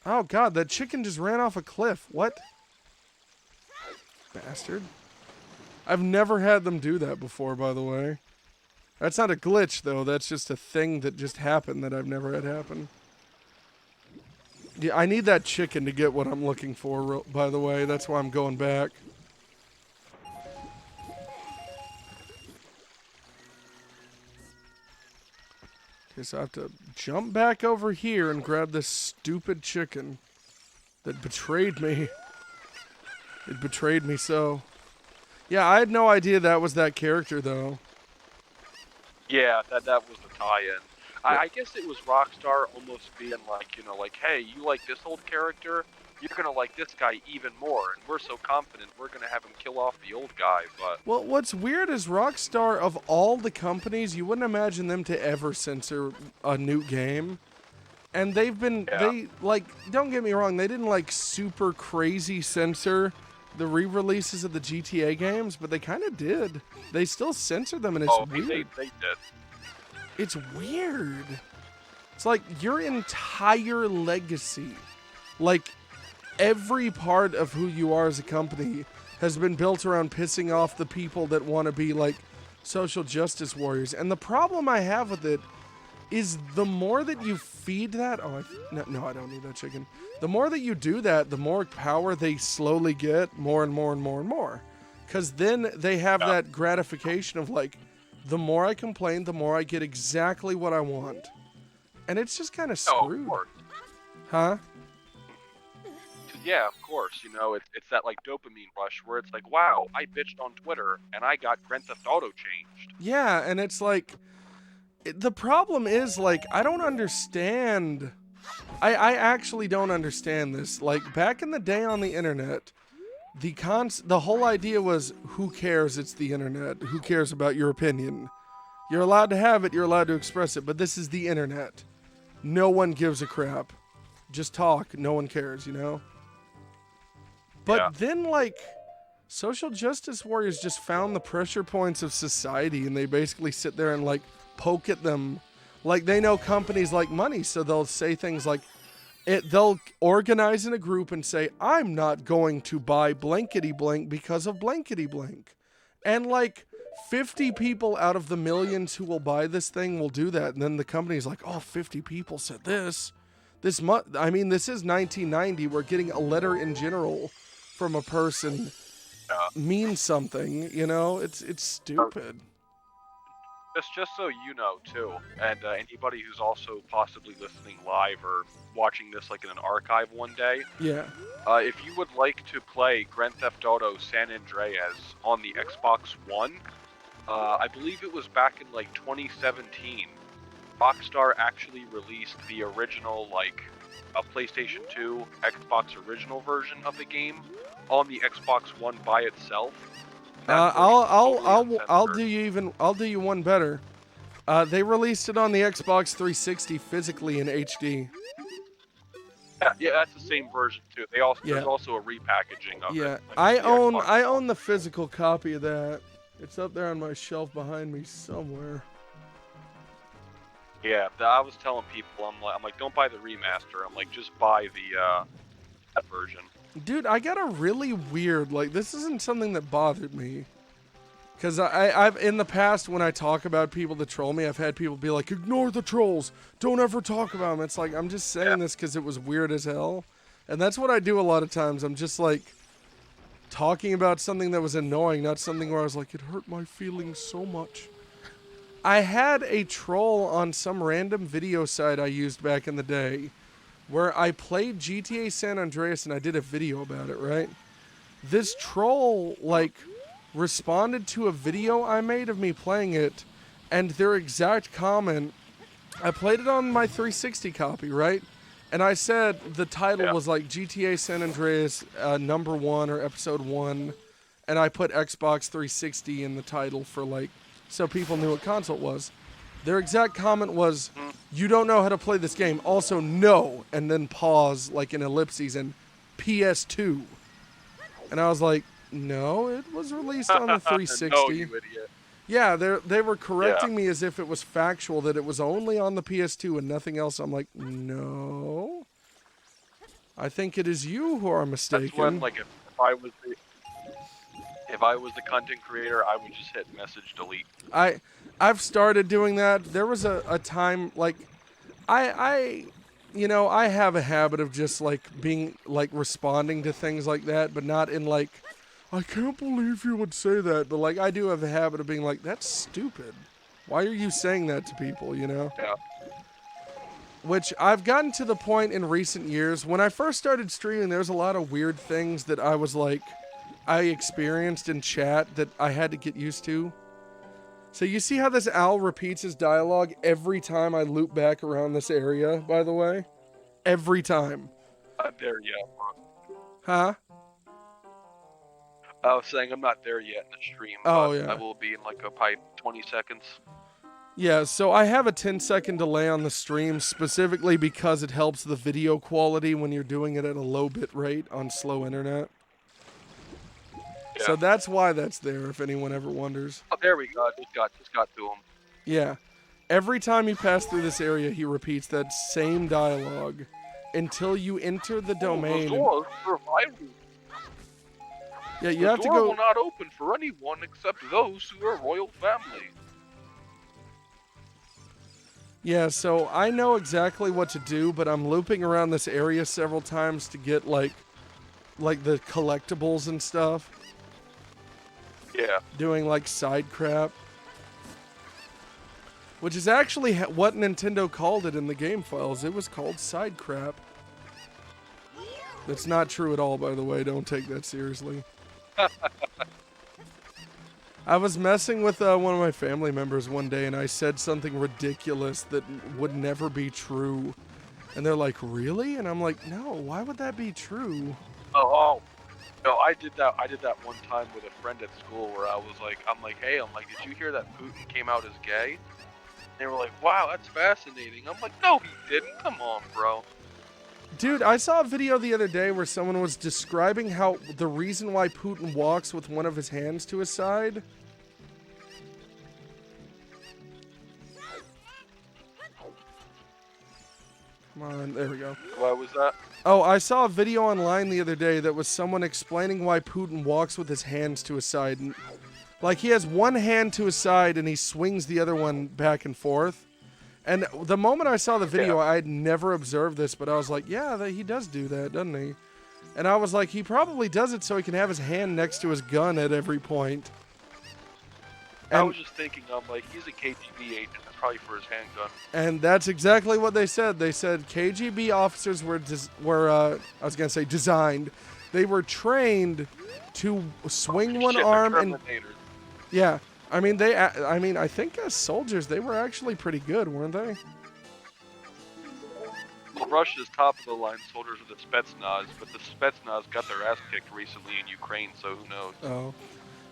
Oh god, that chicken just ran off a cliff. What? Bastard. I've never had them do that before, by the way. That's not a glitch, though. That's just a thing that just happened that I've never had happen. Yeah, I need that chicken to get what I'm looking for, by the way. That's why I'm going back. Okay, so I have to jump back over here and grab this stupid chicken that betrayed me. It betrayed me so. Yeah, I had no idea that was that character, though. Yeah, that was the tie-in. I guess it was Rockstar almost being like, you know, like, hey, you like this old character? You're going to like this guy even more, and we're so confident we're going to have him kill off the old guy, but... Well, what's weird is Rockstar, of all the companies, you wouldn't imagine them to ever censor a new game. And they've been, don't get me wrong, they didn't, like, super crazy censor the re-releases of the GTA games, but they kind of did. They still censor them, and it's weird. They did. It's weird. It's like your entire legacy, like every part of who you are as a company has been built around pissing off the people that want to be like social justice warriors. And the problem I have with it is the more that you feed that, no, I don't need that chicken. The more that you do that, the more power they slowly get, more and more and more and more. Because then they have that gratification of like, the more I complain, the more I get exactly what I want. And it's just kind of screwed. Oh, huh? Yeah, of course. You know, it's that like dopamine rush where it's like, wow, I bitched on Twitter and I got Grand Theft Auto changed. Yeah, and it's like, the problem is like, I don't understand. I actually don't understand this. Like back in the day on the internet, the whole idea was, who cares? It's the internet. Who cares about your opinion? You're allowed to have it. You're allowed to express it. But this is the internet. No one gives a crap. Just talk. No one cares, you know? But then, like, social justice warriors just found the pressure points of society, and they basically sit there and, like, poke at them. Like, they know companies like money, so they'll say things like, they'll organize in a group and say, I'm not going to buy blankety blank because of blankety blank. And, like, 50 people out of the millions who will buy this thing will do that. And then the company's like, oh, 50 people said this. This is 1990. We're getting a letter in general from a person means something, you know? It's stupid. Just so you know, too, and anybody who's also possibly listening live or watching this like in an archive one day, if you would like to play Grand Theft Auto San Andreas on the Xbox One, I believe it was back in like 2017, Rockstar actually released the original, like, a PlayStation 2 Xbox original version of the game on the Xbox One by itself. I'll do you one better. They released it on the Xbox 360 physically in HD. Yeah, that's the same version too. There's also a repackaging of it. Yeah, I own the physical copy of that. It's up there on my shelf behind me somewhere. Yeah, I was telling people, I'm like, don't buy the remaster. I'm like, just buy the that version. Dude, I got a really weird, like, this isn't something that bothered me. Because I've, in the past, when I talk about people that troll me, I've had people be like, ignore the trolls. Don't ever talk about them. It's like, I'm just saying this because it was weird as hell. And that's what I do a lot of times. I'm just like, talking about something that was annoying, not something where I was like, it hurt my feelings so much. I had a troll on some random video site I used back in the day where I played GTA San Andreas and I did a video about it, right? This troll, like, responded to a video I made of me playing it, and their exact comment, I played it on my 360 copy, right? And I said the title was like GTA San Andreas number 1 or episode 1, and I put Xbox 360 in the title for like, so people knew what console it was. Their exact comment was, you don't know how to play this game. Also, no. And then pause, like an ellipses, and PS2. And I was like, no, it was released on the 360. No, you idiot. Yeah, they were correcting me as if it was factual, that it was only on the PS2 and nothing else. I'm like, no. I think it is you who are mistaken. That's when, like, if I was the content creator, I would just hit message delete. I've started doing that. There was a time, like, I have a habit of just, like, being, like, responding to things like that, but not in, like, I can't believe you would say that. But, like, I do have a habit of being like, that's stupid. Why are you saying that to people, you know? Yeah. Which I've gotten to the point in recent years. When I first started streaming, there was a lot of weird things that I was like, I experienced in chat that I had to get used to. So you see how this owl repeats his dialogue every time I loop back around this area, by the way? Every time. Not there yet. Huh? I was saying I'm not there yet in the stream. Oh, but yeah. I will be in like probably 20 seconds. Yeah, so I have a 10-second delay on the stream specifically because it helps the video quality when you're doing it at a low bit rate on slow internet. Yeah. So that's why that's there, if anyone ever wonders. Oh, there we go. Just got to him. Yeah. Every time you pass through this area, he repeats that same dialogue until you enter the domain. The door for survival. Yeah, you have to The door go. will not open for anyone except those who are royal family. Yeah, so I know exactly what to do, but I'm looping around this area several times to get like the collectibles and stuff. Yeah. Doing like side crap. Which is actually what Nintendo called it in the game files. It was called side crap. That's not true at all, by the way. Don't take that seriously. I was messing with one of my family members one day, and I said something ridiculous that would never be true. And they're like, really? And I'm like, no, why would that be true? Oh. No, I did that one time with a friend at school where I'm like, hey, did you hear that Putin came out as gay? They were like, wow, that's fascinating. I'm like, no, he didn't. Come on, bro. Dude, I saw a video the other day where someone was describing how the reason why Putin walks with one of his hands to his side. Come on, there we go. Why was that? Oh, I saw a video online the other day that was someone explaining why Putin walks with his hands to his side. And, like, he has one hand to his side and he swings the other one back and forth. And the moment I saw the video, I had never observed this, but I was like, yeah, he does do that, doesn't he? And I was like, he probably does it so he can have his hand next to his gun at every point. And I was just thinking, he's a KGB agent. That's probably for his handgun. And that's exactly what they said. They said KGB officers were designed. They were trained to swing one arm and. Yeah, I mean I think as soldiers they were actually pretty good, weren't they? Well, Russia's top of the line soldiers are the Spetsnaz, but the Spetsnaz got their ass kicked recently in Ukraine, so who knows? Oh.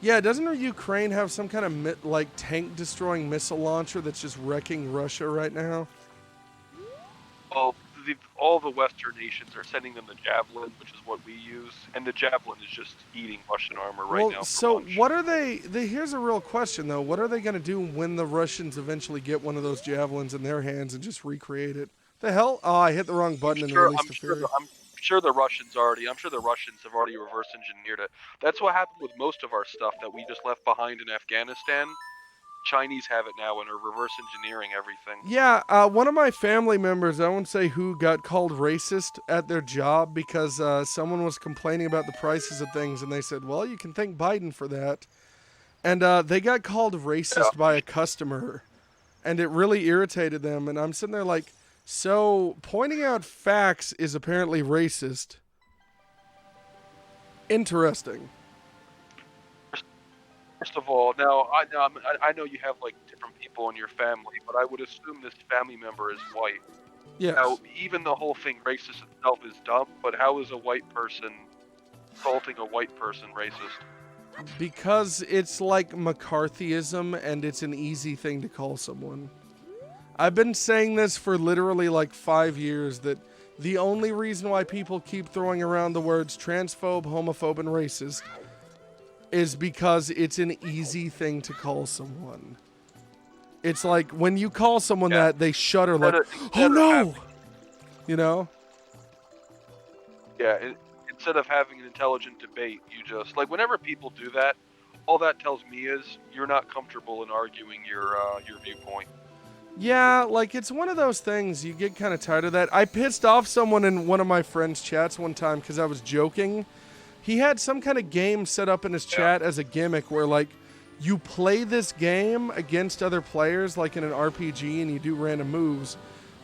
Yeah, doesn't Ukraine have some kind of tank-destroying missile launcher that's just wrecking Russia right now? Well, all the Western nations are sending them the javelin, which is what we use, and the javelin is just eating Russian armor right now. So lunch. what are they? Here's a real question though. What are they going to do when the Russians eventually get one of those javelins in their hands and just recreate it? The hell? Oh, I hit the wrong button and released the fairy. I'm sure the Russians have already reverse engineered it. That's what happened with most of our stuff that we just left behind in Afghanistan. Chinese have it now and are reverse engineering everything. Yeah, one of my family members, I won't say who, got called racist at their job because someone was complaining about the prices of things, and they said, well, you can thank Biden for that. And they got called racist by a customer, and it really irritated them. And I'm sitting there like, so pointing out facts is apparently racist. Interesting. First of all, now I know you have like different people in your family, but I would assume this family member is white. Yes. Now, even the whole thing racist itself is dumb, but how is a white person insulting a white person racist? Because it's like McCarthyism, and it's an easy thing to call someone. I've been saying this for literally like 5 years, that the only reason why people keep throwing around the words transphobe, homophobe, and racist is because it's an easy thing to call someone. It's like when you call someone that, they shudder like, oh no! You know? Yeah, instead of having an intelligent debate, you just, like, whenever people do that, all that tells me is you're not comfortable in arguing your viewpoint. Yeah, like, it's one of those things, you get kind of tired of that. I pissed off someone in one of my friends' chats one time because I was joking. He had some kind of game set up in his chat as a gimmick where, like, you play this game against other players, like in an RPG, and you do random moves.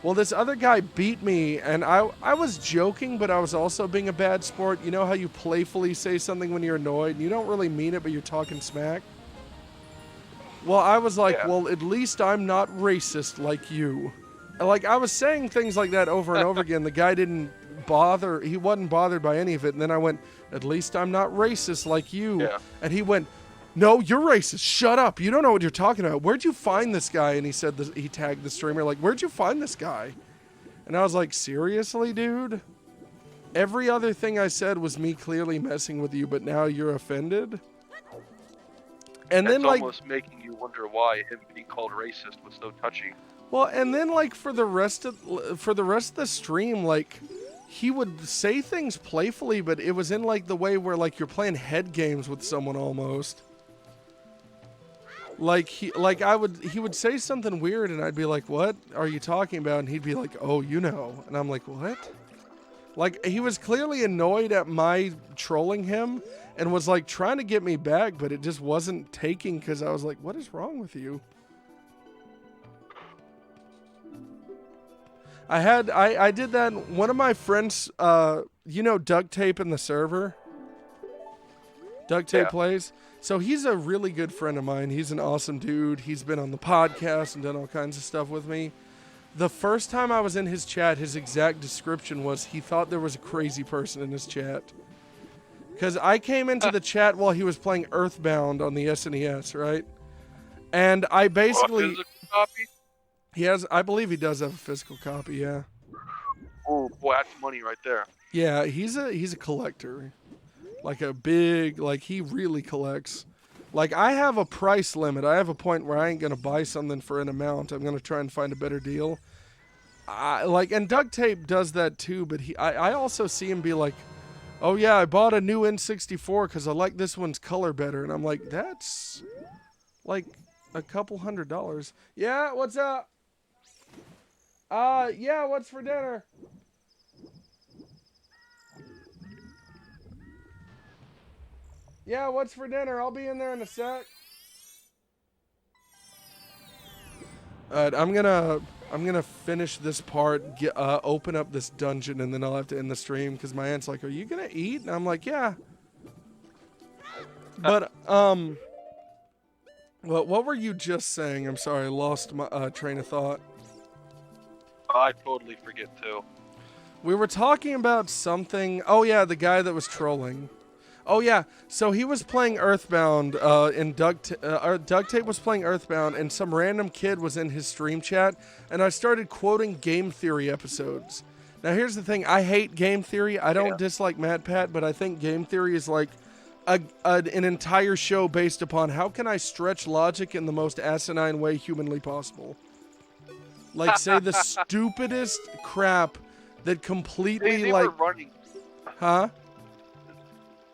Well, this other guy beat me, and I was joking, but I was also being a bad sport. You know how you playfully say something when you're annoyed, and you don't really mean it, but you're talking smack? Well, I was like, well, at least I'm not racist like you. Like, I was saying things like that over and over again. The guy didn't bother. He wasn't bothered by any of it. And then I went, at least I'm not racist like you. Yeah. And he went, no, you're racist. Shut up. You don't know what you're talking about. Where'd you find this guy? And he said, he tagged the streamer, like, where'd you find this guy? And I was like, seriously, dude? Every other thing I said was me clearly messing with you, but now you're offended? And That's then, like, almost making you wonder why him being called racist was so touchy. well, and then, like, for the rest of the stream, like, he would say things playfully, but it was in, like, the way where, like, you're playing head games with someone almost. Like, he would say something weird, and I'd be like, what are you talking about? And he'd be like, oh, you know. And I'm like, what? Like, he was clearly annoyed at my trolling him and was, like, trying to get me back, but it just wasn't taking because I was like, what is wrong with you? I did that. One of my friends, you know, Duct Tape in the server? Duct Tape plays. So he's a really good friend of mine. He's an awesome dude. He's been on the podcast and done all kinds of stuff with me. The first time I was in his chat, his exact description was he thought there was a crazy person in his chat. Because I came into the chat while he was playing Earthbound on the SNES, right? And I basically... Physical copy? He has, I believe he does have a physical copy, yeah. Oh boy, that's money right there. Yeah, he's a collector. Like a big, like he really collects. Like I have a price limit. I have a point where I ain't gonna buy something for an amount. I'm gonna try and find a better deal. And Duct Tape does that too, but I also see him be like, oh yeah, I bought a new N64 because I like this one's color better. And I'm like, that's like a couple $100. Yeah, what's up? Yeah, what's for dinner? Yeah, what's for dinner? I'll be in there in a sec. Alright, I'm gonna finish this part, open up this dungeon, and then I'll have to end the stream because my aunt's like, "Are you gonna eat?" And I'm like, "Yeah." But what were you just saying? I'm sorry, I lost my train of thought. I totally forget too. We were talking about something. Oh yeah, the guy that was trolling. Oh yeah, so he was playing Earthbound, and Duct Tape was playing Earthbound, and some random kid was in his stream chat, and I started quoting game theory episodes. Now, here's the thing. I hate game theory. I don't dislike MatPat, but I think game theory is like an entire show based upon how can I stretch logic in the most asinine way humanly possible. Like, say the stupidest crap that completely, They like... were running. Huh?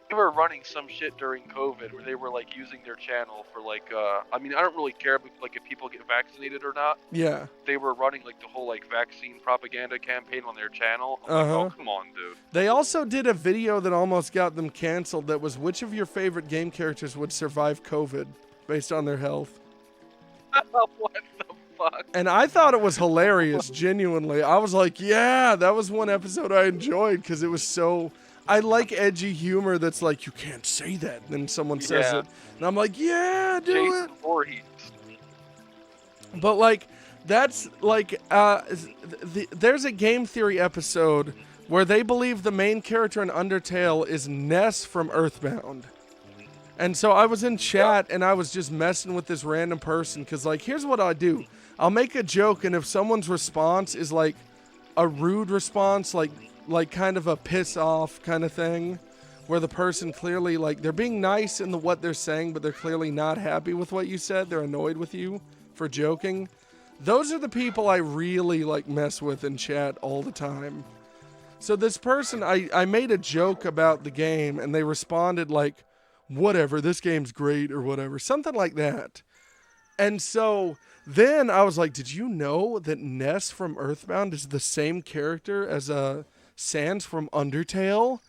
They were running some shit during COVID where they were like using their channel for like I mean I don't really care if people get vaccinated or not. Yeah. They were running like the whole like vaccine propaganda campaign on their channel. I'm like, oh come on, dude. They also did a video that almost got them canceled that was which of your favorite game characters would survive COVID based on their health. What the fuck? And I thought it was hilarious, genuinely. I was like, yeah, that was one episode I enjoyed because it was so... I like edgy humor that's like, you can't say that. And then someone says it. And I'm like, yeah, do Jason it. Voorhees. But, like, that's, like, there's a game theory episode where they believe the main character in Undertale is Ness from Earthbound. And so I was in chat, and I was just messing with this random person, because, like, here's what I do. I'll make a joke, and if someone's response is, like, a rude response, like kind of a piss off kind of thing, where the person clearly, like, they're being nice in what they're saying, but they're clearly not happy with what you said. They're annoyed with you for joking. Those are the people I really, like, mess with in chat all the time. So this person, I made a joke about the game, and they responded, like, whatever, this game's great, or whatever. Something like that. And so... then I was like, did you know that Ness from Earthbound is the same character as Sans from Undertale?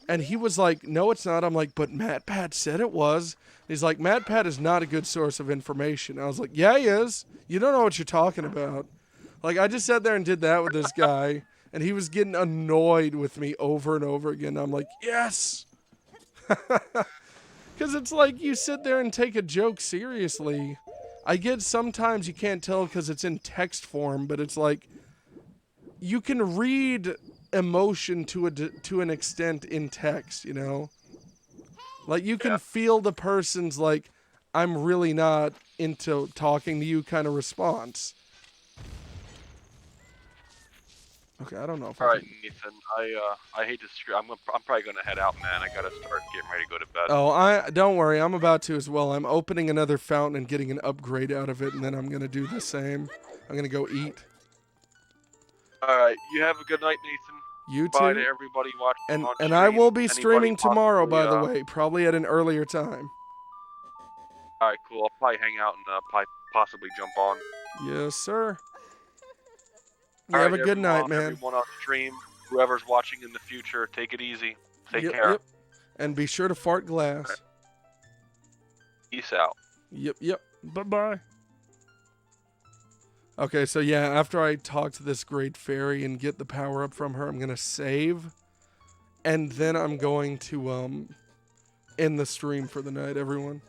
And he was like, no, it's not. I'm like, but MatPat said it was. He's like, MatPat is not a good source of information. I was like, yeah, he is. You don't know what you're talking about. Like, I just sat there and did that with this guy, and he was getting annoyed with me over and over again. I'm like, yes. Because it's like you sit there and take a joke seriously. I get sometimes you can't tell because it's in text form, but it's like you can read emotion to an extent in text, you know? Like you can feel the person's like, I'm really not into talking to you kind of response. Okay, I don't know if All right, Nathan. I hate to screw. I'm probably gonna head out, man. I gotta start getting ready to go to bed. Oh, don't worry. I'm about to as well. I'm opening another fountain and getting an upgrade out of it, and then I'm gonna do the same. I'm gonna go eat. All right. You have a good night, Nathan. You too. Bye to everybody watching. And I will be streaming tomorrow, by the way, probably at an earlier time. All right, cool. I'll probably hang out and possibly jump on. Yes, sir. You All have right, a good night, man. Everyone on stream, whoever's watching in the future, take it easy. Take care. Yep. And be sure to fart glass. Right. Peace out. Yep. Bye-bye. Okay, so yeah, after I talk to this great fairy and get the power up from her, I'm going to save. And then I'm going to end the stream for the night, everyone.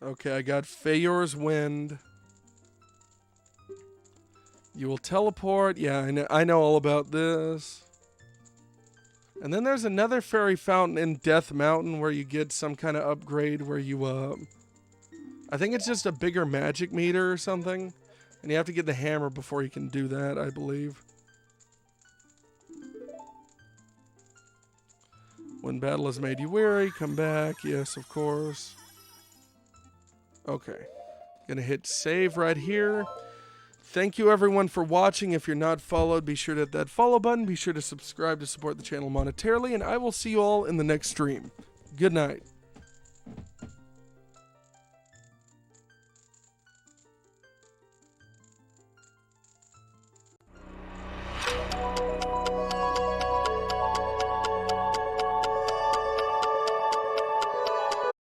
Okay, I got Feyor's Wind. You will teleport. Yeah, I know all about this. And then there's another fairy fountain in Death Mountain where you get some kind of upgrade where you, I think it's just a bigger magic meter or something. And you have to get the hammer before you can do that, I believe. When battle has made you weary, come back. Yes, of course. Okay. Gonna hit save right here. Thank you everyone for watching. If you're not followed, be sure to hit that follow button. Be sure to subscribe to support the channel monetarily, and I will see you all in the next stream. Good night.